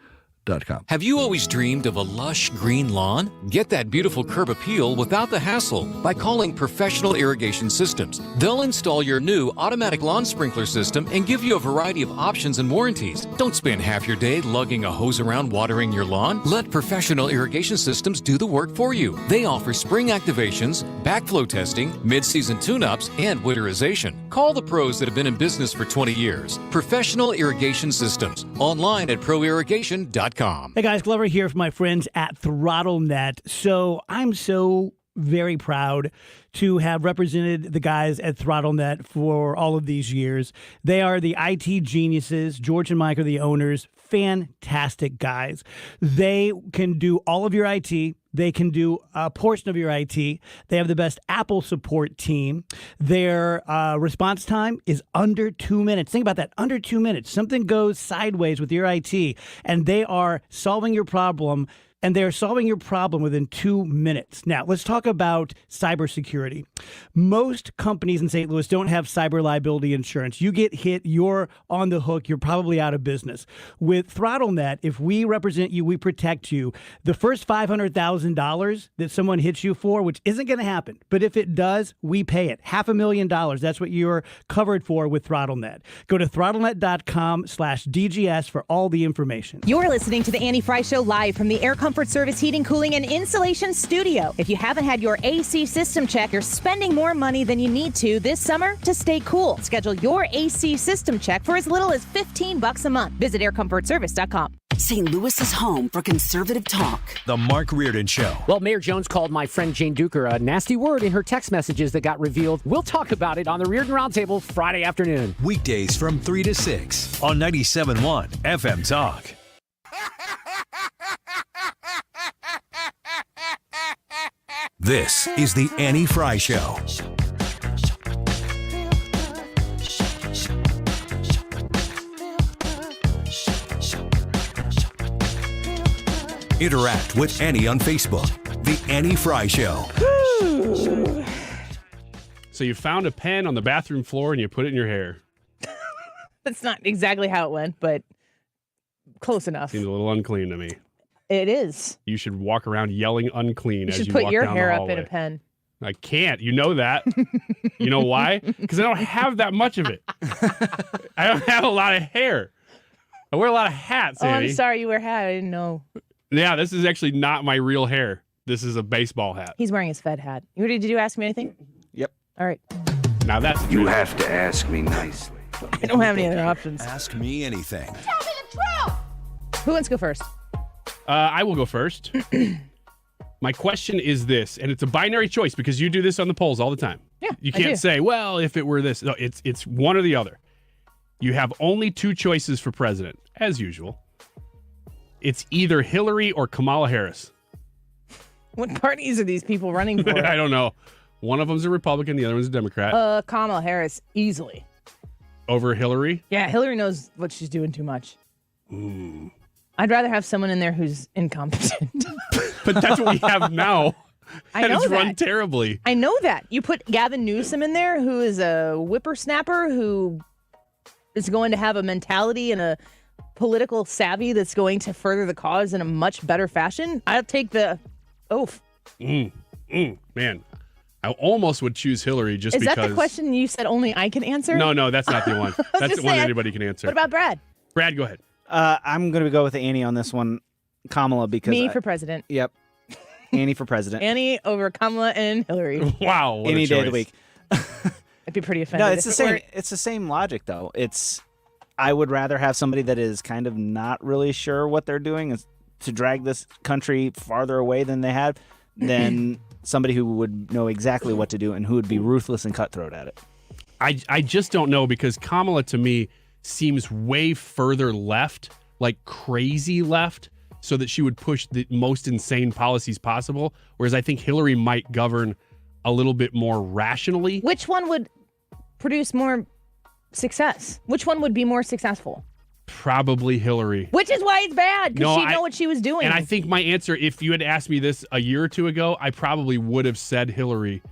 Have you always dreamed of a lush green lawn? Get that beautiful curb appeal without the hassle by calling Professional Irrigation Systems. They'll install your new automatic lawn sprinkler system and give you a variety of options and warranties. Don't spend half your day lugging a hose around watering your lawn. Let Professional Irrigation Systems do the work for you. They offer spring activations, backflow testing, mid-season tune-ups, and winterization. Call the pros that have been in business for 20 years. Professional Irrigation Systems. Online at proirrigation.com. Hey guys, Glover here from my friends at ThrottleNet. So I'm so very proud to have represented the guys at ThrottleNet for all of these years. They are the IT geniuses. George and Mike are the owners. Fantastic guys. They can do all of your IT. They can do a portion of your IT. They have the best Apple support team. Their response time is under 2 minutes. Think about that, under 2 minutes. Something goes sideways with your IT, and they are solving your problem and they're solving your problem within 2 minutes. Now, let's talk about cybersecurity. Most companies in St. Louis don't have cyber liability insurance. You get hit, you're on the hook, you're probably out of business. With ThrottleNet, if we represent you, we protect you. The first $500,000 that someone hits you for, which isn't going to happen, but if it does, we pay it. $500,000. That's what you're covered for with ThrottleNet. Go to throttlenet.com/DGS for all the information. You're listening to the Annie Frey Show live from the Air Comfort Service Heating, Cooling, and Insulation Studio. If you haven't had your AC system checked, you're spending more money than you need to this summer to stay cool. Schedule your AC system check for as little as $15 a month. Visit aircomfortservice.com. St. Louis's home for conservative talk. The Mark Reardon Show. Well, Mayor Jones called my friend Jane Duker a nasty word in her text messages that got revealed. We'll talk about it on the Reardon Roundtable Friday afternoon. Weekdays from 3 to 6 on 97.1 FM Talk. This is the Annie Frey Show. Interact with Annie on Facebook. The Annie Frey Show. So you found a pen on the bathroom floor and you put it in your hair. That's not exactly how it went, but close enough. Seems a little unclean to me. It is. You should walk around yelling unclean You as you should walk put your down the hair hallway. up in a pen. I can't. You know that. You know why? Because I don't have that much of it. I don't have a lot of hair. I wear a lot of hats, Oh, Annie. I'm sorry you wear a hat. I didn't know. Yeah, this is actually not my real hair. This is a baseball hat. He's wearing his Fed hat. Did you ask me anything? Yep. All right. Now that's You have to ask me nicely. I don't have any other options. Ask me anything. Tell me the truth. Who wants to go first? I will go first. My question is this, and it's a binary choice because you do this on the polls all the time. Yeah, you I can't do. say, well, if it were this. No, it's one or the other. You have only two choices for president, as usual. It's either Hillary or Kamala Harris. What parties are these people running for? I don't know. One of them's a Republican, the other one's a Democrat. Kamala Harris, easily. Over Hillary? Yeah, Hillary knows what she's doing too much. I'd rather have someone in there who's incompetent. But that's what we have now. I And know it's run that. terribly. I know that. You put Gavin Newsom in there, who is a whippersnapper, who is going to have a mentality and a political savvy that's going to further the cause in a much better fashion. I'll take the oaf. Man, I almost would choose Hillary just Is because. that the question you said only I can answer? No, that's not the one. That's gonna the one say, anybody can answer. What about Brad? Brad, go ahead. I'm going to go with Annie on this one. Kamala, because Me for president. Yep. Annie for president. Annie over Kamala and Hillary. Wow. what a Any day of the choice. week. I'd be pretty offended. No, it's the if it same. weren't. It's the same logic, though. I would rather have somebody that is kind of not really sure what they're doing is to drag this country farther away than they have, than somebody who would know exactly what to do and who would be ruthless and cutthroat at it. I just don't know because Kamala to me seems way further left, like crazy left, so that she would push the most insane policies possible. Whereas I think Hillary might govern a little bit more rationally. Which one would produce more success? Which one would be more successful? Probably Hillary. Which is why it's bad, because No, she'd know what she was doing. And I think my answer, if you had asked me this a year or two ago, I probably would have said Hillary.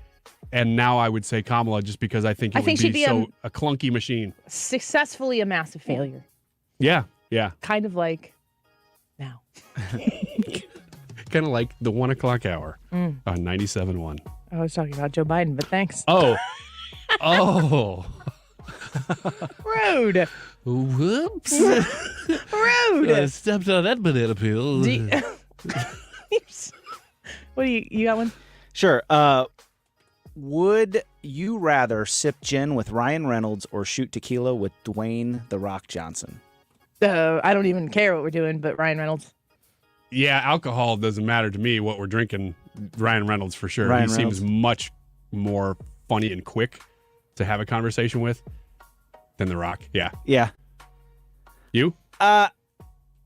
And now I would say Kamala just because I think it would she'd be be a clunky machine. Successfully a massive failure. Yeah. Kind of like now. Kind of like the 1 o'clock hour on 97.1. I was talking about Joe Biden, but thanks. Oh. Rude. Whoops. Rude. I stepped on that banana peel. What do you got one? Sure. Would you rather sip gin with Ryan Reynolds or shoot tequila with Dwayne "The Rock" Johnson? I don't even care what we're doing, but Ryan Reynolds. Yeah, alcohol doesn't matter to me what we're drinking. Ryan Reynolds for sure. Ryan He Reynolds. seems much more funny and quick to have a conversation with than The Rock. Yeah. Yeah. You?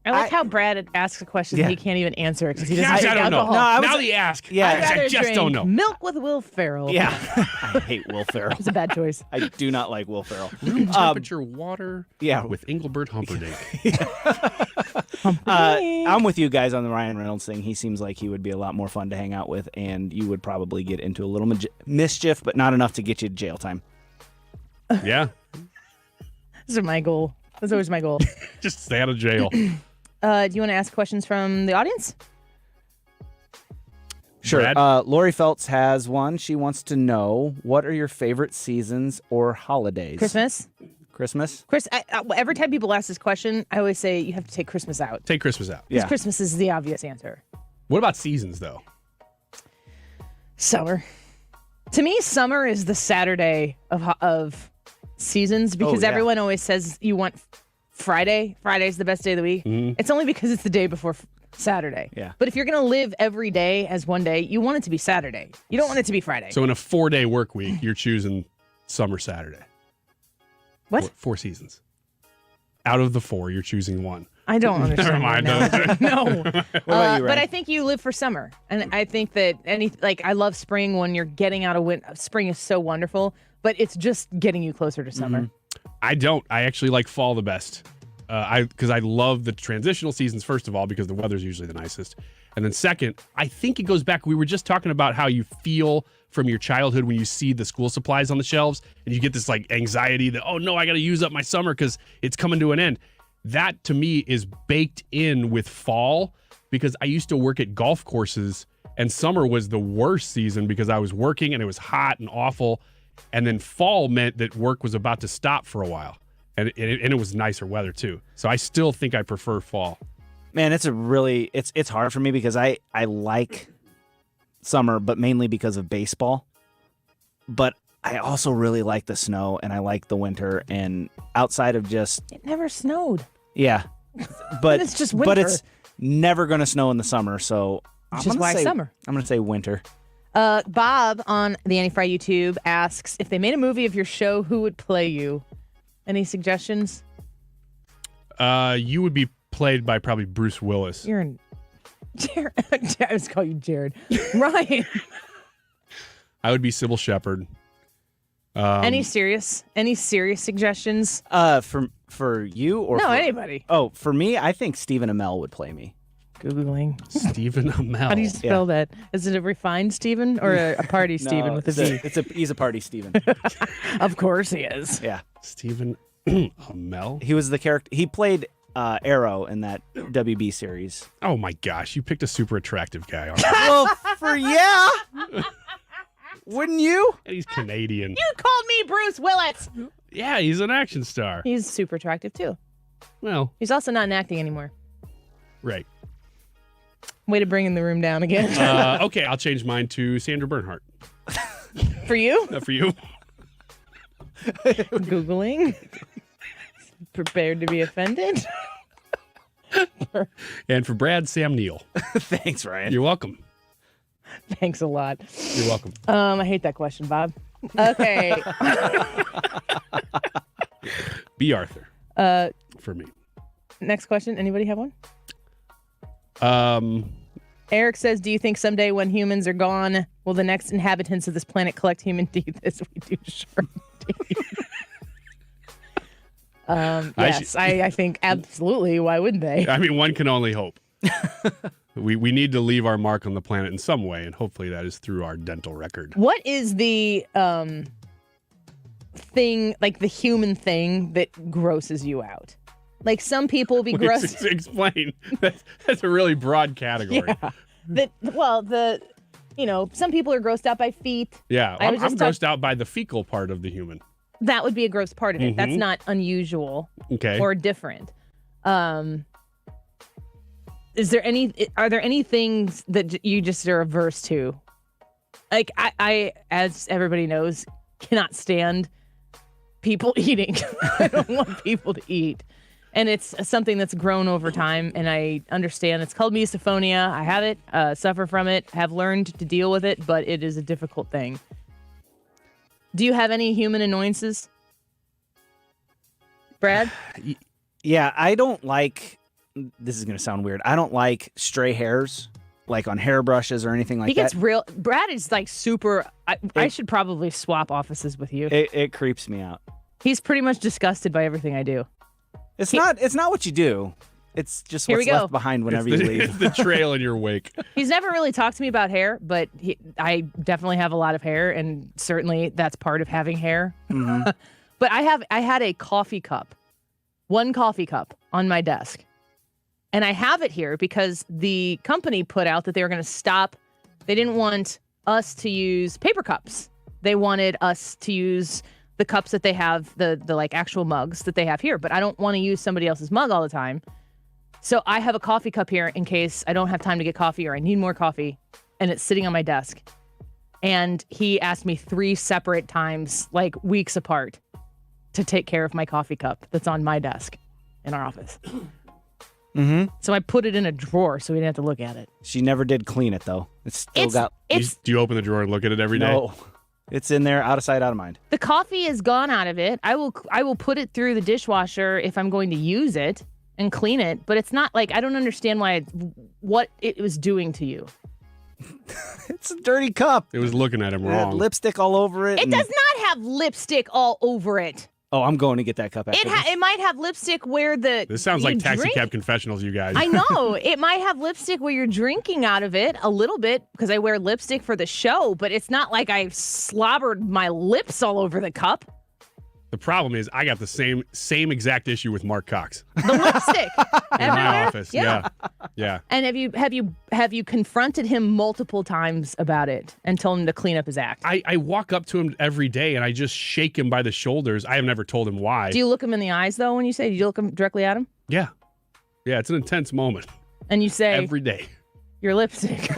I like how Brad asks a question that he can't even answer because he doesn't Yes, drink I don't know. alcohol. Now that you ask, Yeah. I'd rather I just drink don't know. Milk with Will Ferrell. Yeah. I hate Will Ferrell. It's a bad choice. I do not like Will Ferrell. Room temperature water yeah. with Engelbert Humperdinck. I'm with you guys on the Ryan Reynolds thing. He seems like he would be a lot more fun to hang out with, and you would probably get into a little mischief, but not enough to get you to jail time. Yeah. This is my goal. That's always my goal. Just stay out of jail. Do you want to ask questions from the audience? Sure. Brad? Lori Feltz has one. She wants to know, what are your favorite seasons or holidays? Christmas. Every time people ask this question, I always say you have to take Christmas out. Take Christmas out. Because Christmas is the obvious answer. What about seasons, though? Summer. To me, summer is the Saturday of seasons because everyone always says you want Friday. Friday's the best day of the week. Mm-hmm. It's only because it's the day before Saturday. Yeah. But if you're going to live every day as one day, you want it to be Saturday. You don't want it to be Friday. So in a 4-day work week, you're choosing summer Saturday. What? 4 seasons. Out of the 4, you're choosing one. I don't understand. Never mind. No. What about you, Ryan? But I think you live for summer. And I think that I love spring when you're getting out of winter. Spring is so wonderful, but it's just getting you closer to summer. Mm-hmm. I don't. I actually like fall the best. Because I love the transitional seasons, first of all, because the weather's usually the nicest. And then second, I think it goes back. We were just talking about how you feel from your childhood when you see the school supplies on the shelves and you get this like anxiety that, oh no, I got to use up my summer because it's coming to an end. That to me is baked in with fall because I used to work at golf courses and summer was the worst season because I was working and it was hot and awful. And then fall meant that work was about to stop for a while. And it was nicer weather too. So I still think I prefer fall. Man, it's hard for me because I like summer, but mainly because of baseball. But I also really like the snow and I like the winter. And outside of just It never snowed. yeah, but It's just But winter. it's never going to snow in the summer. So Which is why summer. I'm going to say winter. Bob on the Annie Frey YouTube asks, if they made a movie of your show, who would play you? Any suggestions? You would be played by probably Bruce Willis. You're in Jared. I was calling you Jared. Ryan. I would be Sybil Shepherd. Any serious suggestions? For you or No, for, anybody. Oh, for me, I think Stephen Amell would play me. Googling. Stephen Amell. How do you spell that? Is it a refined Stephen or a party Stephen with a V? He's a party Stephen. Of course he is. Yeah. Stephen Amell? He was the character. He played Arrow in that WB series. Oh my gosh, you picked a super attractive guy. Well, wouldn't you? And he's Canadian. You called me Bruce Willis. Yeah, he's an action star. He's super attractive too. Well, he's also not in acting anymore. Right. Way to bring in the room down again. Okay, I'll change mine to Sandra Bernhardt. For you? For you. Googling. Prepared to be offended. And for Brad, Sam Neill. Thanks, Ryan. You're welcome. Thanks a lot. You're welcome. I hate that question, Bob. Okay. B. Arthur. For me. Next question. Anybody have one? Um, Eric says, do you think someday when humans are gone, will the next inhabitants of this planet collect human teeth as we do shark teeth? Yes, I think absolutely. Why wouldn't they? I mean, one can only hope. We need to leave our mark on the planet in some way, and hopefully that is through our dental record. What is the thing, like the human thing that grosses you out? Like some people will be gross. Explain. That's a really broad category. Yeah. Some people are grossed out by feet. Yeah, I'm grossed out by the fecal part of the human. That would be a gross part of it. That's not unusual or different. Are there any things that you just are averse to? Like I, as everybody knows, cannot stand people eating. I don't want people to eat. And it's something that's grown over time, and I understand. It's called misophonia. I have it, suffer from it, have learned to deal with it, but it is a difficult thing. Do you have any human annoyances? Brad? Yeah, I don't like, this is going to sound weird, I don't like stray hairs, like on hairbrushes or anything like that. He gets real, Brad is like super, I should probably swap offices with you. It creeps me out. He's pretty much disgusted by everything I do. It's not what you do. It's just Here what's we go. left behind whenever you It's leave. the trail in your wake. He's never really talked to me about hair, but I definitely have a lot of hair, and certainly that's part of having hair. Mm-hmm. But I had a coffee cup, one coffee cup on my desk. And I have it here because the company put out that they were going to stop. They didn't want us to use paper cups. They wanted us to use the cups that they have, the like actual mugs that they have here. But I don't want to use somebody else's mug all the time. So I have a coffee cup here in case I don't have time to get coffee or I need more coffee. And it's sitting on my desk. And he asked me 3 separate times, like weeks apart, to take care of my coffee cup that's on my desk in our office. Mm-hmm. So I put it in a drawer so we didn't have to look at it. She never did clean it, though. It's still got... Do you open the drawer and look at it every day? No. It's in there, out of sight, out of mind. The coffee is gone out of it. I will put it through the dishwasher if I'm going to use it and clean it. But it's not like, I don't understand what it was doing to you. It's a dirty cup. It was looking at him It had wrong. lipstick all over it. It does not have lipstick all over it. Oh, I'm going to get that cup after this. It might have lipstick where This sounds like you taxi drink. cab confessionals, you guys. I know. It might have lipstick where you're drinking out of it a little bit because I wear lipstick for the show, but it's not like I've slobbered my lips all over the cup. The problem is I got the same exact issue with Mark Cox The lipstick. in my office. Yeah. And have you confronted him multiple times about it and told him to clean up his act? I walk up to him every day and I just shake him by the shoulders. I have never told him why. Do you look him in the eyes though when you say? Do you look him directly at him? Yeah. Yeah, it's an intense moment. And you say Every day. your lipstick.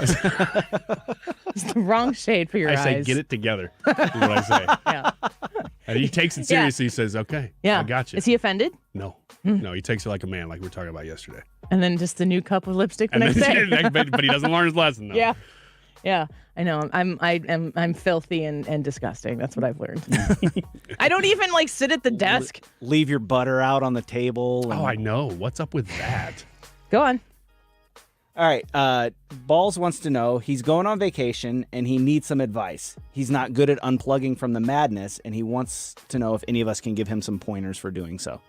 It's the wrong shade for your eyes. I say, get it together, is what I say. Yeah. And he takes it seriously. He says, okay, Yeah. I got you. Is he offended? No. No, he takes it like a man, like we were talking about yesterday. And then just a new cup of lipstick the And next then, day. but he doesn't learn his lesson, though. Yeah. Yeah. I know. I'm filthy and disgusting. That's what I've learned. I don't even like sit at the desk. Leave your butter out on the table. Oh, I know. What's up with that? Go on. All right. Balls wants to know, he's going on vacation and he needs some advice. He's not good at unplugging from the madness, and he wants to know if any of us can give him some pointers for doing so.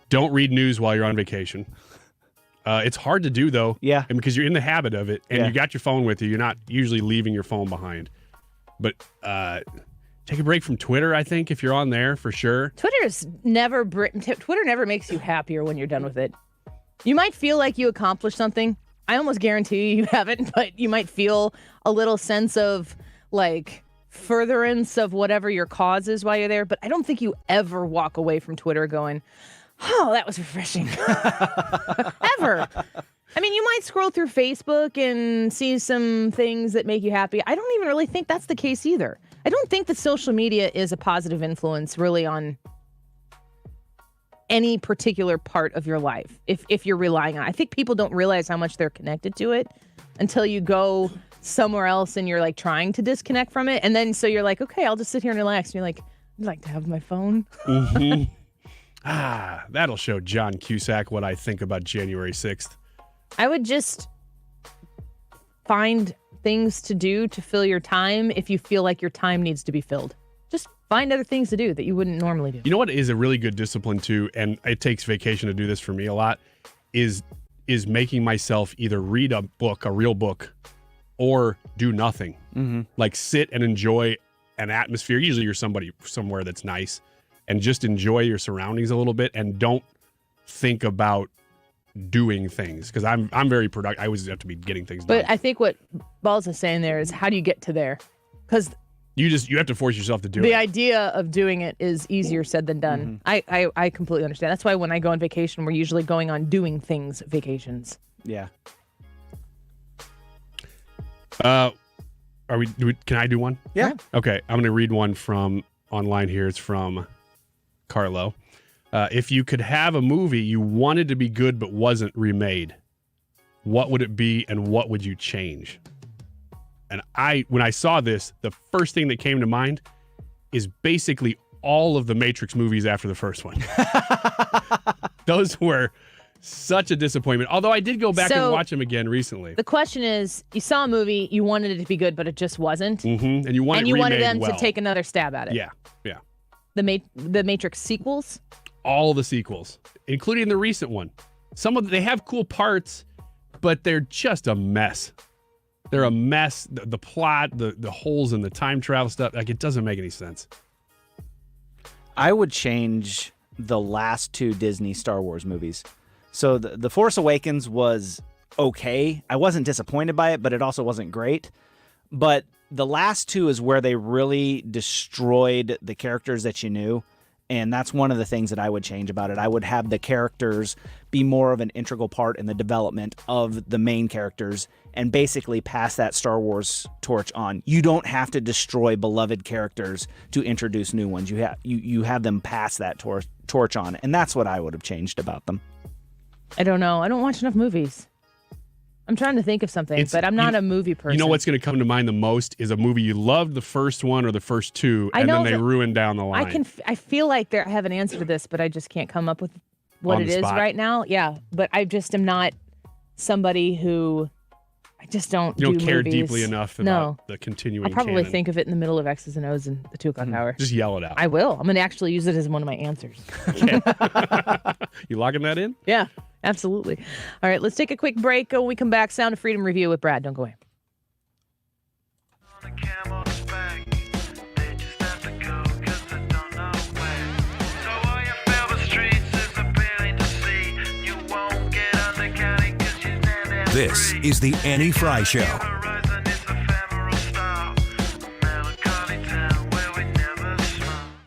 Don't read news while you're on vacation. It's hard to do, though. Yeah. And because you're in the habit of it, and Yeah. you got your phone with you. You're not usually leaving your phone behind. But take a break from Twitter, I think, if you're on there, for sure. Twitter never makes you happier when you're done with it. You might feel like you accomplished something. I almost guarantee you haven't, but you might feel a little sense of like furtherance of whatever your cause is while you're there. But I don't think you ever walk away from Twitter going, oh, that was refreshing. Ever. I mean, you might scroll through Facebook and see some things that make you happy. I don't even really think that's the case either. I don't think that social media is a positive influence really on any particular part of your life if you're relying on it. I think people don't realize how much they're connected to it until you go somewhere else and you're like trying to disconnect from it. And then so you're like, okay, I'll just sit here and relax. And you're like, I'd like to have my phone. Mm-hmm. That'll show John Cusack what I think about January 6th. I would just find things to do to fill your time if you feel like your time needs to be filled. Just find other things to do that you wouldn't normally do. You know what is a really good discipline too, and it takes vacation to do this for me a lot, is making myself either read a book, a real book, or do nothing. Mm-hmm. Like sit and enjoy an atmosphere. Usually you're somewhere that's nice, and just enjoy your surroundings a little bit, and don't think about doing things, because I'm very productive. I always have to be getting things done. But I think what Balls is saying there is, how do you get to there? Because you have to force yourself to do the it. idea of doing it is easier said than done. I completely understand. That's why when I go on vacation, we're usually going on doing things vacations. Yeah. Can I do one? Yeah. Okay, I'm going to read one from online here. It's from Carlo. If you could have a movie you wanted to be good but wasn't remade, what would it be and what would you change? And when I saw this, the first thing that came to mind is basically all of the Matrix movies after the first one. Those were such a disappointment. Although I did go back and watch them again recently. The question is, you saw a movie, you wanted it to be good, but it just wasn't. Mm-hmm. And you wanted them well. to take another stab at it. Yeah, yeah. The Matrix sequels? all the sequels, including the recent one. They have cool parts, but they're just a mess. They're a mess. The plot, the holes in the time travel stuff, like it doesn't make any sense. I would change the last 2 Disney Star Wars movies. So the Force Awakens was okay. I wasn't disappointed by it, but it also wasn't great. But the last 2 is where they really destroyed the characters that you knew. And that's one of the things that I would change about it. I would have the characters be more of an integral part in the development of the main characters and basically pass that Star Wars torch on. You don't have to destroy beloved characters to introduce new ones. You have them pass that torch on. And that's what I would have changed about them. I don't know. I don't watch enough movies. I'm trying to think of something, but I'm not a movie person. You know what's going to come to mind the most is a movie you loved the first one or the first 2, and then they ruin down the line. I feel like I have an answer to this, but I just can't come up with what it is right now. Yeah, but I just am not somebody who I just don't. You don't do care movies. deeply enough about the continuing. I'll probably canon. think of it in the middle of X's and O's in the 2 o'clock hour. Just yell it out. I will. I'm going to actually use it as one of my answers. You locking that in? Yeah, absolutely. All right, let's take a quick break. When we come back, Sound of Freedom review with Brad. Don't go away. This is the Annie Frey Show.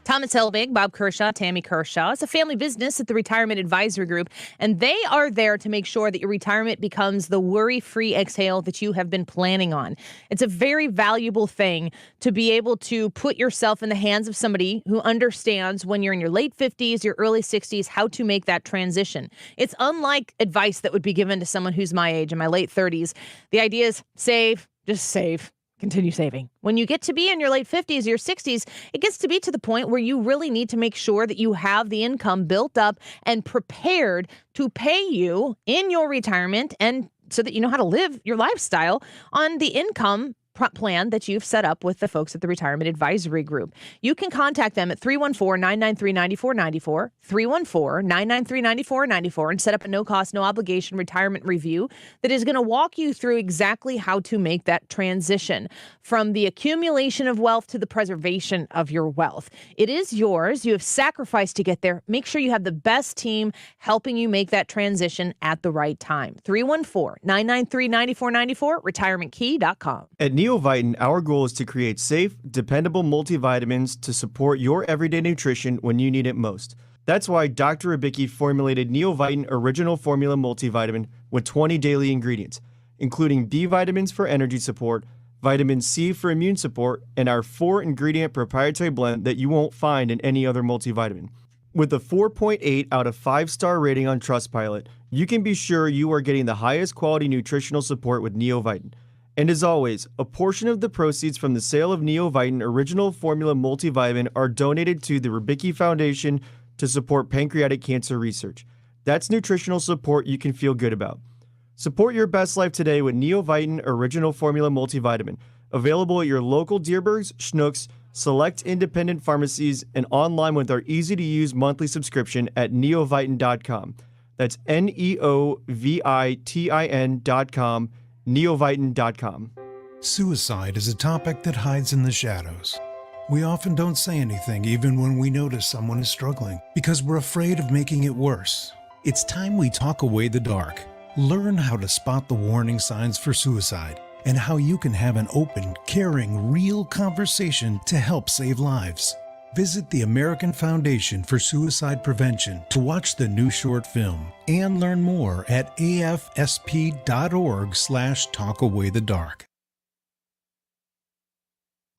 Thomas Helbig, Bob Kershaw, Tammy Kershaw. It's a family business at the Retirement Advisory Group, and they are there to make sure that your retirement becomes the worry-free exhale that you have been planning on. It's a very valuable thing to be able to put yourself in the hands of somebody who understands when you're in your late 50s, your early 60s, how to make that transition. It's unlike advice that would be given to someone who's my age, in my late 30s. The idea is save, just save. Continue saving. When you get to be in your late 50s, your 60s, it gets to be to the point where you really need to make sure that you have the income built up and prepared to pay you in your retirement, and so that you know how to live your lifestyle on the income plan that you've set up with the folks at the Retirement Advisory Group. You can contact them at 314-993-9494, 314-993-9494, and set up a no-cost, no-obligation retirement review that is going to walk you through exactly how to make that transition from the accumulation of wealth to the preservation of your wealth. It is yours. You have sacrificed to get there. Make sure you have the best team helping you make that transition at the right time. 314-993-9494, retirementkey.com. At Neovitin, our goal is to create safe, dependable multivitamins to support your everyday nutrition when you need it most. That's why Dr. Ribicki formulated Neovitin Original Formula Multivitamin with 20 daily ingredients, including B vitamins for energy support, vitamin C for immune support, and our 4-ingredient proprietary blend that you won't find in any other multivitamin. With a 4.8 out of 5-star rating on Trustpilot, you can be sure you are getting the highest quality nutritional support with Neovitin. And as always, a portion of the proceeds from the sale of Neovitin Original Formula Multivitamin are donated to the Ribicki Foundation to support pancreatic cancer research. That's nutritional support you can feel good about. Support your best life today with Neovitin Original Formula Multivitamin, available at your local Dierbergs, Schnucks, select independent pharmacies, and online with our easy-to-use monthly subscription at neovitin.com. That's neovitin.com. neovitin.com. Suicide is a topic that hides in the shadows. We often don't say anything even when we notice someone is struggling because we're afraid of making it worse. It's time we talk away the dark. Learn how to spot the warning signs for suicide and how you can have an open, caring, real conversation to help save lives. Visit the American Foundation for Suicide Prevention to watch the new short film and learn more at afsp.org/talkawaythedark.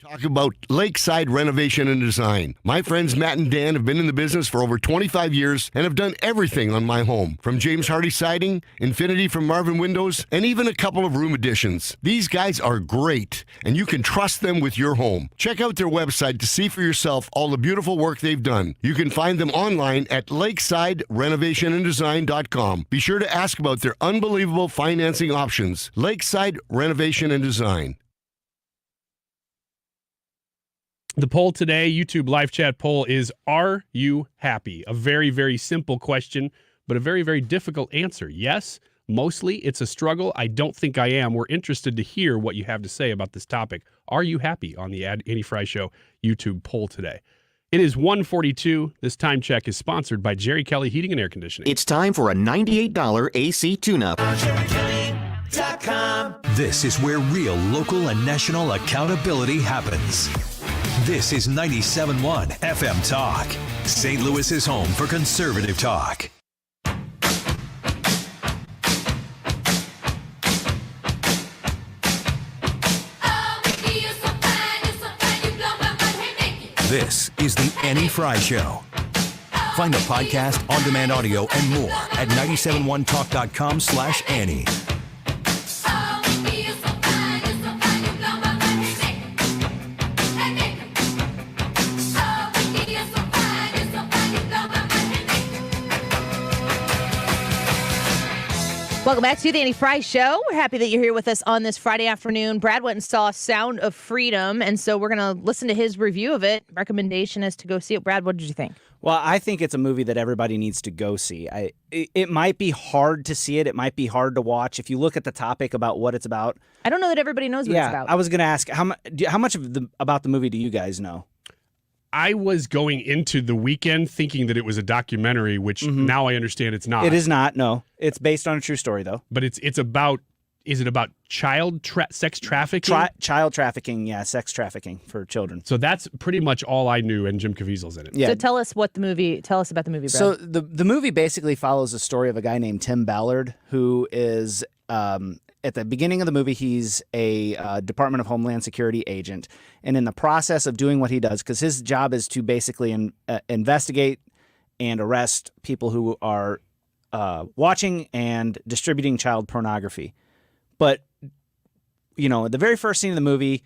Talk about Lakeside Renovation and Design. My friends Matt and Dan have been in the business for over 25 years and have done everything on my home, from James Hardy siding, Infinity from Marvin Windows, and even a couple of room additions. These guys are great, and you can trust them with your home. Check out their website to see for yourself all the beautiful work they've done. You can find them online at lakesidrenovationanddesign.com. Be sure to ask about their unbelievable financing options. Lakeside Renovation and Design. The poll today, YouTube live chat poll, is are you happy? A very, very simple question, but a very, very difficult answer. Yes, mostly it's a struggle. I don't think I am. We're interested to hear what you have to say about this topic. Are you happy on the Annie Frey Show YouTube poll today? It is 1:42. This time check is sponsored by Jerry Kelly Heating and Air Conditioning. It's time for a $98 AC tune-up. This is where real local and national accountability happens. This is 97.1 FM Talk, St. Louis's home for conservative talk. This is the Annie Frey Show. Find the podcast, on-demand audio, and more at 971talk.com/Annie. Welcome back to the Annie Frey Show. We're happy that you're here with us on this Friday afternoon. Brad went and saw Sound of Freedom, and so we're going to listen to his review of it. Recommendation is to go see it. Brad, what did you think? Well, I think it's a movie that everybody needs to go see. It might be hard to see it. It might be hard to watch. If you look at the topic about what it's about. I don't know that everybody knows what it's about. I was going to ask, how much about the movie do you guys know? I was going into the weekend thinking that it was a documentary, which now I understand it's not. It is not, no. It's based on a true story, though. But it's about, is it about sex trafficking? Child trafficking, yeah, sex trafficking for children. So that's pretty much all I knew, and Jim Caviezel's in it. Yeah. So tell us about the movie, Brad. So the movie basically follows the story of a guy named Tim Ballard, who is... at the beginning of the movie, he's a Department of Homeland Security agent. And in the process of doing what he does, because his job is to basically investigate and arrest people who are watching and distributing child pornography. But, the very first scene of the movie,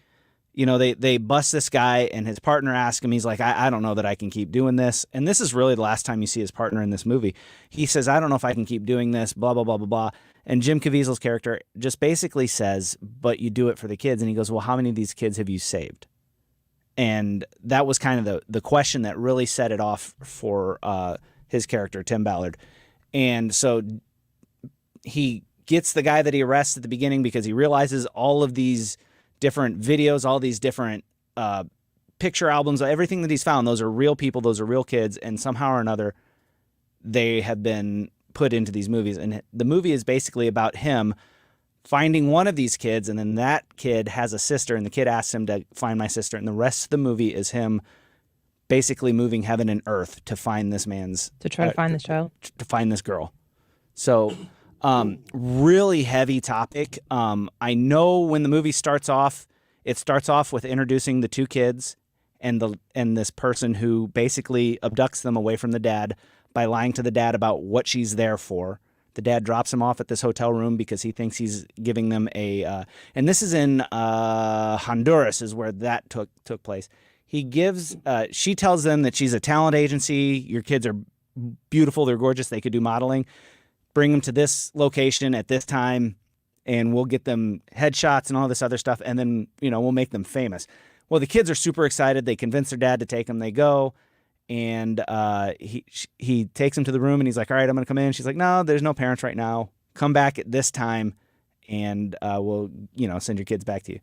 they bust this guy and his partner asks him, he's like, I don't know that I can keep doing this. And this is really the last time you see his partner in this movie. He says, I don't know if I can keep doing this, blah, blah, blah, blah, blah. And Jim Caviezel's character just basically says, but you do it for the kids. And he goes, well, how many of these kids have you saved? And that was kind of the question that really set it off for his character, Tim Ballard. And so he gets the guy that he arrests at the beginning because he realizes all of these different videos, all these different picture albums, everything that he's found, those are real people, those are real kids, and somehow or another, they have been put into these movies. And the movie is basically about him finding one of these kids, and then that kid has a sister, and the kid asks him to find my sister, and the rest of the movie is him basically moving heaven and earth to find this man's... To try to find this child? To find this girl. So... really heavy topic. I know when the movie starts off, it starts off with introducing the two kids and this person who basically abducts them away from the dad by lying to the dad about what she's there for. The dad drops him off at this hotel room because he thinks he's giving them and this is in Honduras is where that took place. She tells them that she's a talent agency. Your kids are beautiful. They're gorgeous. They could do modeling. Bring them to this location at this time, and we'll get them headshots and all this other stuff, and then, we'll make them famous. Well, the kids are super excited. They convince their dad to take them. They go, and he takes them to the room, and he's like, all right, I'm going to come in. She's like, no, there's no parents right now. Come back at this time, and we'll, send your kids back to you.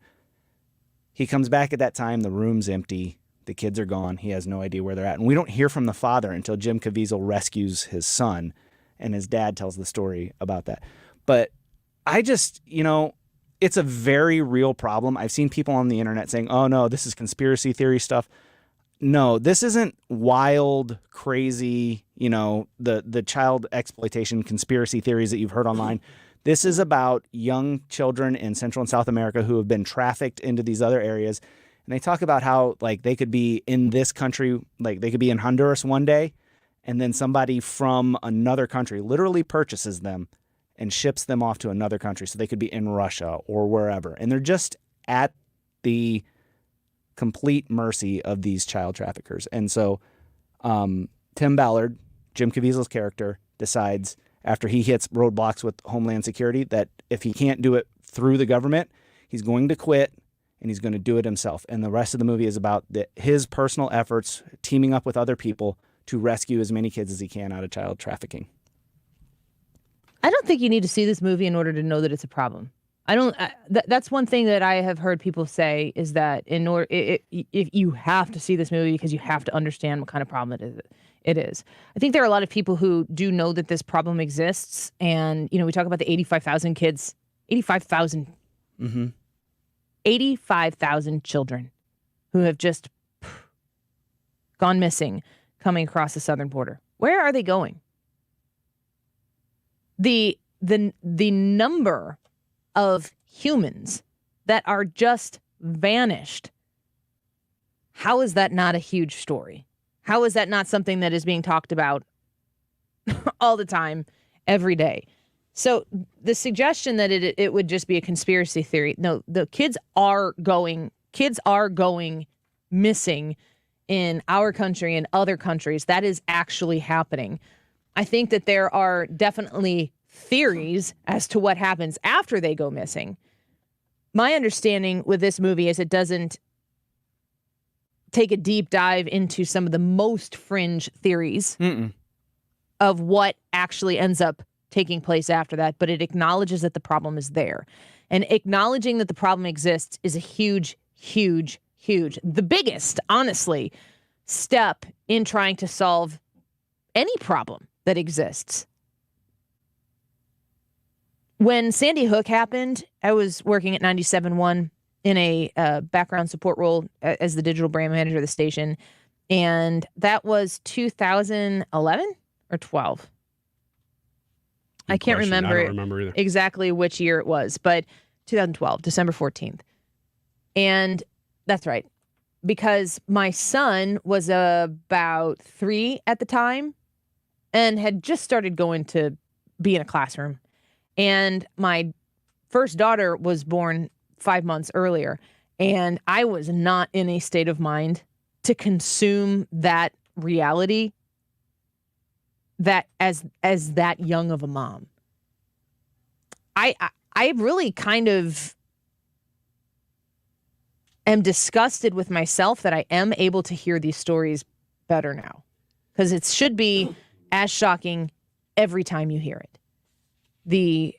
He comes back at that time. The room's empty. The kids are gone. He has no idea where they're at. And we don't hear from the father until Jim Caviezel rescues his son. And his dad tells the story about that. But I just, it's a very real problem. I've seen people on the internet saying, oh, no, this is conspiracy theory stuff. No, this isn't wild, crazy, the child exploitation conspiracy theories that you've heard online. This is about young children in Central and South America who have been trafficked into these other areas. And they talk about how, they could be in this country, they could be in Honduras one day, and then somebody from another country literally purchases them and ships them off to another country. So they could be in Russia or wherever. And they're just at the complete mercy of these child traffickers. And so Tim Ballard, Jim Caviezel's character, decides after he hits roadblocks with Homeland Security that if he can't do it through the government, he's going to quit and he's going to do it himself. And the rest of the movie is about his personal efforts, teaming up with other people to rescue as many kids as he can out of child trafficking. I don't think you need to see this movie in order to know that it's a problem. I don't. That's one thing that I have heard people say is that if you have to see this movie because you have to understand what kind of problem it is. I think there are a lot of people who do know that this problem exists, and we talk about the 85,000 kids, 85,000, 85,000 children who have just gone missing coming across the southern border. Where are they going? The number of humans that are just vanished. How is that not a huge story? How is that not something that is being talked about all the time, every day? So the suggestion that it would just be a conspiracy theory. No, the kids are going missing in our country and other countries. That is actually happening. I think that there are definitely theories as to what happens after they go missing. My understanding with this movie is it doesn't take a deep dive into some of the most fringe theories of what actually ends up taking place after that, but it acknowledges that the problem is there. And acknowledging that the problem exists is a huge, the biggest, honestly, step in trying to solve any problem that exists. When Sandy Hook happened, I was working at 97.1 in a background support role as the digital brand manager of the station. And that was 2011 or 12. I can't remember, I don't remember either. Exactly which year it was, but 2012, December 14th. And that's right, because my son was about 3 at the time and had just started going to be in a classroom. And my first daughter was born 5 months earlier, and I was not in a state of mind to consume that reality that as that young of a mom. I really kind of am disgusted with myself that I am able to hear these stories better now, because it should be as shocking every time you hear it. The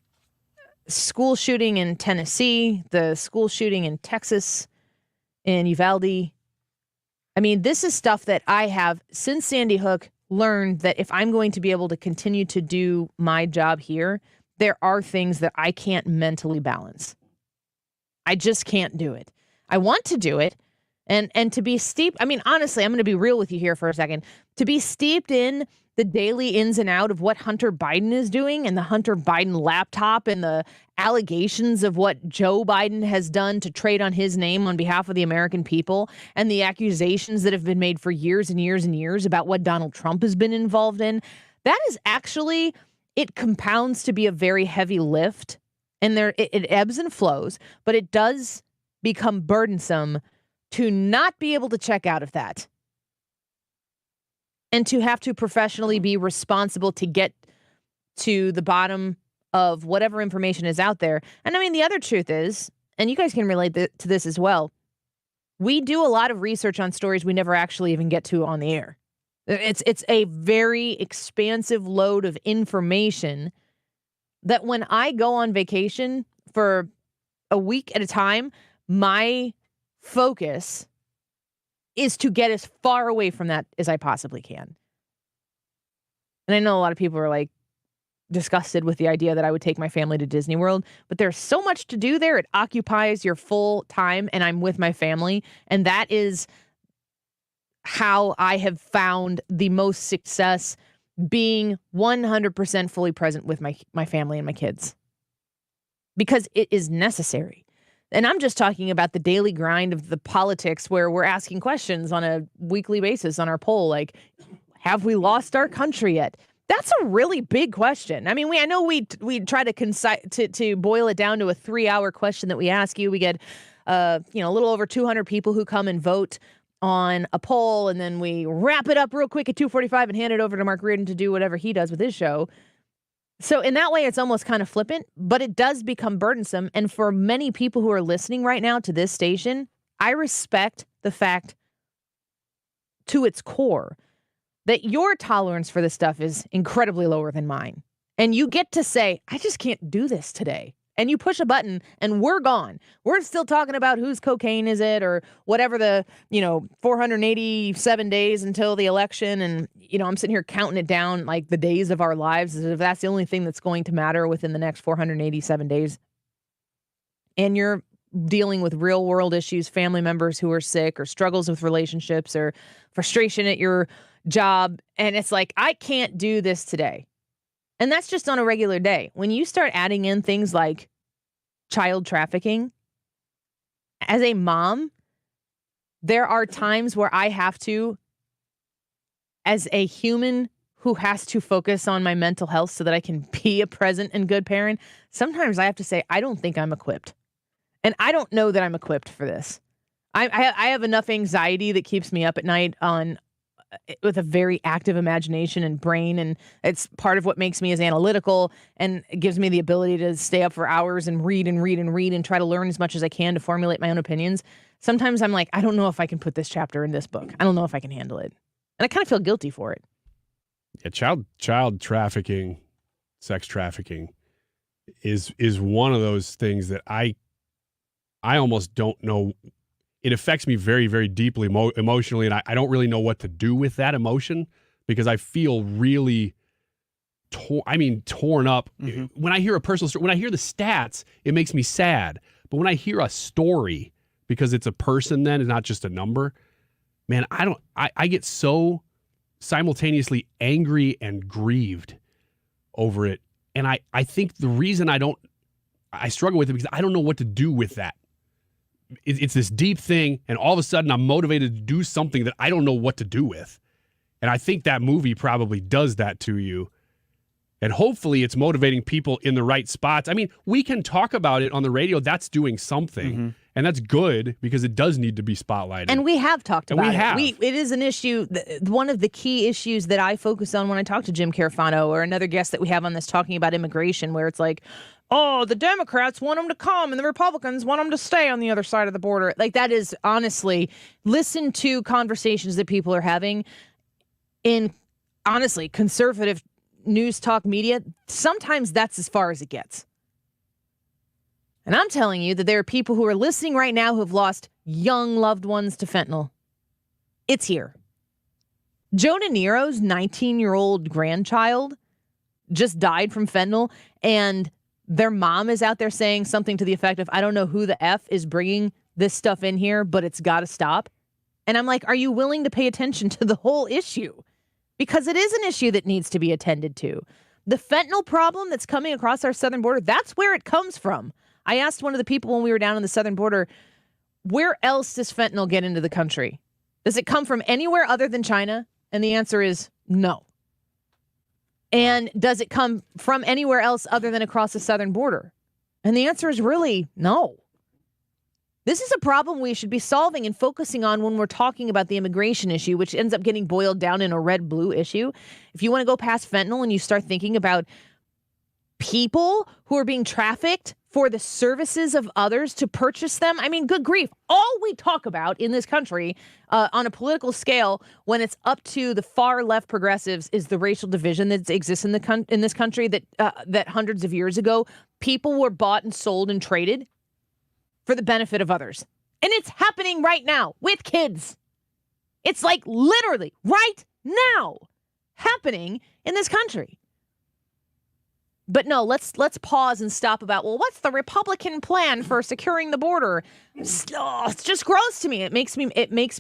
school shooting in Tennessee, the school shooting in Texas, in Uvalde. I mean, this is stuff that I have, since Sandy Hook, learned that if I'm going to be able to continue to do my job here, there are things that I can't mentally balance. I just can't do it. I want to do it. And to be steeped, I mean, honestly, I'm going to be real with you here for a second. To be steeped in the daily ins and out of what Hunter Biden is doing and the Hunter Biden laptop and the allegations of what Joe Biden has done to trade on his name on behalf of the American people and the accusations that have been made for years and years and years about what Donald Trump has been involved in, that is actually, it compounds to be a very heavy lift. And it ebbs and flows, but it does become burdensome to not be able to check out of that. And to have to professionally be responsible to get to the bottom of whatever information is out there. And I mean, the other truth is, and you guys can relate to this as well, we do a lot of research on stories we never actually even get to on the air. It's a very expansive load of information that when I go on vacation for a week at a time, my focus is to get as far away from that as I possibly can. And I know a lot of people are like disgusted with the idea that I would take my family to Disney World, but there's so much to do there. It occupies your full time, and I'm with my family. And that is how I have found the most success, being 100% fully present with my family and my kids, because it is necessary. And I'm just talking about the daily grind of the politics where we're asking questions on a weekly basis on our poll, like, have we lost our country yet? That's a really big question. I mean, I know we try to boil it down to a 3-hour question that we ask you. We get a little over 200 people who come and vote on a poll, and then we wrap it up real quick at 2:45 and hand it over to Mark Reardon to do whatever he does with his show. So in that way, it's almost kind of flippant, but it does become burdensome. And for many people who are listening right now to this station, I respect the fact to its core that your tolerance for this stuff is incredibly lower than mine. And you get to say, I just can't do this today. And you push a button and we're gone. We're still talking about whose cocaine is it or whatever the, 487 days until the election. And, I'm sitting here counting it down like the days of our lives as if that's the only thing that's going to matter within the next 487 days. And you're dealing with real world issues, family members who are sick or struggles with relationships or frustration at your job. And it's like, I can't do this today. And that's just on a regular day. When you start adding in things like child trafficking, as a mom, there are times where I have to, as a human who has to focus on my mental health so that I can be a present and good parent, sometimes I have to say, I don't think I'm equipped. And I don't know that I'm equipped for this. I have enough anxiety that keeps me up at night with a very active imagination and brain. And it's part of what makes me as analytical and it gives me the ability to stay up for hours and read and try to learn as much as I can to formulate my own opinions. Sometimes I'm like, I don't know if I can put this chapter in this book. I don't know if I can handle it. And I kind of feel guilty for it. Yeah, child trafficking, sex trafficking is one of those things that I almost don't know. It affects me very, very deeply emotionally, and I don't really know what to do with that emotion because I feel really torn up. Mm-hmm. When I hear a personal story, when I hear the stats, it makes me sad. But when I hear a story, because it's a person then, it's not just a number, man, I get so simultaneously angry and grieved over it. And I think the reason I struggle with it because I don't know what to do with that. It's this deep thing, and all of a sudden I'm motivated to do something that I don't know what to do with. And I think that movie probably does that to you. And hopefully it's motivating people in the right spots. I mean, we can talk about it on the radio. That's doing something. Mm-hmm. And that's good because it does need to be spotlighted. And we have talked about it. It is an issue. One of the key issues that I focus on when I talk to Jim Carafano or another guest that we have on this talking about immigration, where it's like, oh, the Democrats want them to come and the Republicans want them to stay on the other side of the border. Like, that is honestly, listen to conversations that people are having in, honestly, conservative news talk media. Sometimes that's as far as it gets. And I'm telling you that there are people who are listening right now who have lost young loved ones to fentanyl. It's here. Joe De Niro's 19-year-old grandchild just died from fentanyl, and their mom is out there saying something to the effect of, I don't know who the F is bringing this stuff in here, but it's got to stop. And I'm like, are you willing to pay attention to the whole issue? Because it is an issue that needs to be attended to. The fentanyl problem that's coming across our southern border, that's where it comes from. I asked one of the people when we were down on the southern border, where else does fentanyl get into the country? Does it come from anywhere other than China? And the answer is no. And does it come from anywhere else other than across the southern border? And the answer is really no. This is a problem we should be solving and focusing on when we're talking about the immigration issue, which ends up getting boiled down in a red-blue issue. If you want to go past fentanyl and you start thinking about people who are being trafficked for the services of others to purchase them. I mean, good grief. All we talk about in this country on a political scale when it's up to the far left progressives is the racial division that exists in this country that hundreds of years ago, people were bought and sold and traded for the benefit of others. And it's happening right now with kids. It's like literally right now happening in this country. But no, let's pause and stop about, well, what's the Republican plan for securing the border? It's just gross to me. It makes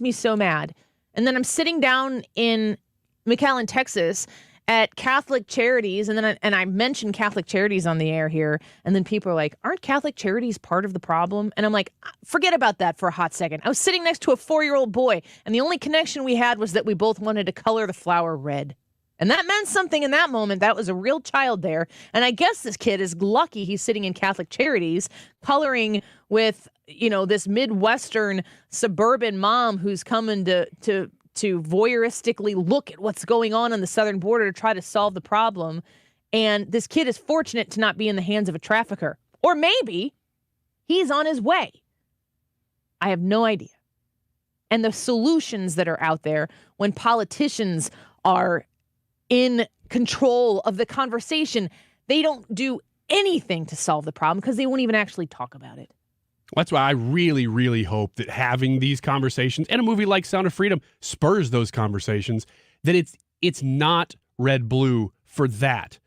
me so mad. And then I'm sitting down in McAllen, Texas at Catholic Charities, and I mentioned Catholic Charities on the air here, and then people are like, aren't Catholic Charities part of the problem? And I'm like, forget about that for a hot second. I was sitting next to a 4-year-old boy, and the only connection we had was that we both wanted to color the flower red. And that meant something in that moment. That was a real child there. And I guess this kid is lucky he's sitting in Catholic Charities coloring with, this Midwestern suburban mom who's coming to voyeuristically look at what's going on the southern border to try to solve the problem. And this kid is fortunate to not be in the hands of a trafficker. Or maybe he's on his way. I have no idea. And the solutions that are out there when politicians are in control of the conversation, they don't do anything to solve the problem because they won't even actually talk about it. That's why I really, really hope that having these conversations and a movie like Sound of Freedom spurs those conversations, that it's not red-blue for that.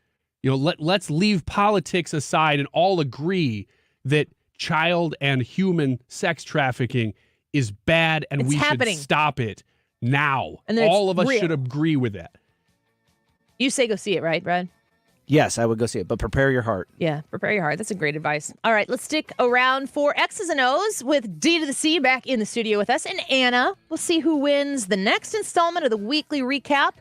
You know, let's leave politics aside and all agree that child and human sex trafficking is bad and we should stop it now. And all of us should agree with that. You say go see it, right, Brad? Yes, I would go see it, but prepare your heart. Yeah, prepare your heart. That's a great advice. All right, let's stick around for X's and O's with D2thaC back in the studio with us. And Anna, we'll see who wins the next installment of the weekly recap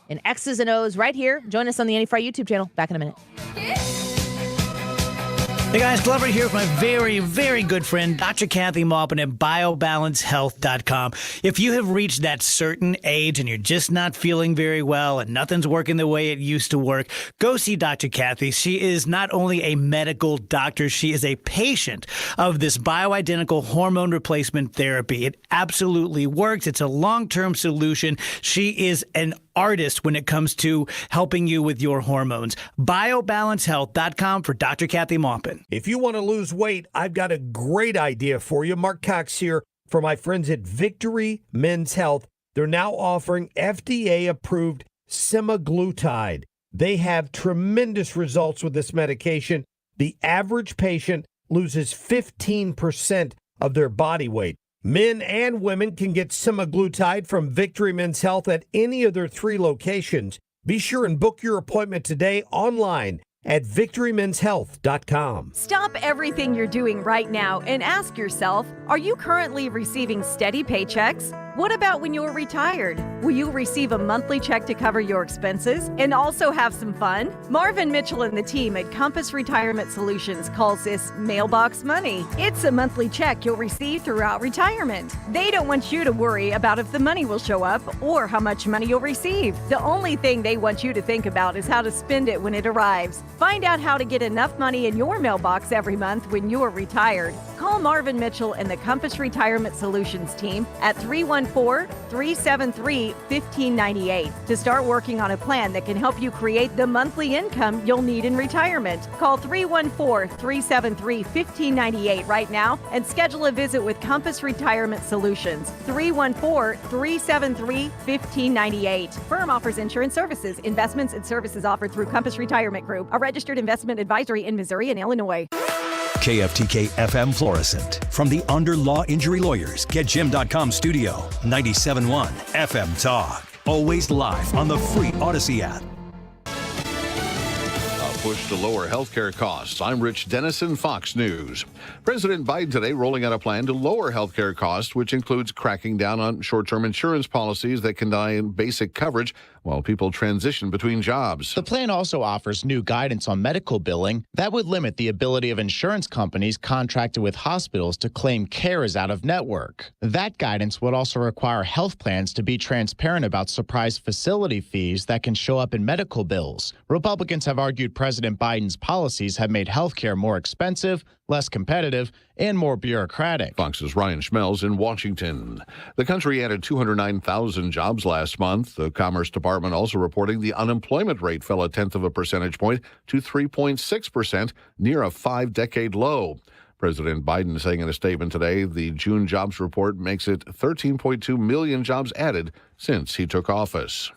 in X's and O's right here. Join us on the Annie Frey YouTube channel. Back in a minute. Hey guys, Glover here with my very, very good friend, Dr. Kathy Maupin at BioBalanceHealth.com. If you have reached that certain age and you're just not feeling very well and nothing's working the way it used to work, go see Dr. Kathy. She is not only a medical doctor, she is a patient of this bioidentical hormone replacement therapy. It absolutely works. It's a long-term solution. She is an artist when it comes to helping you with your hormones. BioBalanceHealth.com for Dr. Kathy Maupin. If you want to lose weight, I've got a great idea for you. Mark Cox here for my friends at Victory Men's Health. They're now offering FDA-approved semaglutide. They have tremendous results with this medication. The average patient loses 15% of their body weight. Men and women can get semaglutide from Victory Men's Health at any of their 3 locations. Be sure and book your appointment today online at victorymenshealth.com. Stop everything you're doing right now and ask yourself, are you currently receiving steady paychecks? What about when you're retired? Will you receive a monthly check to cover your expenses and also have some fun? Marvin Mitchell and the team at Compass Retirement Solutions calls this mailbox money. It's a monthly check you'll receive throughout retirement. They don't want you to worry about if the money will show up or how much money you'll receive. The only thing they want you to think about is how to spend it when it arrives. Find out how to get enough money in your mailbox every month when you're retired. Call Marvin Mitchell and the Compass Retirement Solutions team at 314-373-1598 to start working on a plan that can help you create the monthly income you'll need in retirement. Call 314-373-1598 right now and schedule a visit with Compass Retirement Solutions. 314-373-1598. Firm offers insurance services, investments, and services offered through Compass Retirement Group, a registered investment advisory in Missouri and Illinois. KFTK FM Florissant. From the Under Law Injury Lawyers, GetJim.com studio. 97.1 FM Talk. Always live on the free Odyssey app. Push to lower healthcare costs. I'm Rich Dennison, Fox News. President Biden today rolling out a plan to lower healthcare costs, which includes cracking down on short-term insurance policies that can deny basic coverage while people transition between jobs. The plan also offers new guidance on medical billing that would limit the ability of insurance companies contracted with hospitals to claim care as out of network. That guidance would also require health plans to be transparent about surprise facility fees that can show up in medical bills. Republicans have argued President Biden's policies have made healthcare more expensive, less competitive, and more bureaucratic. Fox's Ryan Schmelz in Washington. The country added 209,000 jobs last month. The Commerce Department also reporting the unemployment rate fell 0.1 of a percentage point to 3.6%, near a 5-decade low. President Biden saying in a statement today, the June jobs report makes it 13.2 million jobs added since he took office.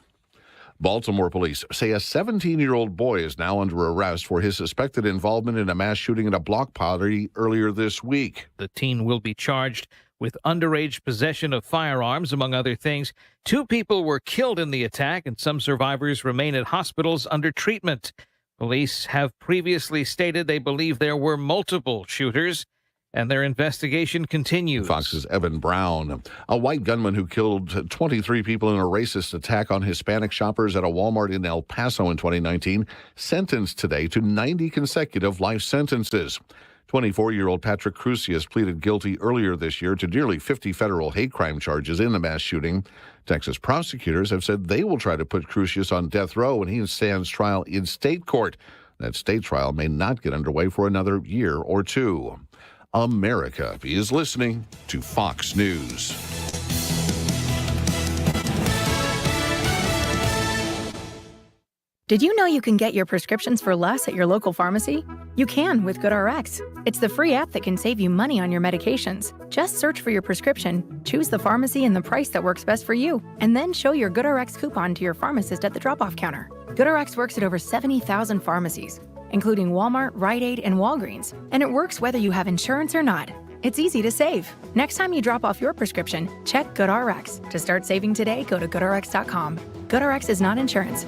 Baltimore police say a 17-year-old boy is now under arrest for his suspected involvement in a mass shooting at a block party earlier this week. The teen will be charged with underage possession of firearms, among other things. 2 people were killed in the attack, and some survivors remain at hospitals under treatment. Police have previously stated they believe there were multiple shooters, and their investigation continues. Fox's Evan Brown, a white gunman who killed 23 people in a racist attack on Hispanic shoppers at a Walmart in El Paso in 2019, sentenced today to 90 consecutive life sentences. 24-year-old Patrick Crusius pleaded guilty earlier this year to nearly 50 federal hate crime charges in the mass shooting. Texas prosecutors have said they will try to put Crusius on death row when he stands trial in state court. That state trial may not get underway for another year or two. America is listening to Fox News. Did you know you can get your prescriptions for less at your local pharmacy? You can with GoodRx. It's the free app that can save you money on your medications. Just search for your prescription, choose the pharmacy and the price that works best for you, and then show your GoodRx coupon to your pharmacist at the drop-off counter. GoodRx works at over 70,000 pharmacies, including Walmart, Rite Aid, and Walgreens, and it works whether you have insurance or not. It's easy to save. Next time you drop off your prescription, check GoodRx. To start saving today, go to GoodRx.com. GoodRx is not insurance.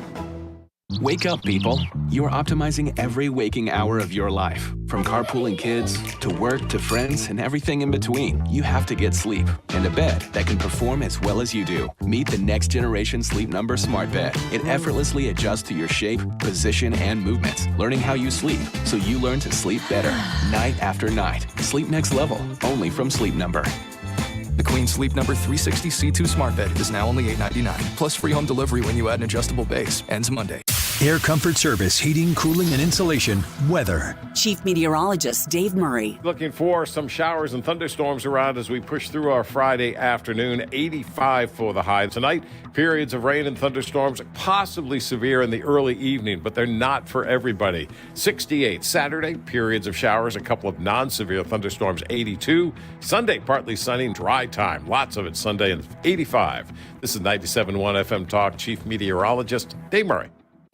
Wake up, people. You are optimizing every waking hour of your life. From carpooling kids, to work, to friends, and everything in between. You have to get sleep, and a bed that can perform as well as you do. Meet the next generation Sleep Number Smart Bed. It effortlessly adjusts to your shape, position, and movements, learning how you sleep, so you learn to sleep better, night after night. Sleep next level, only from Sleep Number. The Queen Sleep Number 360 C2 Smart Bed is now only $8.99, plus free home delivery when you add an adjustable base. Ends Monday. Air Comfort Service, heating, cooling, and insulation, weather. Chief Meteorologist Dave Murray. Looking for some showers and thunderstorms around as we push through our Friday afternoon. 85 for the high. Tonight, periods of rain and thunderstorms, possibly severe in the early evening, but they're not for everybody. 68 Saturday, periods of showers, a couple of non-severe thunderstorms. 82 Sunday, partly sunny, dry time. Lots of it Sunday, and 85. This is 97.1 FM Talk. Chief Meteorologist Dave Murray.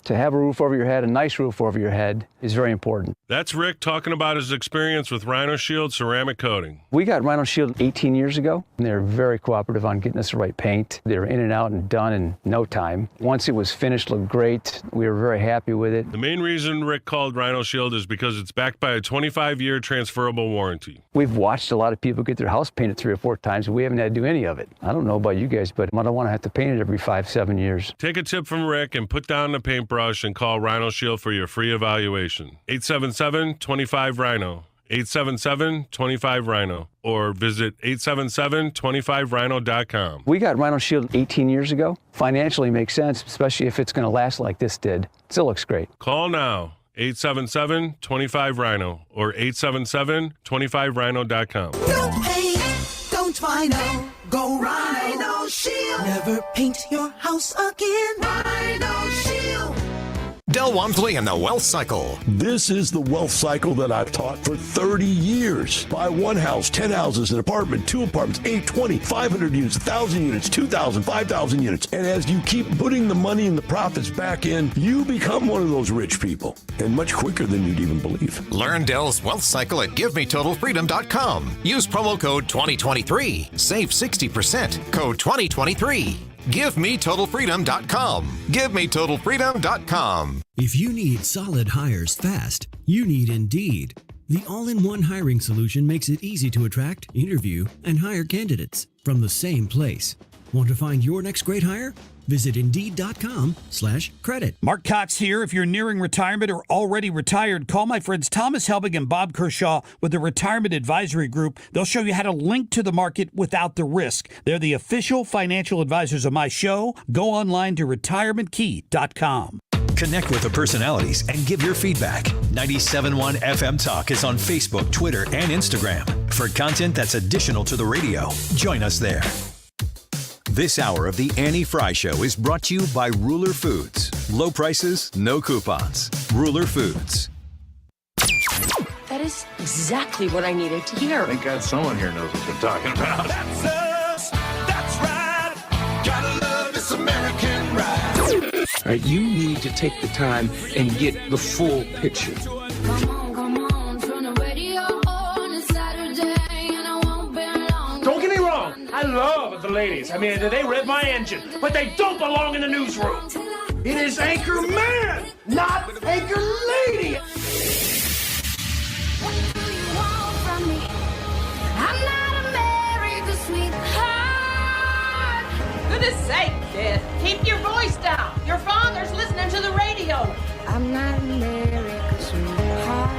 To have a roof over your head, a nice roof over your head, is very important. That's Rick talking about his experience with Rhino Shield ceramic coating. We got Rhino Shield 18 years ago, and they were very cooperative on getting us the right paint. They were in and out and done in no time. Once it was finished, looked great. We were very happy with it. The main reason Rick called Rhino Shield is because it's backed by a 25-year transferable warranty. We've watched a lot of people get their house painted 3 or 4 times, and we haven't had to do any of it. I don't know about you guys, but I don't want to have to paint it every 5-7 years. Take a tip from Rick and put down the paintbrush and call Rhino Shield for your free evaluation. 877-25-RHINO. 877-25-RHINO. Or visit 877-25rhino.com. We got Rhino Shield 18 years ago. Financially makes sense, especially if it's going to last like this did. Still looks great. Call now. 877-25-RHINO or 877-25rhino.com. No paint, don't Rhino. Go Rhino Shield. Never paint your house again. Rhino Shield. Del Walmsley and the Wealth Cycle. This is the wealth cycle that I've taught for 30 years. Buy one house, 10 houses, an apartment, 2 apartments, 8, 20, 500 units, 1,000 units, 2,000, 5,000 units. And as you keep putting the money and the profits back in, you become one of those rich people. And much quicker than you'd even believe. Learn Del's Wealth Cycle at GiveMeTotalFreedom.com. Use promo code 2023. Save 60%. Code 2023. GiveMeTotalFreedom.com. GiveMeTotalFreedom.com. If you need solid hires fast, you need Indeed. The all-in-one hiring solution makes it easy to attract, interview, and hire candidates from the same place. Want to find your next great hire? Visit Indeed.com/credit. Mark Cox here. If you're nearing retirement or already retired, call my friends Thomas Helbig and Bob Kershaw with the Retirement Advisory Group. They'll show you how to link to the market without the risk. They're the official financial advisors of my show. Go online to retirementkey.com. Connect with the personalities and give your feedback. 97.1 FM Talk is on Facebook, Twitter, and Instagram. For content that's additional to the radio, join us there. This hour of the Annie Frey Show is brought to you by Ruler Foods. Low prices, no coupons. Ruler Foods. That is exactly what I needed to hear. Thank God someone here knows what they're talking about. That's us. That's right. Gotta love this American ride. All right, you need to take the time and get the full picture. Don't get me wrong, I love the ladies. I mean, they rev my engine, but they don't belong in the newsroom. It is Anchor Man, not Anchor Lady. What do you want from me? I'm not America's sweetheart. Goodness sake, kid. Keep your voice down. Your father's listening to the radio. I'm not America's sweetheart.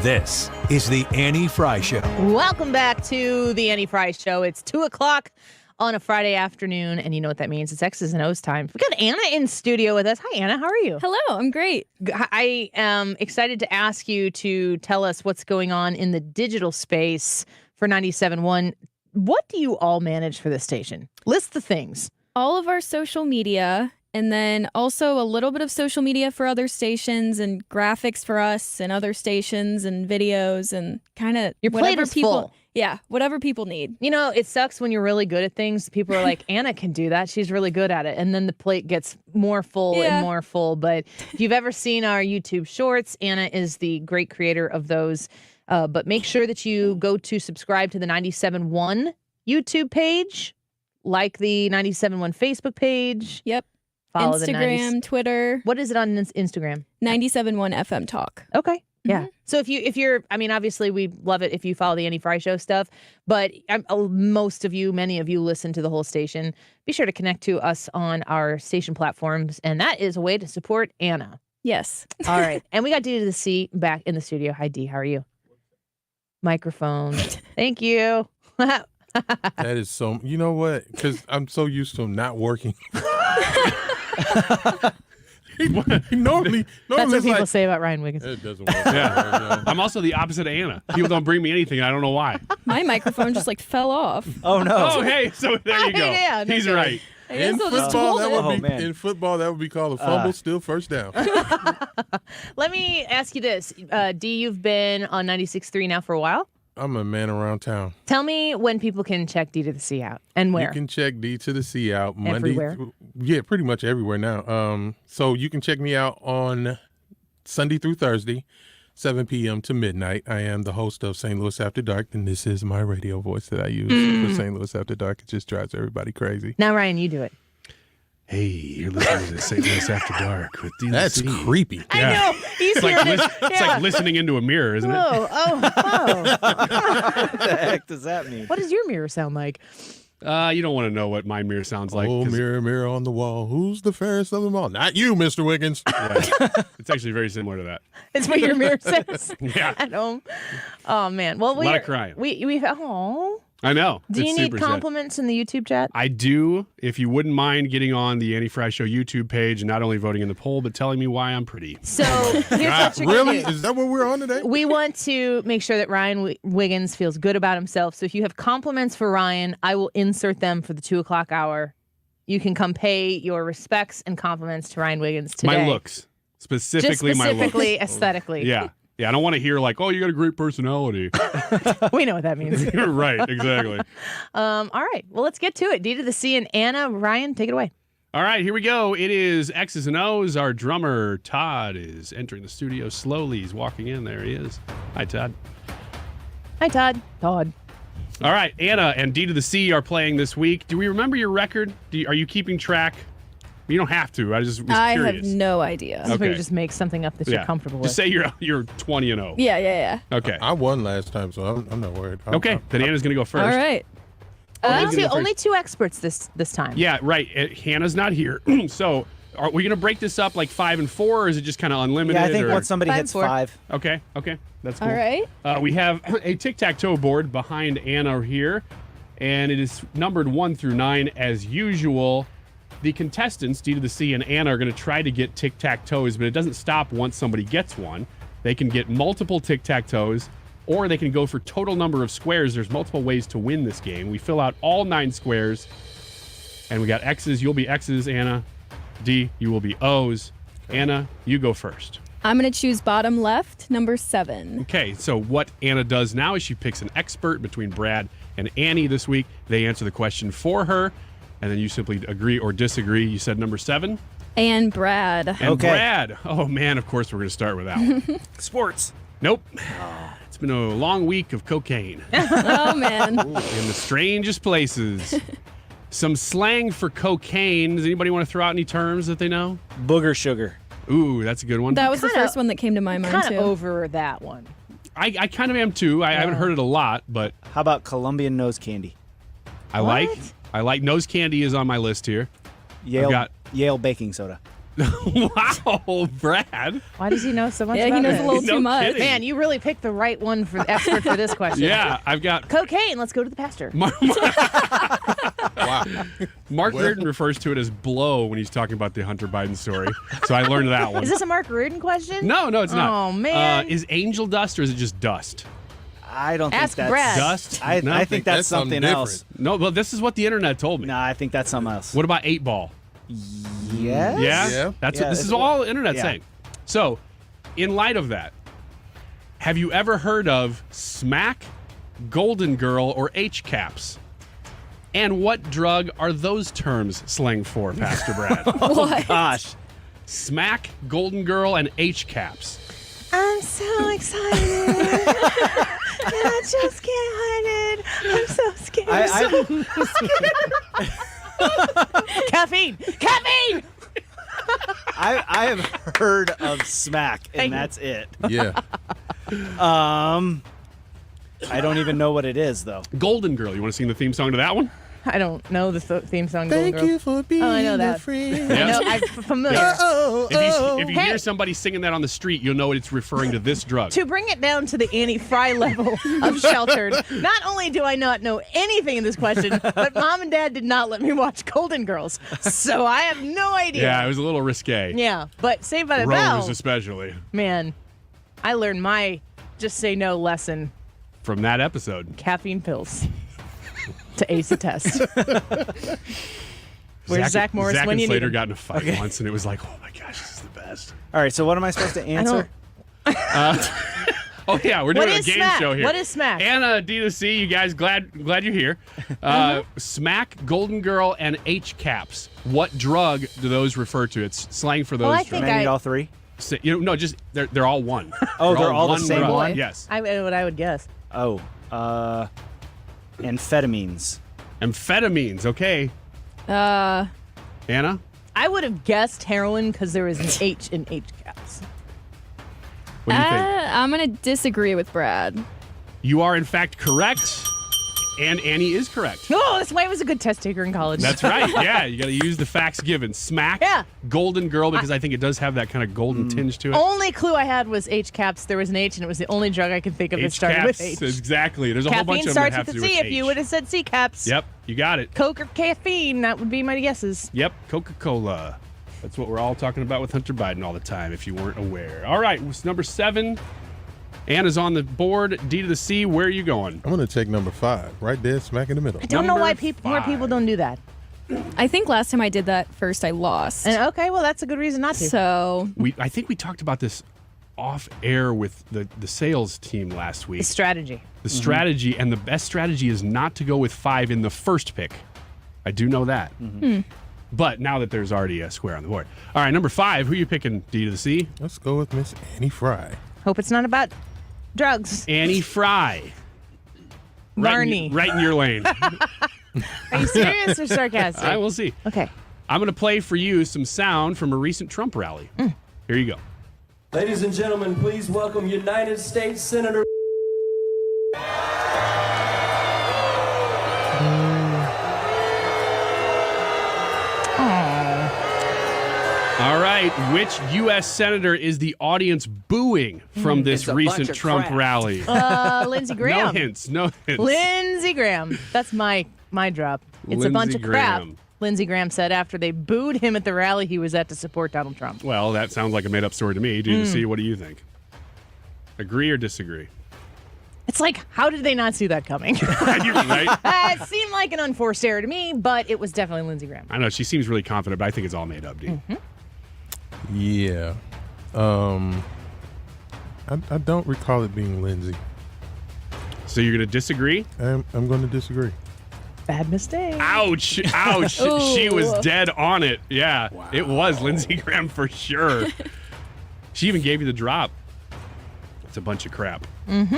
This is the Annie Frey Show. Welcome back to the Annie Frey Show. It's 2 o'clock on a Friday afternoon, and you know what that means. It's X's and O's time. We got Anna in studio with us. Hi, Anna. How are you? Hello. I'm great. I am excited to ask you to tell us what's going on in the digital space for 97.1. What do you all manage for this station? List the things. All of our social media, and then also a little bit of social media for other stations and graphics for us and other stations and videos and kind of Your plate is full. Yeah, whatever people need. You know, it sucks when you're really good at things. People are like, Anna can do that. She's really good at it. And then the plate gets more full and more full. But if you've ever seen our YouTube shorts, Anna is the great creator of those. But make sure that you go to subscribe to the 97.1 YouTube page, like the 97.1 Facebook page. Yep. Follow Instagram, Twitter. What is it on Instagram? 97.1 FM Talk. Okay. Yeah. So if you're, I mean, obviously we love it if you follow the Annie Frey Show stuff, but many of you listen to the whole station. Be sure to connect to us on our station platforms, and that is a way to support Anna. Yes. All right. And we got D2thaC back in the studio. Hi, D. How are you? Microphone. Thank you. That is so, you know what? Because I'm so used to him not working. Normally That's what people like, say about Ryan Wiggins. It doesn't work. Yeah. I'm also the opposite of Anna. People don't bring me anything, and I don't know why. My microphone just like fell off. Oh, no. Oh, hey, so there you go. Yeah, He's right. In football, that would be called a fumble, still first down. Let me ask you this. D, you've been on 96.3 now for a while. I'm a man around town. Tell me when people can check D2thaC out and where. You can check D2thaC out Monday. Everywhere? Yeah, pretty much everywhere now. So you can check me out on Sunday through Thursday, 7 p.m. to midnight. I am the host of St. Louis After Dark, and this is my radio voice that I use for St. Louis After Dark. It just drives everybody crazy. Now, Ryan, you do it. Hey, you're listening to St. Louis After Dark with D2thaC. That's creepy. I know. He's It's like listening into a mirror, isn't it? Oh. What the heck does that mean? What does your mirror sound like? You don't want to know what my mirror sounds like. Oh, mirror, mirror on the wall. Who's the fairest of them all? Not you, Mr. Wiggins. Yeah. It's actually very similar to that. It's what your mirror says Yeah. at home. Oh, man. Well, A lot of crying. I know. Do you It's need super sad. compliments in the YouTube chat? I do. If you wouldn't mind getting on the Annie Frey Show YouTube page and not only voting in the poll, but telling me why I'm pretty. So here's what you're Really? gonna do. Is that what we're on today? We want to make sure that Ryan Wiggins feels good about himself. So if you have compliments for Ryan, I will insert them for the 2 o'clock hour. You can come pay your respects and compliments to Ryan Wiggins today. My looks. Specifically my looks. Specifically, aesthetically. Yeah. Yeah, I don't want to hear like, oh, you got a great personality. We know what that means. You're right, exactly. All right. Well, let's get to it. D2thaC and Anna. Ryan, take it away. All right, here we go. It is X's and O's. Our drummer, Todd, is entering the studio slowly. He's walking in. There he is. Hi, Todd. Hi, Todd. Todd. All right, Anna and D2thaC are playing this week. Do we remember your record? Are you keeping track? You don't have to. I just was I curious. have no idea. This is where you just make something up that you're comfortable with. Just say you're 20-0. Yeah. Okay. I won last time, so I'm not worried. Okay, then Anna's going to go first. All right. Only two experts this time. Yeah, right. Hannah's not here. So are we going to break this up like 5 and 4, or is it just kind of unlimited? Yeah, I think or? once somebody hits 5. Okay. That's cool. All right. We have a tic-tac-toe board behind Anna here, and it is numbered 1 through 9 as usual. The contestants, D2thaC and Anna, are going to try to get tic-tac-toes, but it doesn't stop once somebody gets one. They can get multiple tic-tac-toes, or they can go for total number of squares. There's multiple ways to win this game. We fill out all 9 squares, and we got X's. You'll be X's, Anna. D, you will be O's. Anna, you go first. I'm going to choose bottom left, number 7. Okay, so what Anna does now is she picks an expert between Brad and Annie this week. They answer the question for her, and then you simply agree or disagree. You said number 7? And Brad. And Brad. Oh, man, of course we're going to start with that one. Sports. Nope. It's been a long week of cocaine. Oh, man. In the strangest places. Some slang for cocaine. Does anybody want to throw out any terms that they know? Booger sugar. Ooh, that's a good one. That was the first one that came to my mind, Kind too. of over that one. I kind of am, too. I haven't heard it a lot, but... How about Colombian nose candy? I like nose candy is on my list here. Yale baking soda. Wow, Brad. Why does he know so much Yeah, about he knows this? a little too much. kidding. Man, you really picked the right one for the expert for this question. Yeah, I've got Cocaine. Let's go to the pastor. Wow. Mark Reardon refers to it as blow when he's talking about the Hunter Biden story. So I learned that one. Is this a Mark Reardon question? No, it's not. Oh, man. Is angel dust or is it just dust? I don't Ask think that's Brad. Dust? I No. think that's something else. No, well, this is what the internet told me. No, I think that's something else. What about 8 Ball? Yes? Yeah? That's what, this is all the internet's saying. So, in light of that, have you ever heard of Smack, Golden Girl, or H-Caps? And what drug are those terms slang for, Pastor Brad? Oh, gosh. Smack, Golden Girl, and H-Caps. I'm so excited. I just can't hide it. I'm so scared. I'm so scared. Caffeine. I have heard of Smack, and that's it. Yeah. I don't even know what it is, though. Golden Girl. You want to sing the theme song to that one? I don't know the theme song. Thank Golden Girl. you for being I know that. a friend. I know. I'm familiar. If you hear somebody singing that on the street, you'll know it's referring to this drug. To bring it down to the Annie Frey level of sheltered, not only do I not know anything in this question, but Mom and Dad did not let me watch Golden Girls, so I have no idea. Yeah, it was a little risque. Yeah, but Saved by the Bell, Rose especially. man, I learned my just say no lesson. From that episode. Caffeine pills to ace a test. Where's Zach Morris Zach when and you Slater need him? got in a fight once, and it was like, oh my gosh, this is the best. All right, so what am I supposed to answer? Oh yeah, we're doing What a is game Smack? show here. What is Smack? Anna and D2thaC, you guys, glad you're here. Smack, Golden Girl, and H-Caps. What drug do those refer to? It's slang for those Well, I drugs. think Can I need all three? No, just they're all one. Oh, they're all the same drug. one? Yes. What I would guess. Oh, amphetamines. Amphetamines. Okay. Anna. I would have guessed heroin because there is an H in H-caps. What do you think? I'm going to disagree with Brad. You are in fact correct, and Annie is correct. Oh, that's why I was a good test taker in college. That's right. Yeah, you got to use the facts given. Smack. Yeah. Golden Girl, because I think it does have that kind of golden tinge to it. Only clue I had was H-caps. There was an H, and it was the only drug I could think of that started with H. Exactly. There's a whole bunch Caffeine of them that starts have with to a do C. with If you H. would have said C-caps. Yep, you got it. Coke or caffeine, that would be my guesses. Yep, Coca-Cola. That's what we're all talking about with Hunter Biden all the time, if you weren't aware. All right, it's number 7. Anna's on the board. D2thaC, where are you going? I'm going to take number 5, right there, smack in the middle. I don't know why more people don't do that. I think last time I did that first, I lost. And okay, well, that's a good reason not to. So I think we talked about this off air with the sales team last week. The strategy. The strategy, and the best strategy is not to go with 5 in the first pick. I do know that. But now that there's already a square on the board. All right, number 5, who are you picking, D2thaC? Let's go with Miss Annie Frey. Hope it's not about drugs. Annie Frey. Barney. Right in your lane. Are you serious or sarcastic? I will see. Okay. I'm going to play for you some sound from a recent Trump rally. Here you go. Ladies and gentlemen, please welcome United States Senator. All right, which U.S. senator is the audience booing from this It's a recent bunch of Trump crap. rally? Lindsey Graham. No hints. Lindsey Graham. That's my drop. It's a bunch Lindsey of crap. Graham. Lindsey Graham said after they booed him at the rally he was at to support Donald Trump. Well, that sounds like a made-up story to me. D2thaC, what do you think? Agree or disagree? It's like, how did they not see that coming? Right? It seemed like an unforced error to me, but it was definitely Lindsey Graham. I know, she seems really confident, but I think it's all made up, D. Yeah. I don't recall it being Lindsay. So you're going to disagree? I'm going to disagree. Bad mistake. Ouch. Ouch. She was dead on it. Yeah, it was Lindsey Graham for sure. She even gave you the drop. It's a bunch of crap.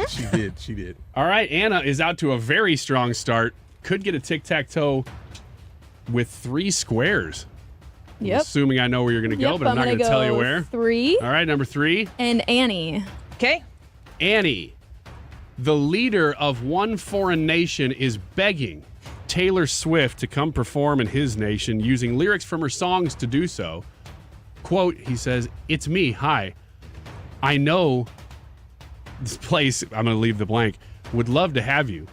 She did. All right, Anna is out to a very strong start. Could get a tic-tac-toe with 3 squares. Yep. Assuming I know where you're going to go, but I'm not going to tell you where. 3. All right, number 3. And Annie. Okay. Annie, the leader of one foreign nation, is begging Taylor Swift to come perform in his nation using lyrics from her songs to do so. quote, he says, "It's me. Hi. I know this place," I'm going to leave the blank, "would love to have you.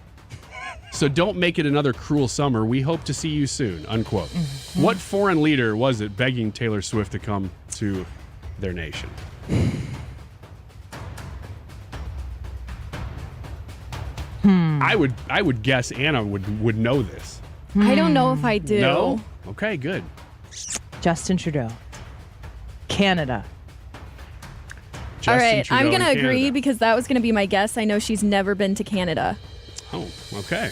So don't make it another cruel summer. We hope to see you soon," unquote. Mm-hmm. What foreign leader was it begging Taylor Swift to come to their nation? I would guess Anna would know this. I don't know if I do. No? Okay, good. Justin Trudeau. Canada. All right, Trudeau I'm going to in agree Canada. because that was going to be my guess. I know she's never been to Canada. Oh, okay.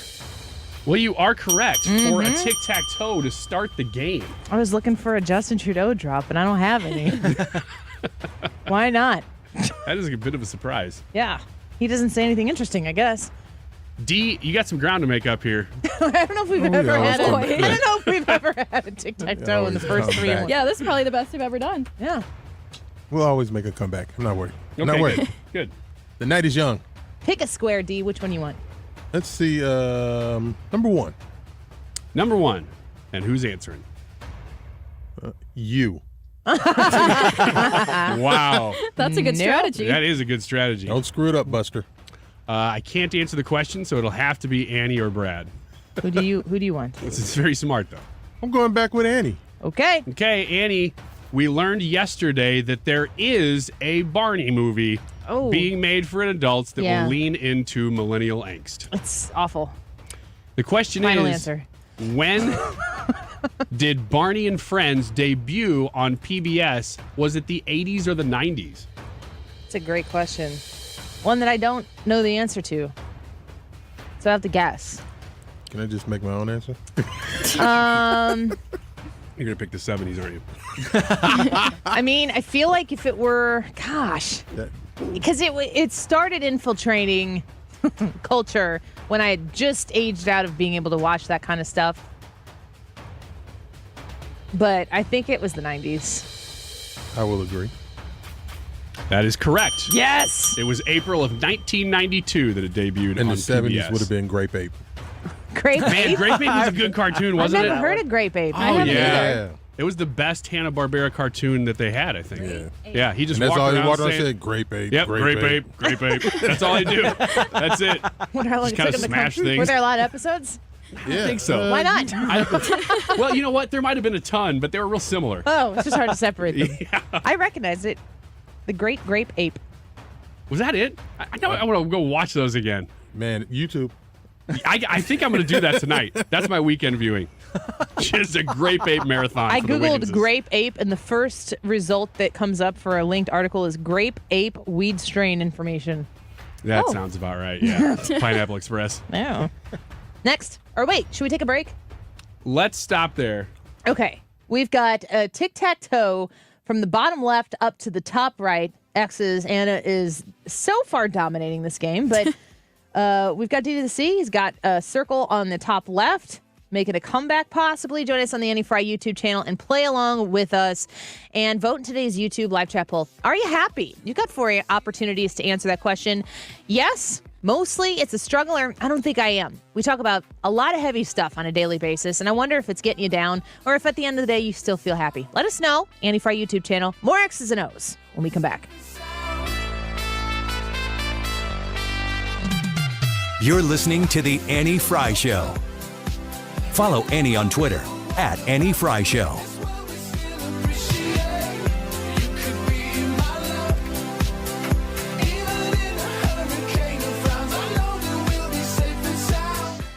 Well, you are correct for a tic-tac-toe to start the game. I was looking for a Justin Trudeau drop, and I don't have any. Why not? That is a bit of a surprise. Yeah. He doesn't say anything interesting, I guess. D, you got some ground to make up here. I don't know if we've ever had a tic-tac-toe in the first 3 months. Yeah, this is probably the best I've ever done. Yeah. We'll always make a comeback. I'm not worried. I'm Okay, not worried. good. Good. The night is young. Pick a square, D. Which one you want? Let's see. Number 1. Number 1. And who's answering? You. Wow. That's a good strategy. That is a good strategy. Don't screw it up, Buster. I can't answer the question, so it'll have to be Annie or Brad. Who do you want? This is very smart, though. I'm going back with Annie. Okay. Okay, Annie, we learned yesterday that there is a Barney movie being made for adults that will lean into millennial angst. It's awful. The question Final is, answer. When did Barney and Friends debut on PBS? Was it the 80s or the 90s? It's a great question. One that I don't know the answer to. So I have to guess. Can I just make my own answer? You're going to pick the 70s, aren't you? I mean, I feel like if it were, because it started infiltrating culture when I had just aged out of being able to watch that kind of stuff. But I think it was the 90s. I will agree. That is correct. Yes! It was April of 1992 that it debuted In on the 70s PBS. would have been Grape Ape. Grape Ape? Man, Grape Ape was a good cartoon, wasn't it? I've never heard of Grape Ape. I Oh, haven't yeah. either. It was the best Hanna-Barbera cartoon that they had, I think. Yeah, he just And that's walked all he around walked around saying, said, Grape Ape, Yep, Grape Ape, Grape Ape. That's all I do. That's it. Just kind of smash things. Were there a lot of episodes? I think so. Why not? Well, you know what? There might have been a ton, but they were real similar. Oh, it's just hard to separate them. Yeah. I recognize it. The Great Grape Ape. Was that it? I know I want to go watch those again. Man, YouTube. I think I'm going to do that tonight. That's my weekend viewing. Just a Grape Ape marathon. I for the Googled Wigginses. Grape Ape, and the first result that comes up for a linked article is Grape Ape weed strain information. That sounds about right. Yeah. Pineapple Express. Oh. Next. Or wait, should we take a break? Let's stop there. Okay. We've got a tic-tac-toe from the bottom left up to the top right. X's. Anna is so far dominating this game, but we've got D2thaC. He's got a circle on the top left, making a comeback possibly. Join us on the Annie Frey YouTube channel and play along with us and vote in today's YouTube live chat poll. Are you happy? You've got 4 opportunities to answer that question. Yes, mostly it's a struggle, or I don't think I am. We talk about a lot of heavy stuff on a daily basis, and I wonder if it's getting you down or if at the end of the day you still feel happy. Let us know. Annie Frey YouTube channel. More X's and O's when we come back. You're listening to The Annie Frey Show. Follow Annie on Twitter @Annie Frey Show.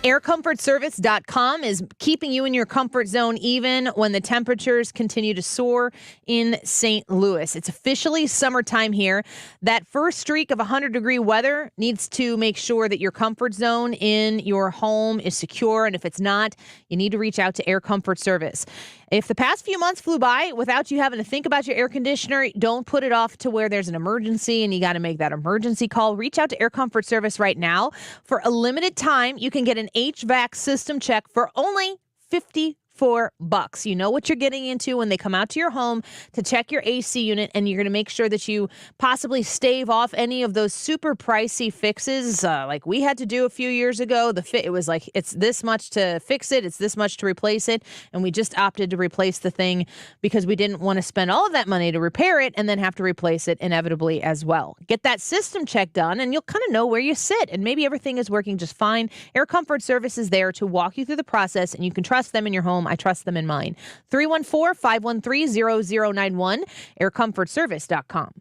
AirComfortService.com is keeping you in your comfort zone even when the temperatures continue to soar in St. Louis. It's officially summertime here. That first streak of 100-degree weather needs to make sure that your comfort zone in your home is secure. And if it's not, you need to reach out to Air Comfort Service. If the past few months flew by without you having to think about your air conditioner, don't put it off to where there's an emergency and you got to make that emergency call. Reach out to Air Comfort Service right now. For a limited time, you can get an HVAC system check for only $54. $24. You know what you're getting into when they come out to your home to check your AC unit, and you're going to make sure that you possibly stave off any of those super pricey fixes like we had to do a few years ago. It was like, it's this much to fix it, it's this much to replace it, and we just opted to replace the thing because we didn't want to spend all of that money to repair it and then have to replace it inevitably as well. Get that system check done, and you'll kind of know where you sit, and maybe everything is working just fine. Air Comfort Service is there to walk you through the process, and you can trust them in your home. I trust them in mine. 314-513-0091, aircomfortservice.com.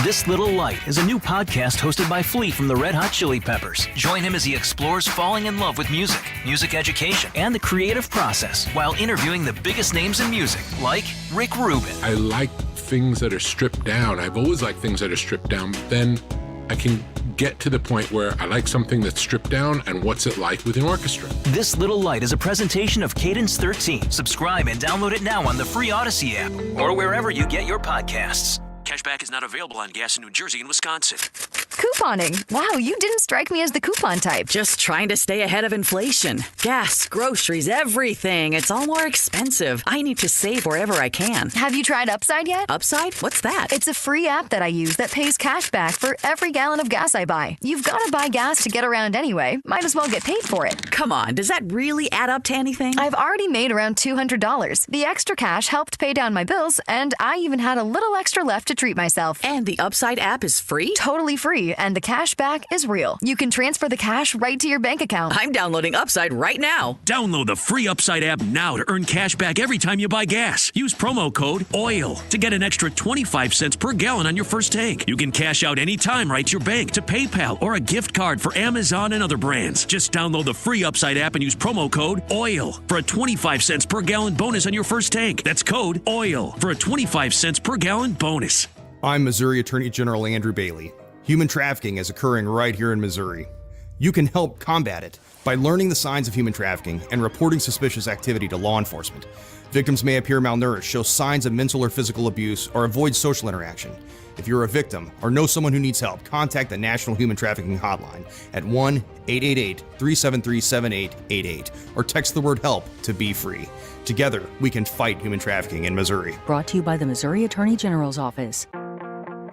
This Little Light is a new podcast hosted by Flea from the Red Hot Chili Peppers. Join him as he explores falling in love with music, music education, and the creative process while interviewing the biggest names in music, like Rick Rubin. I like things that are stripped down. I've always liked things that are stripped down. But then I can get to the point where I like something that's stripped down, and what's it like with an orchestra. This Little Light is a presentation of Cadence 13. Subscribe and download it now on the free Odyssey app or wherever you get your podcasts. Cashback is not available on gas in New Jersey and Wisconsin. Couponing. Wow, you didn't strike me as the coupon type. Just trying to stay ahead of inflation. Gas, groceries, everything. It's all more expensive. I need to save wherever I can. Have you tried Upside yet? Upside? What's that? It's a free app that I use that pays cash back for every gallon of gas I buy. You've got to buy gas to get around anyway. Might as well get paid for it. Come on, does that really add up to anything? I've already made around $200. The extra cash helped pay down my bills, and I even had a little extra left to treat myself. And the Upside app is free? Totally free, and the cash back is real. You can transfer the cash right to your bank account. I'm downloading Upside right now. Download the free Upside app now to earn cash back every time you buy gas. Use promo code OIL to get an extra 25 cents per gallon on your first tank. You can cash out anytime right to your bank, to PayPal, or a gift card for Amazon and other brands. Just download the free Upside app and use promo code OIL for a 25 cents per gallon bonus on your first tank. That's code OIL for a 25 cents per gallon bonus. I'm Missouri Attorney General Andrew Bailey. Human trafficking is occurring right here in Missouri. You can help combat it by learning the signs of human trafficking and reporting suspicious activity to law enforcement. Victims may appear malnourished, show signs of mental or physical abuse, or avoid social interaction. If you're a victim or know someone who needs help, contact the National Human Trafficking Hotline at 1-888-373-7888 or text the word HELP to Be Free. Together, we can fight human trafficking in Missouri. Brought to you by the Missouri Attorney General's Office.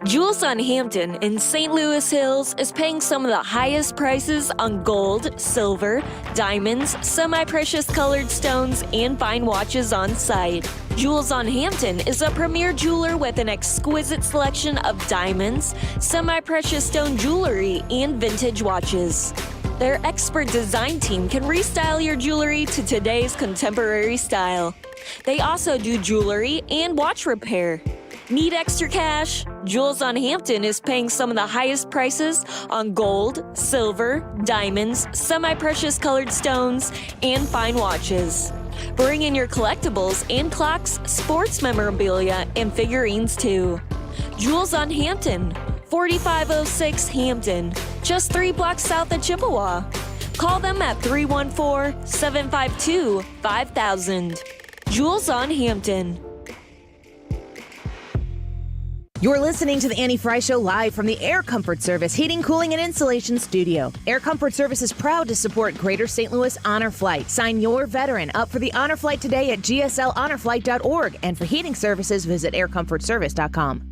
Jules on Hampton in St. Louis Hills is paying some of the highest prices on gold, silver, diamonds, semi-precious colored stones, and fine watches on site. Jules on Hampton is a premier jeweler with an exquisite selection of diamonds, semi-precious stone jewelry, and vintage watches. Their expert design team can restyle your jewelry to today's contemporary style. They also do jewelry and watch repair. Need extra cash? Jules on Hampton is paying some of the highest prices on gold, silver, diamonds, semi-precious colored stones, and fine watches. Bring in your collectibles and clocks, sports memorabilia, and figurines too. Jules on Hampton, 4506 Hampton, just 3 blocks south of Chippewa. Call them at 314-752-5000. Jules on Hampton. You're listening to the Annie Frey Show live from the Air Comfort Service Heating, Cooling, and Insulation Studio. Air Comfort Service is proud to support Greater St. Louis Honor Flight. Sign your veteran up for the Honor Flight today at gsLHonorFlight.org. And for heating services, visit aircomfortservice.com.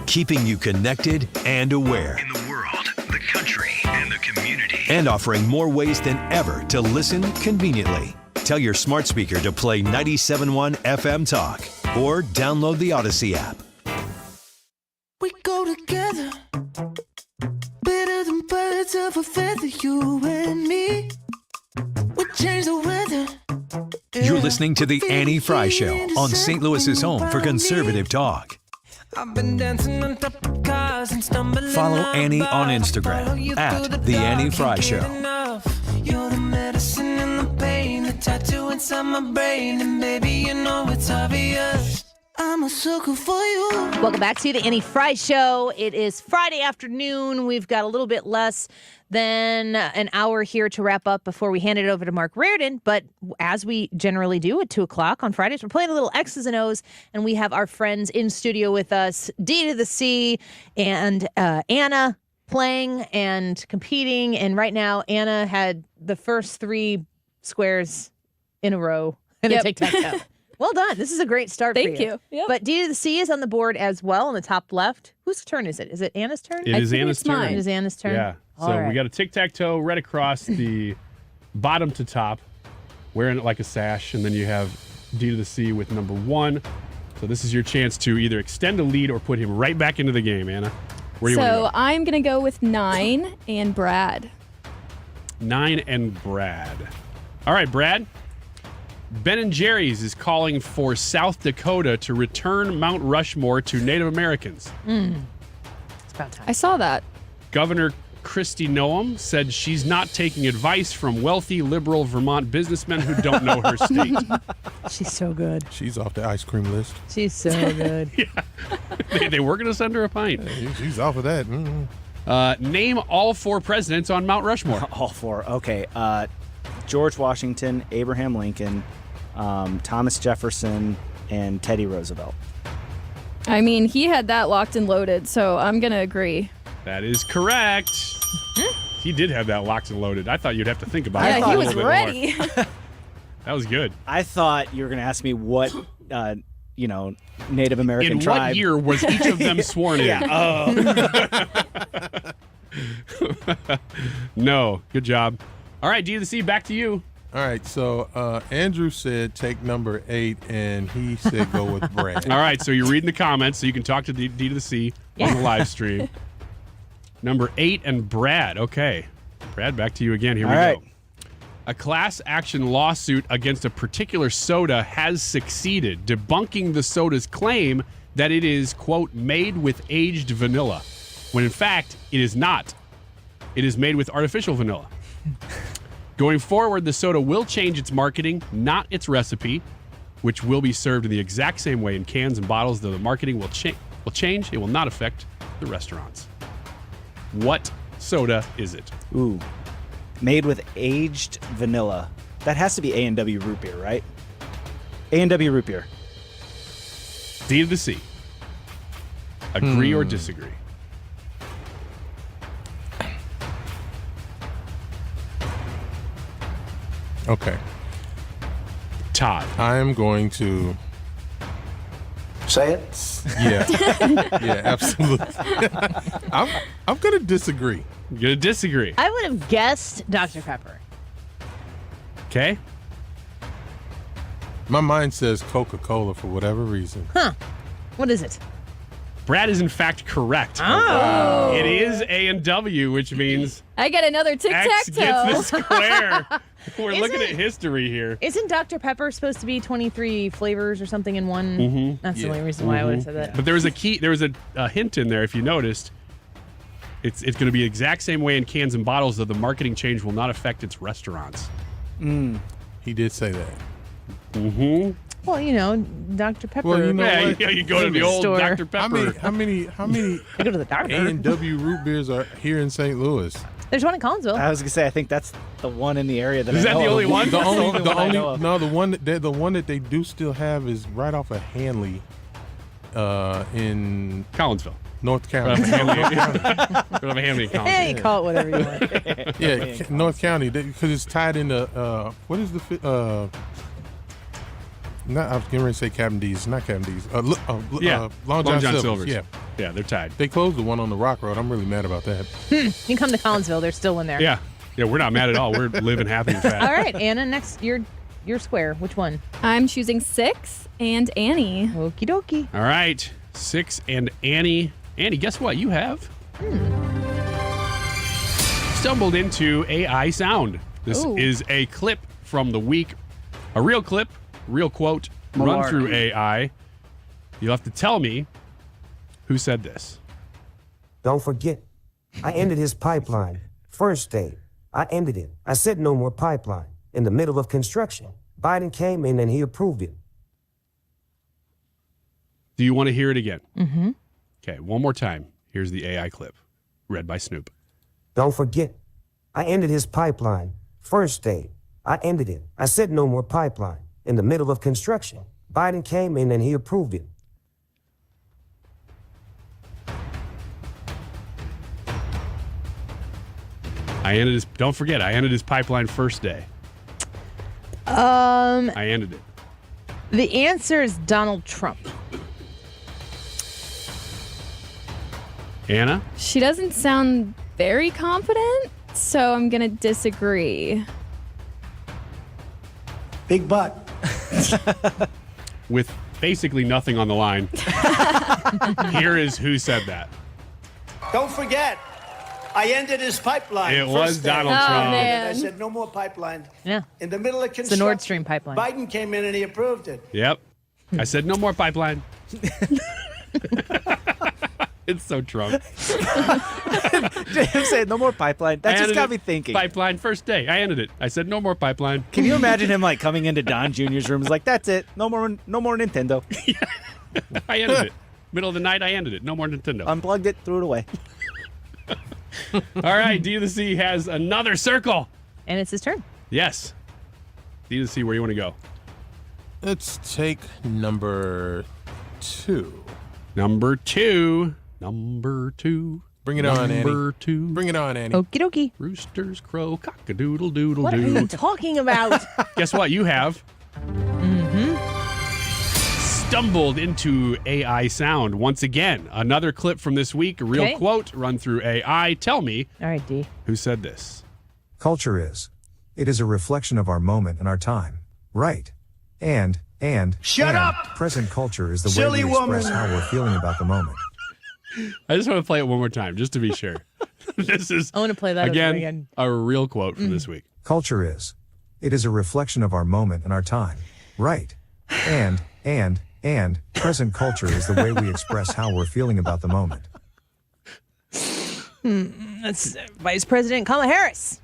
Keeping you connected and aware. In the world, the country, and the community. And offering more ways than ever to listen conveniently. Tell your smart speaker to play 97.1 FM Talk or download the Odyssey app. We go together, better than birds of a feather, you and me. We change the weather. You're listening to the Annie Frey Show on St. Louis's home for conservative talk. I've been dancing on top of cars and stumbling. Follow Annie on Instagram at The Annie Frey Show. You're the medicine and the pain, the tattoo inside my brain, and baby, you know it's obvious. I'm a sucker for you. Welcome back to the Annie Frey Show. It is Friday afternoon. We've got a little bit less than an hour here to wrap up before we hand it over to Mark Reardon. But as we generally do at 2 o'clock on Fridays, we're playing a little X's and O's, and we have our friends in studio with us, D2thaC and Anna, playing and competing. And right now, Anna had the first 3 squares in a row. in a tic-tac-toe. Well done. This is a great start Thank for you. you. Yep. But D2thaC is on the board as well in the top left. Whose turn is it? Is it Anna's turn? It is Anna's turn. It is Anna's turn. Yeah. All So right. we got a tic-tac-toe right across the bottom to top, wearing it like a sash, and then you have D2thaC with number 1. So this is your chance to either extend a lead or put him right back into the game, Anna. Where do you want to So I'm going to go with 9 and Brad. go? 9 and Brad. All right, Brad. Ben & Jerry's is calling for South Dakota to return Mount Rushmore to Native Americans. It's about time. I saw that. Governor Kristi Noem said she's not taking advice from wealthy, liberal Vermont businessmen who don't know her state. She's so good. She's off the ice cream list. She's so good. They were going to send her a pint. She's off of that. Name all 4 presidents on Mount Rushmore. All 4. Okay. George Washington, Abraham Lincoln, Thomas Jefferson, and Teddy Roosevelt. I mean, he had that locked and loaded, so I'm going to agree. That is correct. He did have that locked and loaded. I thought you'd have to think about it. Yeah, he a was little bit ready. more. That was good. I thought you were going to ask me what, Native American In tribe. what year was each of them sworn in? Yeah. No. Good job. All right, D2thaC, back to you. All right, so Andrew said take number 8, and he said go with Brad. All right, so you're reading the comments, so you can talk to D2thaC on the live stream. Number 8 and Brad. Okay. Brad, back to you again. Here we go. A class action lawsuit against a particular soda has succeeded, debunking the soda's claim that it is, quote, made with aged vanilla, when in fact, it is not. It is made with artificial vanilla. Going forward, the soda will change its marketing, not its recipe, which will be served in the exact same way in cans and bottles, though the marketing will change. It will not affect the restaurants. What soda is it? Ooh. Made with aged vanilla. That has to be A&W root beer, right? A&W root beer. D2thaC. Agree or disagree? Okay. Todd. I am going to say it. Yeah. Yeah, absolutely. I'm going to disagree. You're going to disagree. I would have guessed Dr. Pepper. Okay. My mind says Coca-Cola for whatever reason. Huh. What is it? Brad is in fact correct. Oh. It is A&W, which means I get another X tic-tac-toe. gets the square. We're looking at history here. Isn't Dr. Pepper supposed to be 23 flavors or something in one? Mhm. That's the only reason why I would have said that. But there was a hint in there, if you noticed. It's going to be the exact same way in cans and bottles, though the marketing change will not affect its restaurants. He did say that. Mm-hmm. Well, Dr. Pepper. Well, you know what? You go to the old store. Dr. Pepper. How many I go to the doctor. A&W root beers are here in St. Louis? There's one in Collinsville. I was gonna say I think that's the one in the area that Is I that know the of. only one? The That's only, one I know of. no, the one that they do still have is right off of Hanley, in Collinsville. North County. Hey, you call it whatever you want. Yeah, North County, because it's tied into what is the not I was getting ready to say Captain D's, not Captain D's. Long John Silver's. Yeah, they're tied. They closed the one on the Rock Road. I'm really mad about that. You can come to Collinsville. There's still one there. Yeah, we're not mad at all. We're living happy and fat. All right, Anna. Next, your square. Which one? I'm choosing 6 and Annie. Okie dokie. All right, 6 and Annie. Annie, guess what? You have stumbled into AI sound. This is a clip from the week, a real clip, real quote, run through AI. You'll have to tell me who said this. Don't forget, I ended his pipeline. First day, I ended it. I said no more pipeline. In the middle of construction. Biden came in and he approved it. Do you want to hear it again? Mm-hmm. Okay, one more time. Here's the AI clip, read by Snoop. Don't forget, I ended his pipeline. First day, I ended it. I said no more pipeline. In the middle of construction. Biden came in and he approved it. Don't forget, I ended his pipeline first day. I ended it. The answer is Donald Trump. Anna? She doesn't sound very confident, so I'm going to disagree. Big butt. With basically nothing on the line, here is who said that. Don't forget, I ended his pipeline. It was Donald Oh, Trump. man. I said no more pipeline. Yeah. In the middle of It's the construction. Nord Stream pipeline. Biden came in and he approved it. Yep. I said no more pipeline. It's so Trump. Him saying no more pipeline. That just got me thinking. Pipeline first day. I ended it. I said no more pipeline. Can you imagine him like coming into Don Jr.'s room? He's like, that's it. No more Nintendo. I ended it. Middle of the night, I ended it. No more Nintendo. Unplugged it, threw it away. All right, D2thaC has another circle. And it's his turn. Yes. D2thaC, where you want to go? Let's take number 2. Number 2. Number 2. Bring it on, Annie. Number 2. Bring it on, Annie. Okie dokie. Roosters crow, cock-a-doodle-doodle-doo. What are you talking about? Guess what? You have stumbled into AI sound once again. Another clip from this week, a real Okay. quote run through AI. Tell me All right, D. who said this. Culture is. It is a reflection of our moment and our time. Right. And. Shut and up! Present culture is the Silly way we express woman. how we're feeling about the moment. I just want to play it one more time, just to be sure. This is, I want to play that again, a real quote from this week. Culture is. It is a reflection of our moment and our time. Right. And. Present culture is the way we express how we're feeling about the moment. That's Vice President Kamala Harris.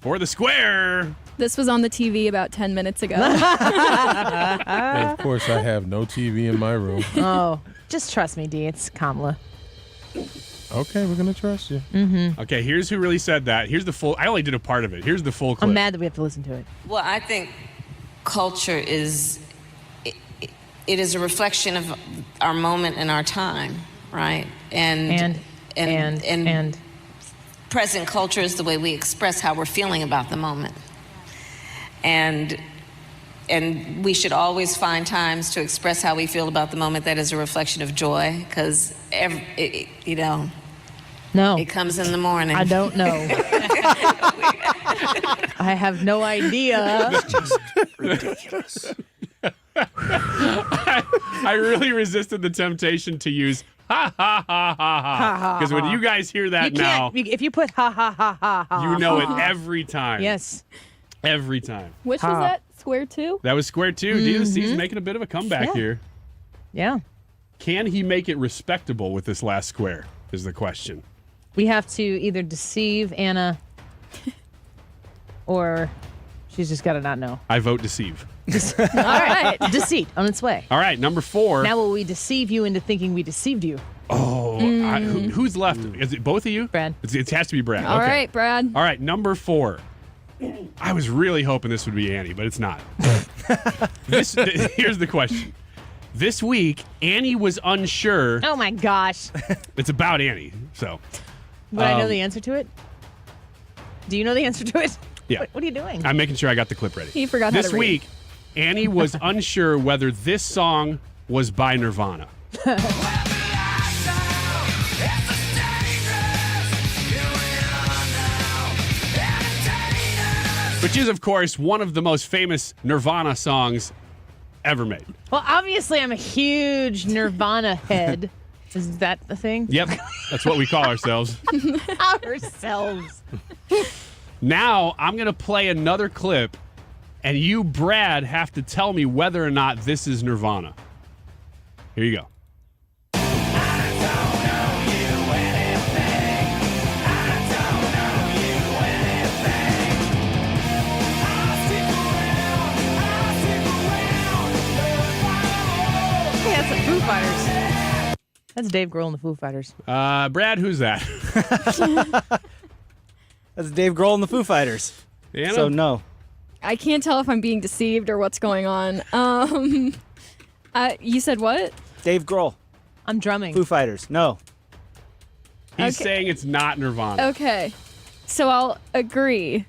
For the square. This was on the TV about 10 minutes ago. And of course, I have no TV in my room. Oh, just trust me, D. It's Kamala. Okay, we're going to trust you. Mm-hmm. Okay, here's who really said that. Here's the full. I only did a part of it. Here's the full clip. I'm mad that we have to listen to it. Well, I think culture is it is a reflection of our moment and our time, right? And present culture is the way we express how we're feeling about the moment. And we should always find times to express how we feel about the moment that is a reflection of joy, because No. it comes in the morning. I don't know. I have no idea. It's just ridiculous. I really resisted the temptation to use ha ha ha ha ha. Because when you guys hear that You now, can't. If you put ha ha ha ha ha, you know it ha, every time. Yes. Every time. Which was that? Square 2? That was square 2. D2thaC's making a bit of a comeback here. Yeah. Can he make it respectable with this last square is the question. We have to either deceive Anna or she's just got to not know. I vote deceive. All right. Deceit on its way. All right, number 4. Now will we deceive you into thinking we deceived you? Oh, who's left? Is it both of you? Brad. It has to be Brad. All okay. right, Brad. All right, number 4. I was really hoping this would be Annie, but it's not. Here's the question. This week, Annie was unsure. Oh my gosh. It's about Annie, so. Would I know the answer to it? Do you know the answer to it? Yeah. What are you doing? I'm making sure I got the clip ready. He forgot how This to read. week, Annie was unsure whether this song was by Nirvana. Which is, of course, one of the most famous Nirvana songs ever made. Well, obviously, I'm a huge Nirvana head. Is that the thing? Yep, that's what we call ourselves. Ourselves. Now, I'm going to play another clip, and you, Brad, have to tell me whether or not this is Nirvana. Here you go. Hey, that's the Foo Fighters. That's Dave Grohl and the Foo Fighters. Brad, who's that? That's Dave Grohl and the Foo Fighters. Anna? So no. I can't tell if I'm being deceived or what's going on. You said what? Dave Grohl. I'm drumming. Foo Fighters. No. He's saying it's not Nirvana. Okay. So I'll agree.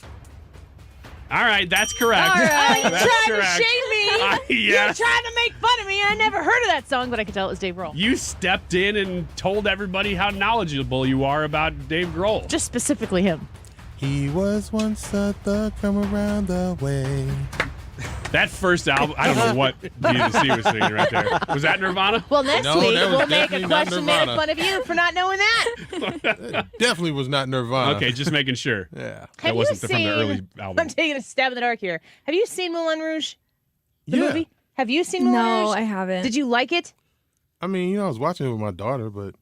All right, that's correct. All right, you're That's trying correct. to shame me. Yes. You're trying to make fun of me. I never heard of that song, but I could tell it was Dave Grohl. You stepped in and told everybody how knowledgeable you are about Dave Grohl. Just specifically him. He was once a thug from around the way. That first album, I don't know what D2thaC was singing right there. Was that Nirvana? Well, next No, week that was we'll make a definitely not question made Nirvana. fun of you for not knowing that. Definitely was not Nirvana. Okay, just making sure. Yeah. That wasn't from the early album. I'm taking a stab in the dark here. Have you seen Moulin Rouge? The Yeah. movie? Have you seen Moulin Rouge? No, I haven't. Did you like it? I mean, I was watching it with my daughter, but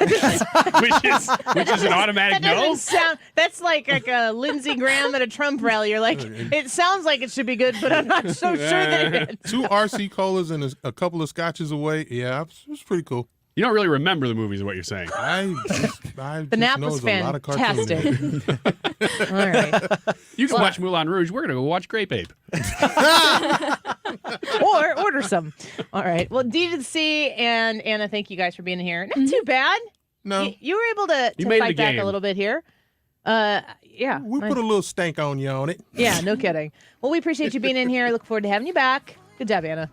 which is an automatic That doesn't no. sound. That's like a Lindsey Graham at a Trump rally. You're like, it sounds like it should be good, but I'm not so sure that it is. 2 RC colas and a couple of scotches away. Yeah, it was pretty cool. You don't really remember the movies, is what you're saying. I The nap know was there's a lot of cartoons in fantastic. it. All right. You can watch Moulin Rouge. We're gonna go watch Grape Ape. Or order some. All right. Well, D2thaC and Anna, thank you guys for being here. Not too bad. No. You were able to You made it a fight back game. a little bit here. Yeah. We put a little stank on you on it. Yeah, no kidding. Well, we appreciate you being in here. Look forward to having you back. Good job, Anna.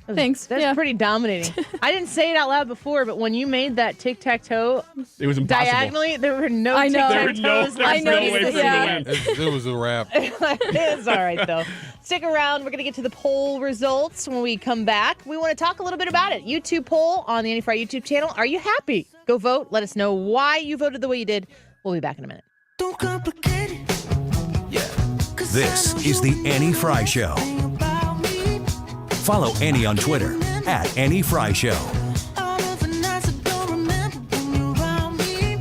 Thanks. That's pretty dominating. I didn't say it out loud before, but when you made that tic-tac-toe It was impossible. diagonally, there were no I know. tic-tac-toes. There was no way for me to win. It was a wrap. It's all right, though. Stick around. We're going to get to the poll results when we come back. We want to talk a little bit about it. YouTube poll on the Annie Frey YouTube channel. Are you happy? Go vote. Let us know why you voted the way you did. We'll be back in a minute. Don't complicate it. This is the Annie Frey Show. Follow Annie on Twitter at Annie Frey Show. All of the nights I don't remember when you're around me.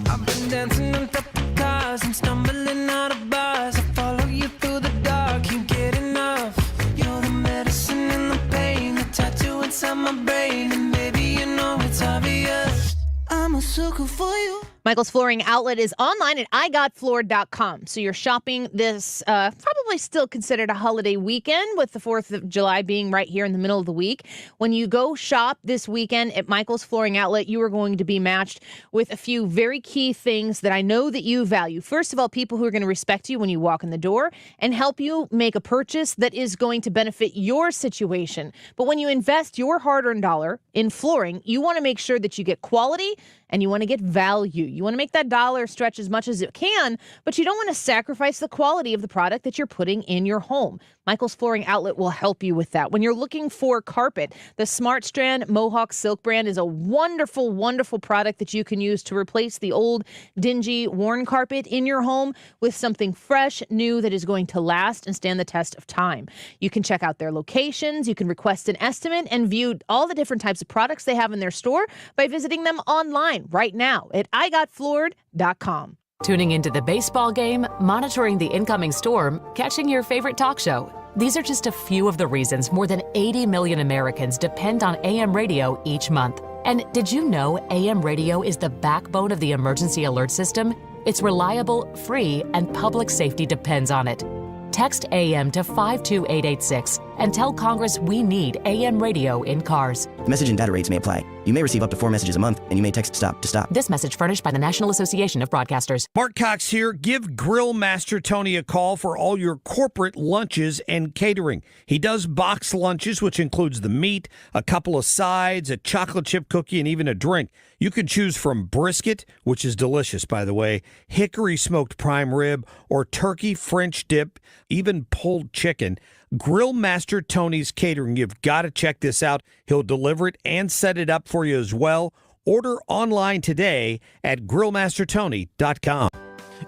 I've been dancing on top of cars and stumbling out of bars. I follow you through the dark, can't get enough. You're the medicine and the pain, the tattoo inside my brain, and baby, you know it's obvious. I'm a sucker for you. Michael's Flooring Outlet is online at igotfloored.com. So you're shopping this probably still considered a holiday weekend with the 4th of July being right here in the middle of the week. When you go shop this weekend at Michael's Flooring Outlet, you are going to be matched with a few very key things that I know that you value. First of all, people who are going to respect you when you walk in the door and help you make a purchase that is going to benefit your situation. But when you invest your hard-earned dollar in flooring, you want to make sure that you get quality and you want to get value. You want to make that dollar stretch as much as it can, but you don't want to sacrifice the quality of the product that you're putting in your home. Michael's Flooring Outlet will help you with that. When you're looking for carpet, the Smart Strand Mohawk Silk brand is a wonderful, wonderful product that you can use to replace the old, dingy, worn carpet in your home with something fresh, new that is going to last and stand the test of time. You can check out their locations, you can request an estimate, and view all the different types of products they have in their store by visiting them online right now at igotfloored.com. Tuning into the baseball game, monitoring the incoming storm, catching your favorite talk show. These are just a few of the reasons more than 80 million Americans depend on AM radio each month. And did you know AM radio is the backbone of the emergency alert system? It's reliable, free, and public safety depends on it. Text AM to 52886 and tell Congress we need AM radio in cars. Message and data rates may apply. You may receive up to 4 messages a month, and you may text STOP to stop. This message furnished by the National Association of Broadcasters. Mark Cox here. Give Grill Master Tony a call for all your corporate lunches and catering. He does box lunches, which includes the meat, a couple of sides, a chocolate chip cookie, and even a drink. You can choose from brisket, which is delicious, by the way, hickory smoked prime rib, or turkey French dip, even pulled chicken. Grill Master Tony's Catering. You've got to check this out. He'll deliver it and set it up for you as well. Order online today at grillmastertony.com.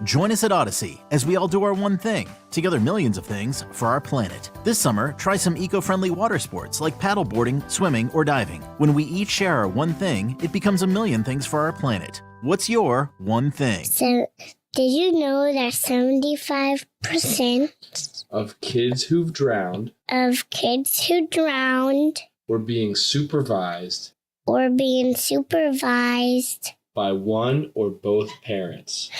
Join us at Odyssey as we all do our one thing, together millions of things for our planet. This summer, try some eco-friendly water sports like paddleboarding, swimming, or diving. When we each share our one thing, it becomes a million things for our planet. What's your one thing? So, did you know that 75% of kids who've drowned were being supervised by one or both parents?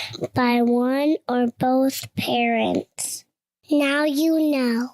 Now you know.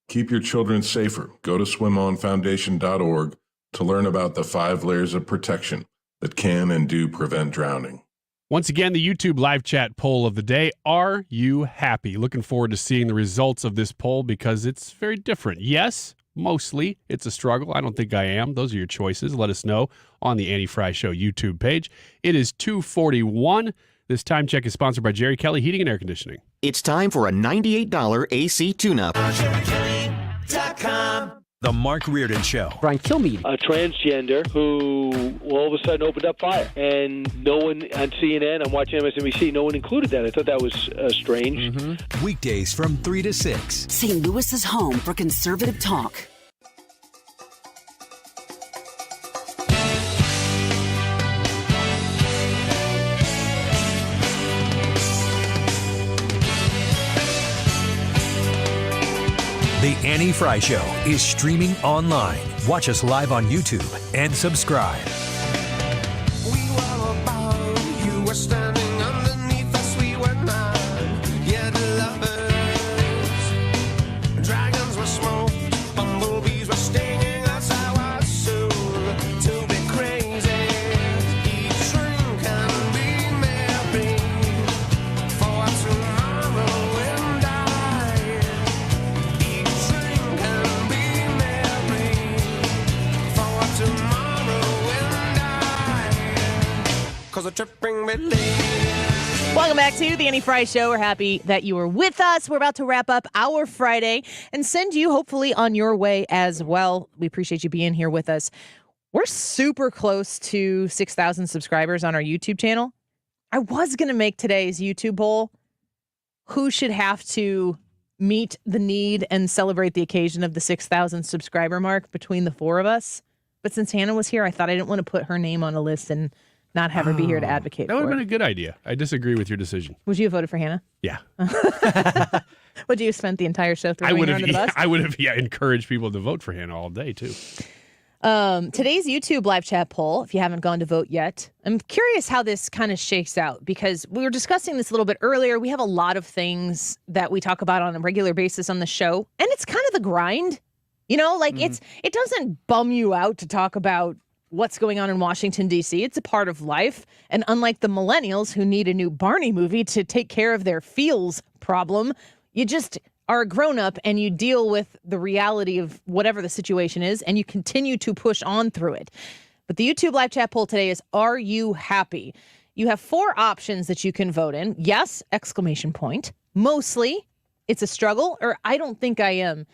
Keep your children safer. Go to swimonfoundation.org to learn about the 5 layers of protection that can and do prevent drowning. Once again, the YouTube live chat poll of the day. Are you happy? Looking forward to seeing the results of this poll because it's very different. Yes, mostly it's a struggle. I don't think I am. Those are your choices. Let us know on the Annie Frey Show YouTube page. It is 2:41. This time check is sponsored by Jerry Kelly Heating and Air Conditioning. It's time for a $98 AC tune-up. The Mark Reardon Show. Brian Kilmeade, a transgender who all of a sudden opened up fire. And no one on CNN, I'm watching MSNBC, no one included that. I thought that was strange. Weekdays from 3 to 6. St. Louis's home for conservative talk. The Annie Frey Show is streaming online. Watch us live on YouTube and subscribe. We were above, you were standing underneath us, we were not yet lovers. Dragons were smoked, bumblebees were stinging us, I was soon to be crazy. Each drink can be merry, for tomorrow will die. Each drink can be merry, for tomorrow will die. 'Cause a tripping relief. Welcome back to the Annie Frey Show. We're happy that you were with us. We're about to wrap up our Friday and send you hopefully on your way as well. We appreciate you being here with us. We're super close to 6,000 subscribers on our YouTube channel. I was going to make today's YouTube poll who should have to meet the need and celebrate the occasion of the 6,000 subscriber mark between the four of us. But since Hannah was here, I thought I didn't want to put her name on a list and not have her be here to advocate That for would have been it. a good idea. I disagree with your decision. Would you have voted for Hannah? Yeah. Would you have spent the entire show I throwing would her have under the bus? I would have encouraged people to vote for Hannah all day, too. Today's YouTube live chat poll, if you haven't gone to vote yet, I'm curious how this kind of shakes out because we were discussing this a little bit earlier. We have a lot of things that we talk about on a regular basis on the show, and it's kind of the grind. You know, like it doesn't bum you out to talk about what's going on in Washington, D.C. It's a part of life. And unlike the millennials who need a new Barney movie to take care of their feels problem, you just are a grown-up and you deal with the reality of whatever the situation is and you continue to push on through it. But the YouTube live chat poll today is, are you happy? You have four options that you can vote in. Yes, exclamation point. Mostly, it's a struggle, or I don't think I am.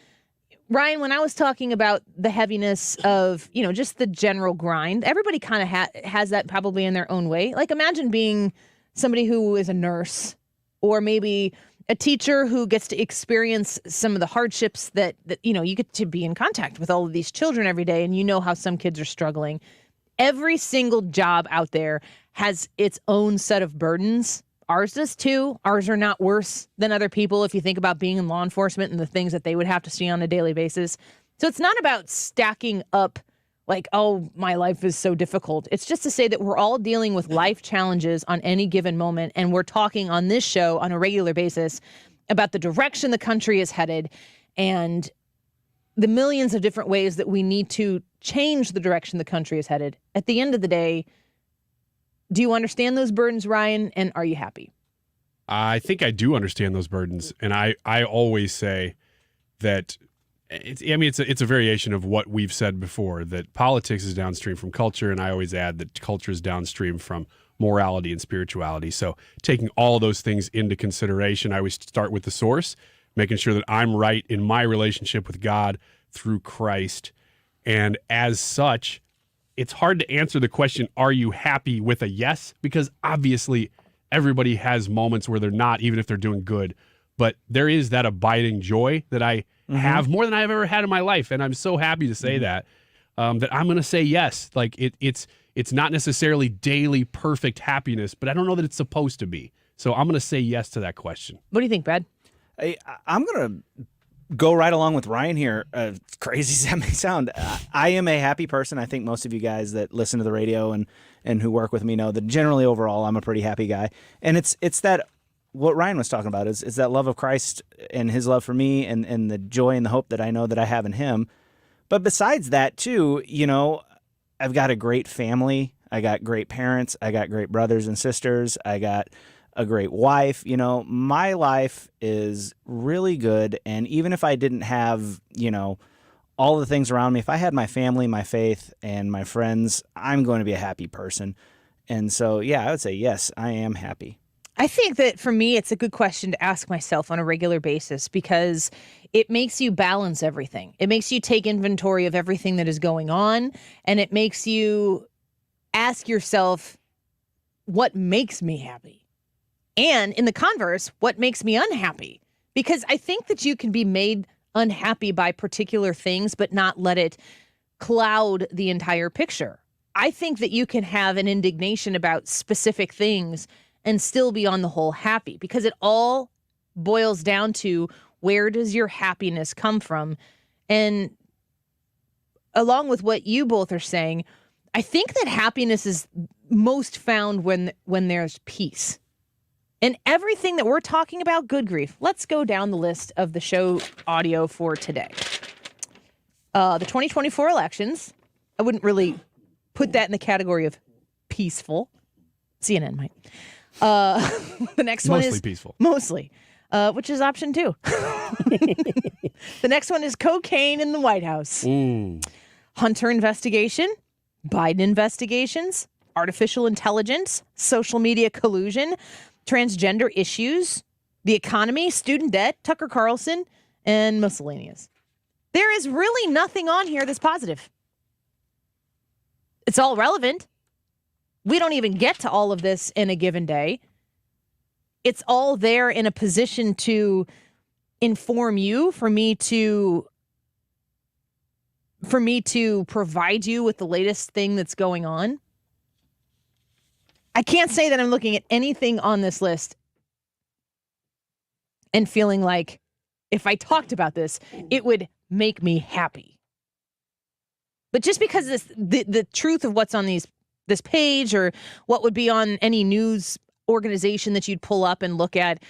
Ryan, when I was talking about the heaviness of, just the general grind, everybody kind of has that probably in their own way. Like imagine being somebody who is a nurse or maybe a teacher who gets to experience some of the hardships that you get to be in contact with all of these children every day, and you know how some kids are struggling. Every single job out there has its own set of burdens. Ours does too. Ours are not worse than other people if you think about being in law enforcement and the things that they would have to see on a daily basis. So it's not about stacking up like, oh, my life is so difficult. It's just to say that we're all dealing with life challenges on any given moment. And we're talking on this show on a regular basis about the direction the country is headed and the millions of different ways that we need to change the direction the country is headed. At the end of the day, do you understand those burdens, Ryan? And are you happy? I think I do understand those burdens. And I always say that it's a variation of what we've said before, that politics is downstream from culture. And I always add that culture is downstream from morality and spirituality. So taking all those things into consideration, I always start with the source, making sure that I'm right in my relationship with God through Christ. And as such, it's hard to answer the question, are you happy, with a yes? Because obviously everybody has moments where they're not, even if they're doing good. But there is that abiding joy that I have more than I've ever had in my life. And I'm so happy to say that I'm going to say yes. Like it's not necessarily daily perfect happiness, but I don't know that it's supposed to be. So I'm going to say yes to that question. What do you think, Brad? I'm going to go right along with Ryan here. Crazy as that may sound. I am a happy person. I think most of you guys that listen to the radio and who work with me know that generally overall I'm a pretty happy guy. And it's that what Ryan was talking about is that love of Christ and his love for me and the joy and the hope that I know that I have in him. But besides that too, I've got a great family. I got great parents. I got great brothers and sisters. I got a great wife. You know, my life is really good. And even if I didn't have, you know, all the things around me, if I had my family, my faith, and my friends, I'm going to be a happy person. And so, yeah, I would say, yes, I am happy. I think that for me, it's a good question to ask myself on a regular basis because it makes you balance everything. It makes you take inventory of everything that is going on, and it makes you ask yourself, what makes me happy? And in the converse, what makes me unhappy? Because I think that you can be made unhappy by particular things, but not let it cloud the entire picture. I think that you can have an indignation about specific things and still be on the whole happy, because it all boils down to, where does your happiness come from? And along with what you both are saying, I think that happiness is most found when there's peace. And everything that we're talking about, good grief. Let's go down the list of the show audio for today. The 2024 elections, I wouldn't really put that in the category of peaceful. CNN might. The next one is mostly peaceful. Mostly, which is option 2. The next one is cocaine in the White House. Ooh. Hunter investigation, Biden investigations, artificial intelligence, social media collusion, transgender issues, the economy, student debt, Tucker Carlson, and miscellaneous. There is really nothing on here that's positive. It's all relevant. We don't even get to all of this in a given day. It's all there in a position to inform you, for me to provide you with the latest thing that's going on. I can't say that I'm looking at anything on this list and feeling like if I talked about this, it would make me happy. But just because the truth of what's on this page or what would be on any news organization that you'd pull up and look at,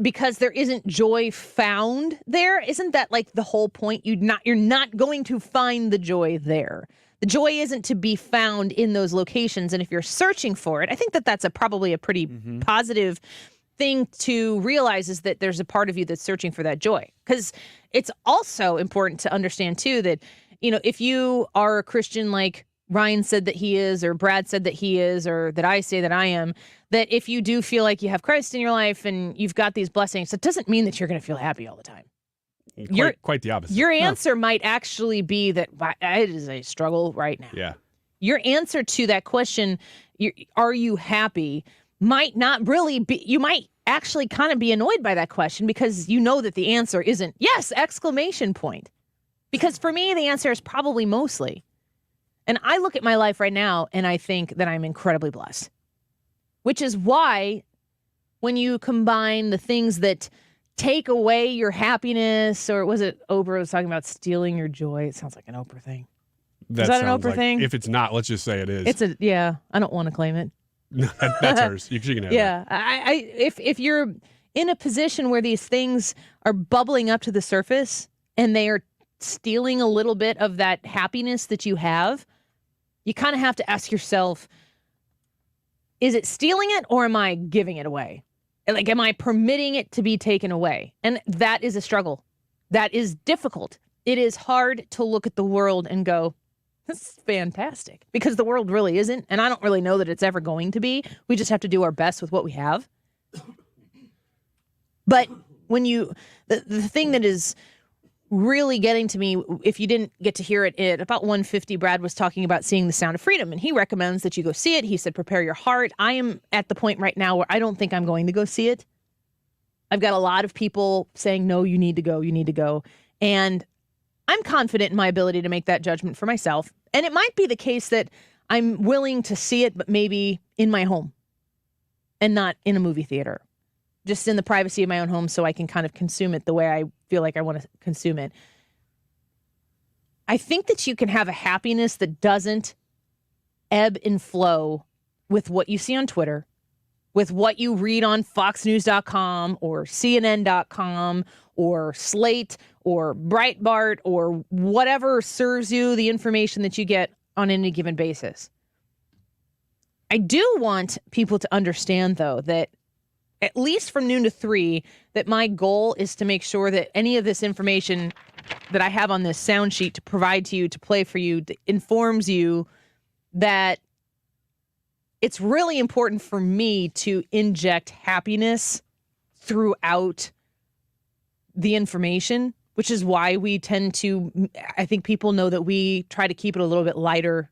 because there isn't joy found there, isn't that like the whole point? You're not going to find the joy there. The joy isn't to be found in those locations. And if you're searching for it, I think that that's probably a pretty positive thing to realize, is that there's a part of you that's searching for that joy. Because it's also important to understand too that, you know, if you are a Christian like Ryan said that he is, or Brad said that he is, or that I say that I am, that if you do feel like you have Christ in your life and you've got these blessings, it doesn't mean that you're going to feel happy all the time. Quite the opposite. Your answer might actually be that it is a struggle right now. Yeah. Your answer to that question, are you happy, might not really be. You might actually kind of be annoyed by that question because you know that the answer isn't yes, exclamation point. Because for me, the answer is probably mostly. And I look at my life right now and I think that I'm incredibly blessed, which is why when you combine the things that take away your happiness, or was it Oprah was talking about stealing your joy? It sounds like an Oprah thing. Is that an Oprah thing? If it's not, let's just say it is. I don't want to claim it. That's hers. She can have it. Yeah. If you're in a position where these things are bubbling up to the surface and they are stealing a little bit of that happiness that you have, you kind of have to ask yourself, is it stealing it or am I giving it away? Like, am I permitting it to be taken away? And that is a struggle. That is difficult. It is hard to look at the world and go, this is fantastic, because the world really isn't. And I don't really know that it's ever going to be. We just have to do our best with what we have. But when the thing that is really getting to me, if you didn't get to hear it, at about 1:50, Brad was talking about seeing The Sound of Freedom, and he recommends that you go see it. He said, prepare your heart. I am at the point right now where I don't think I'm going to go see it. I've got a lot of people saying, no, you need to go, you need to go. And I'm confident in my ability to make that judgment for myself. And it might be the case that I'm willing to see it, but maybe in my home and not in a movie theater. Just in the privacy of my own home, so I can kind of consume it the way I feel like I want to consume it. I think that you can have a happiness that doesn't ebb and flow with what you see on Twitter, with what you read on foxnews.com or CNN.com or Slate or Breitbart or whatever serves you the information that you get on any given basis. I do want people to understand, though, that at least from noon to 3, that my goal is to make sure that any of this information that I have on this sound sheet to provide to you, to play for you, informs you that it's really important for me to inject happiness throughout the information, which is why we tend to, I think people know that we try to keep it a little bit lighter.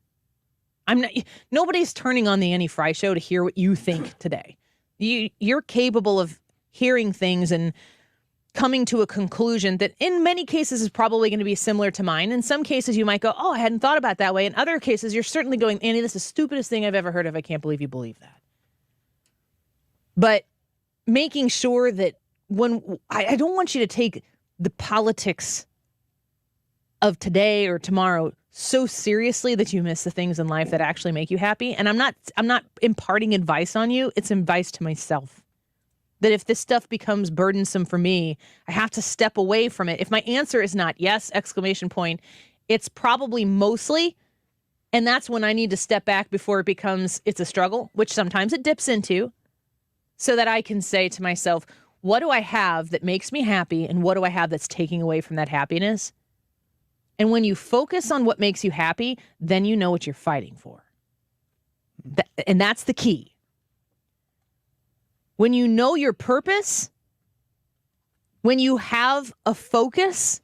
Nobody's turning on the Annie Frey show to hear what you think today. You're capable of hearing things and coming to a conclusion that in many cases is probably going to be similar to mine. In some cases, you might go, oh, I hadn't thought about that way. In other cases, you're certainly going, Annie, this is the stupidest thing I've ever heard of. I can't believe you believe that. But making sure that I don't want you to take the politics of today or tomorrow so seriously that you miss the things in life that actually make you happy. And I'm not imparting advice on you. It's advice to myself. That if this stuff becomes burdensome for me, I have to step away from it. If my answer is not yes, ! It's probably mostly. And that's when I need to step back before it becomes, it's a struggle, which sometimes it dips into, so that I can say to myself, what do I have that makes me happy? And what do I have that's taking away from that happiness? And when you focus on what makes you happy, then you know what you're fighting for. And that's the key. When you know your purpose, when you have a focus,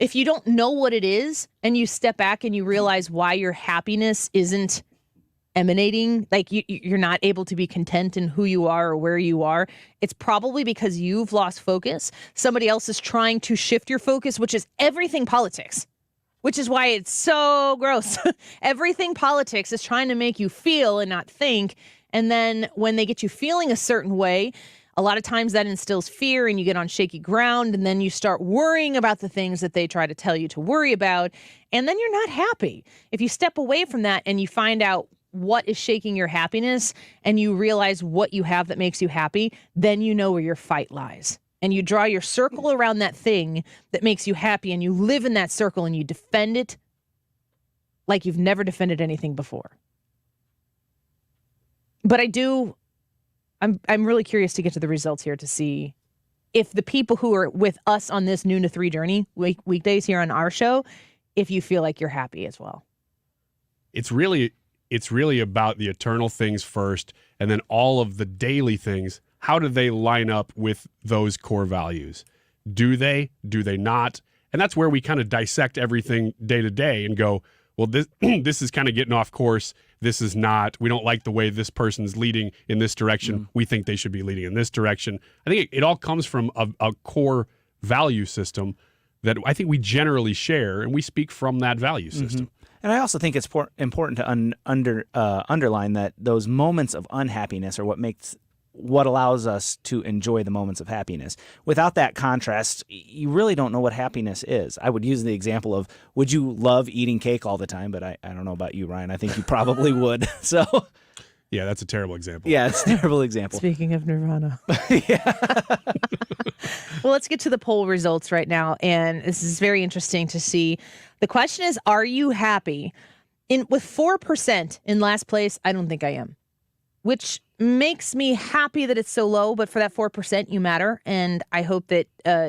if you don't know what it is and you step back and you realize why your happiness isn't emanating, like you're not able to be content in who you are or where you are, it's probably because you've lost focus. Somebody else is trying to shift your focus, which is everything politics, which is why it's so gross. Everything politics is trying to make you feel and not think. And then when they get you feeling a certain way, a lot of times that instills fear and you get on shaky ground, and then you start worrying about the things that they try to tell you to worry about. And then you're not happy. If you step away from that and you find out what is shaking your happiness and you realize what you have that makes you happy, then you know where your fight lies. And you draw your circle around that thing that makes you happy, and you live in that circle and you defend it like you've never defended anything before. But I'm really curious to get to the results here to see if the people who are with us on this noon to 3 journey, weekdays here on our show, if you feel like you're happy as well. It's really about the eternal things first, and then all of the daily things. How do they line up with those core values? Do they not? And that's where we kind of dissect everything day to day and go, well, this is kind of getting off course. This is not. We don't like the way this person's leading in this direction. We think they should be leading in this direction. I think it all comes from a core value system that I think we generally share, and we speak from that value system. Mm-hmm. And I also think it's important to underline that those moments of unhappiness are what allows us to enjoy the moments of happiness. Without that contrast, you really don't know what happiness is. I would use the example of, would you love eating cake all the time? But I don't know about you, Ryan. I think you probably would. So, yeah, that's a terrible example. Yeah, it's a terrible example. Speaking of Nirvana. Well, let's get to the poll results right now. And this is very interesting to see. The question is, are you happy? With 4% in last place, I don't think I am. Which makes me happy that it's so low, but for that 4%, you matter. And I hope that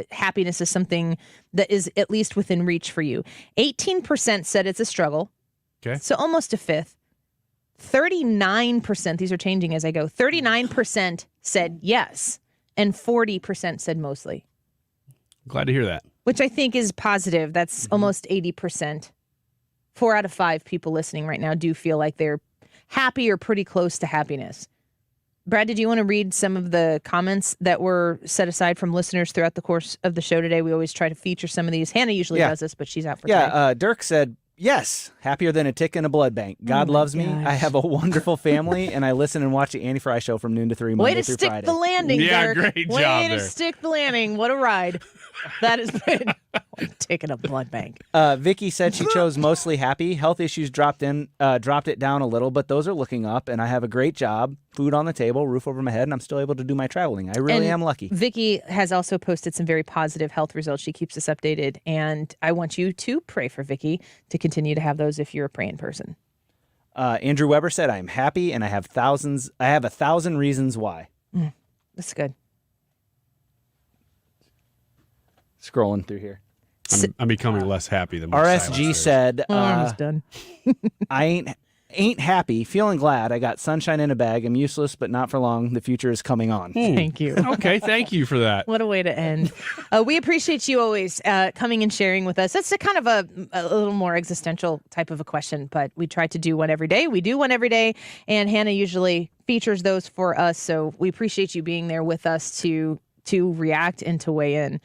happiness is something that is at least within reach for you. 18% said it's a struggle. Okay. So almost a fifth. 39%, these are changing as I go, 39% said yes, and 40% said mostly. Glad to hear that. Which I think is positive. That's almost 80%. 4 out of 5 people listening right now do feel like they're happy or pretty close to happiness. Brad, did you want to read some of the comments that were set aside from listeners throughout the course of the show today? We always try to feature some of these. Hannah usually does this, but she's out for today. Dirk said, yes, happier than a tick in a blood bank. God loves me. I have a wonderful family, and I listen and watch the Annie Frey show from noon to 3 Monday through Friday. Way to stick the landing, Yeah, Dirk. great job Way there. to stick the landing. What a ride. That has been taking a blood bank. Vicky said she chose mostly happy. Health issues dropped it down a little, but those are looking up, and I have a great job, food on the table, roof over my head, and I'm still able to do my traveling. I really am lucky. Vicky has also posted some very positive health results. She keeps us updated, and I want you to pray for Vicky to continue to have those if you're a praying person. Andrew Weber said, "I am happy, and I have 1,000 reasons why." That's good. Scrolling through here. I'm becoming less happy than RSG said, almost done. I ain't happy, feeling glad. I got sunshine in a bag. I'm useless, but not for long. The future is coming on. Thank you. Okay, thank you for that. What a way to end. We appreciate you always coming and sharing with us. That's a kind of a little more existential type of a question, but we try to do one every day. We do one every day, and Hannah usually features those for us, so we appreciate you being there with us to react and to weigh in.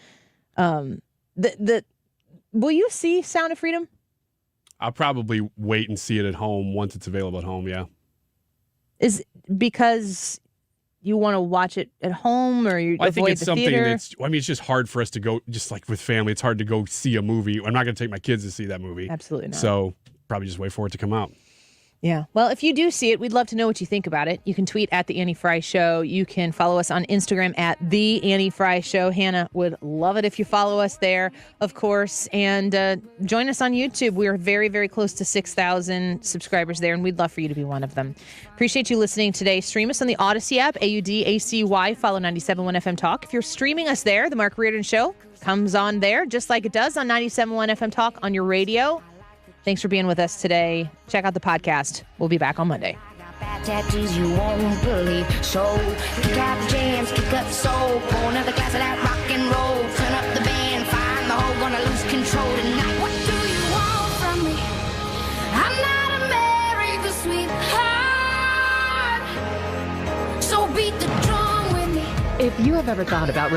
Will you see Sound of Freedom? I'll probably wait and see it at home once it's available at home, yeah. Is because you want to watch it at home, or you I avoid think it's the something theater? it's just hard for us to go, just like with family, it's hard to go see a movie. I'm not going to take my kids to see that movie. Absolutely not. So probably just wait for it to come out. Yeah. Well, if you do see it, we'd love to know what you think about it. You can tweet at The Annie Frey Show. You can follow us on Instagram at The Annie Frey Show. Hannah would love it if you follow us there, of course. And join us on YouTube. We are very, very close to 6,000 subscribers there, and we'd love for you to be one of them. Appreciate you listening today. Stream us on the Odyssey app, AUDACY. Follow 97.1 FM Talk. If you're streaming us there, The Mark Reardon Show comes on there, just like it does on 97.1 FM Talk on your radio. Thanks for being with us today. Check out the podcast. We'll be back on Monday. Bad tattoos you won't believe. So kick out the jams, kick up the soul. Pour another glass of that rock and roll. Turn up the band, find the hole. Gonna lose control tonight. What do you want from me? I'm not America's sweetheart. So beat the drum with me. If you have ever thought about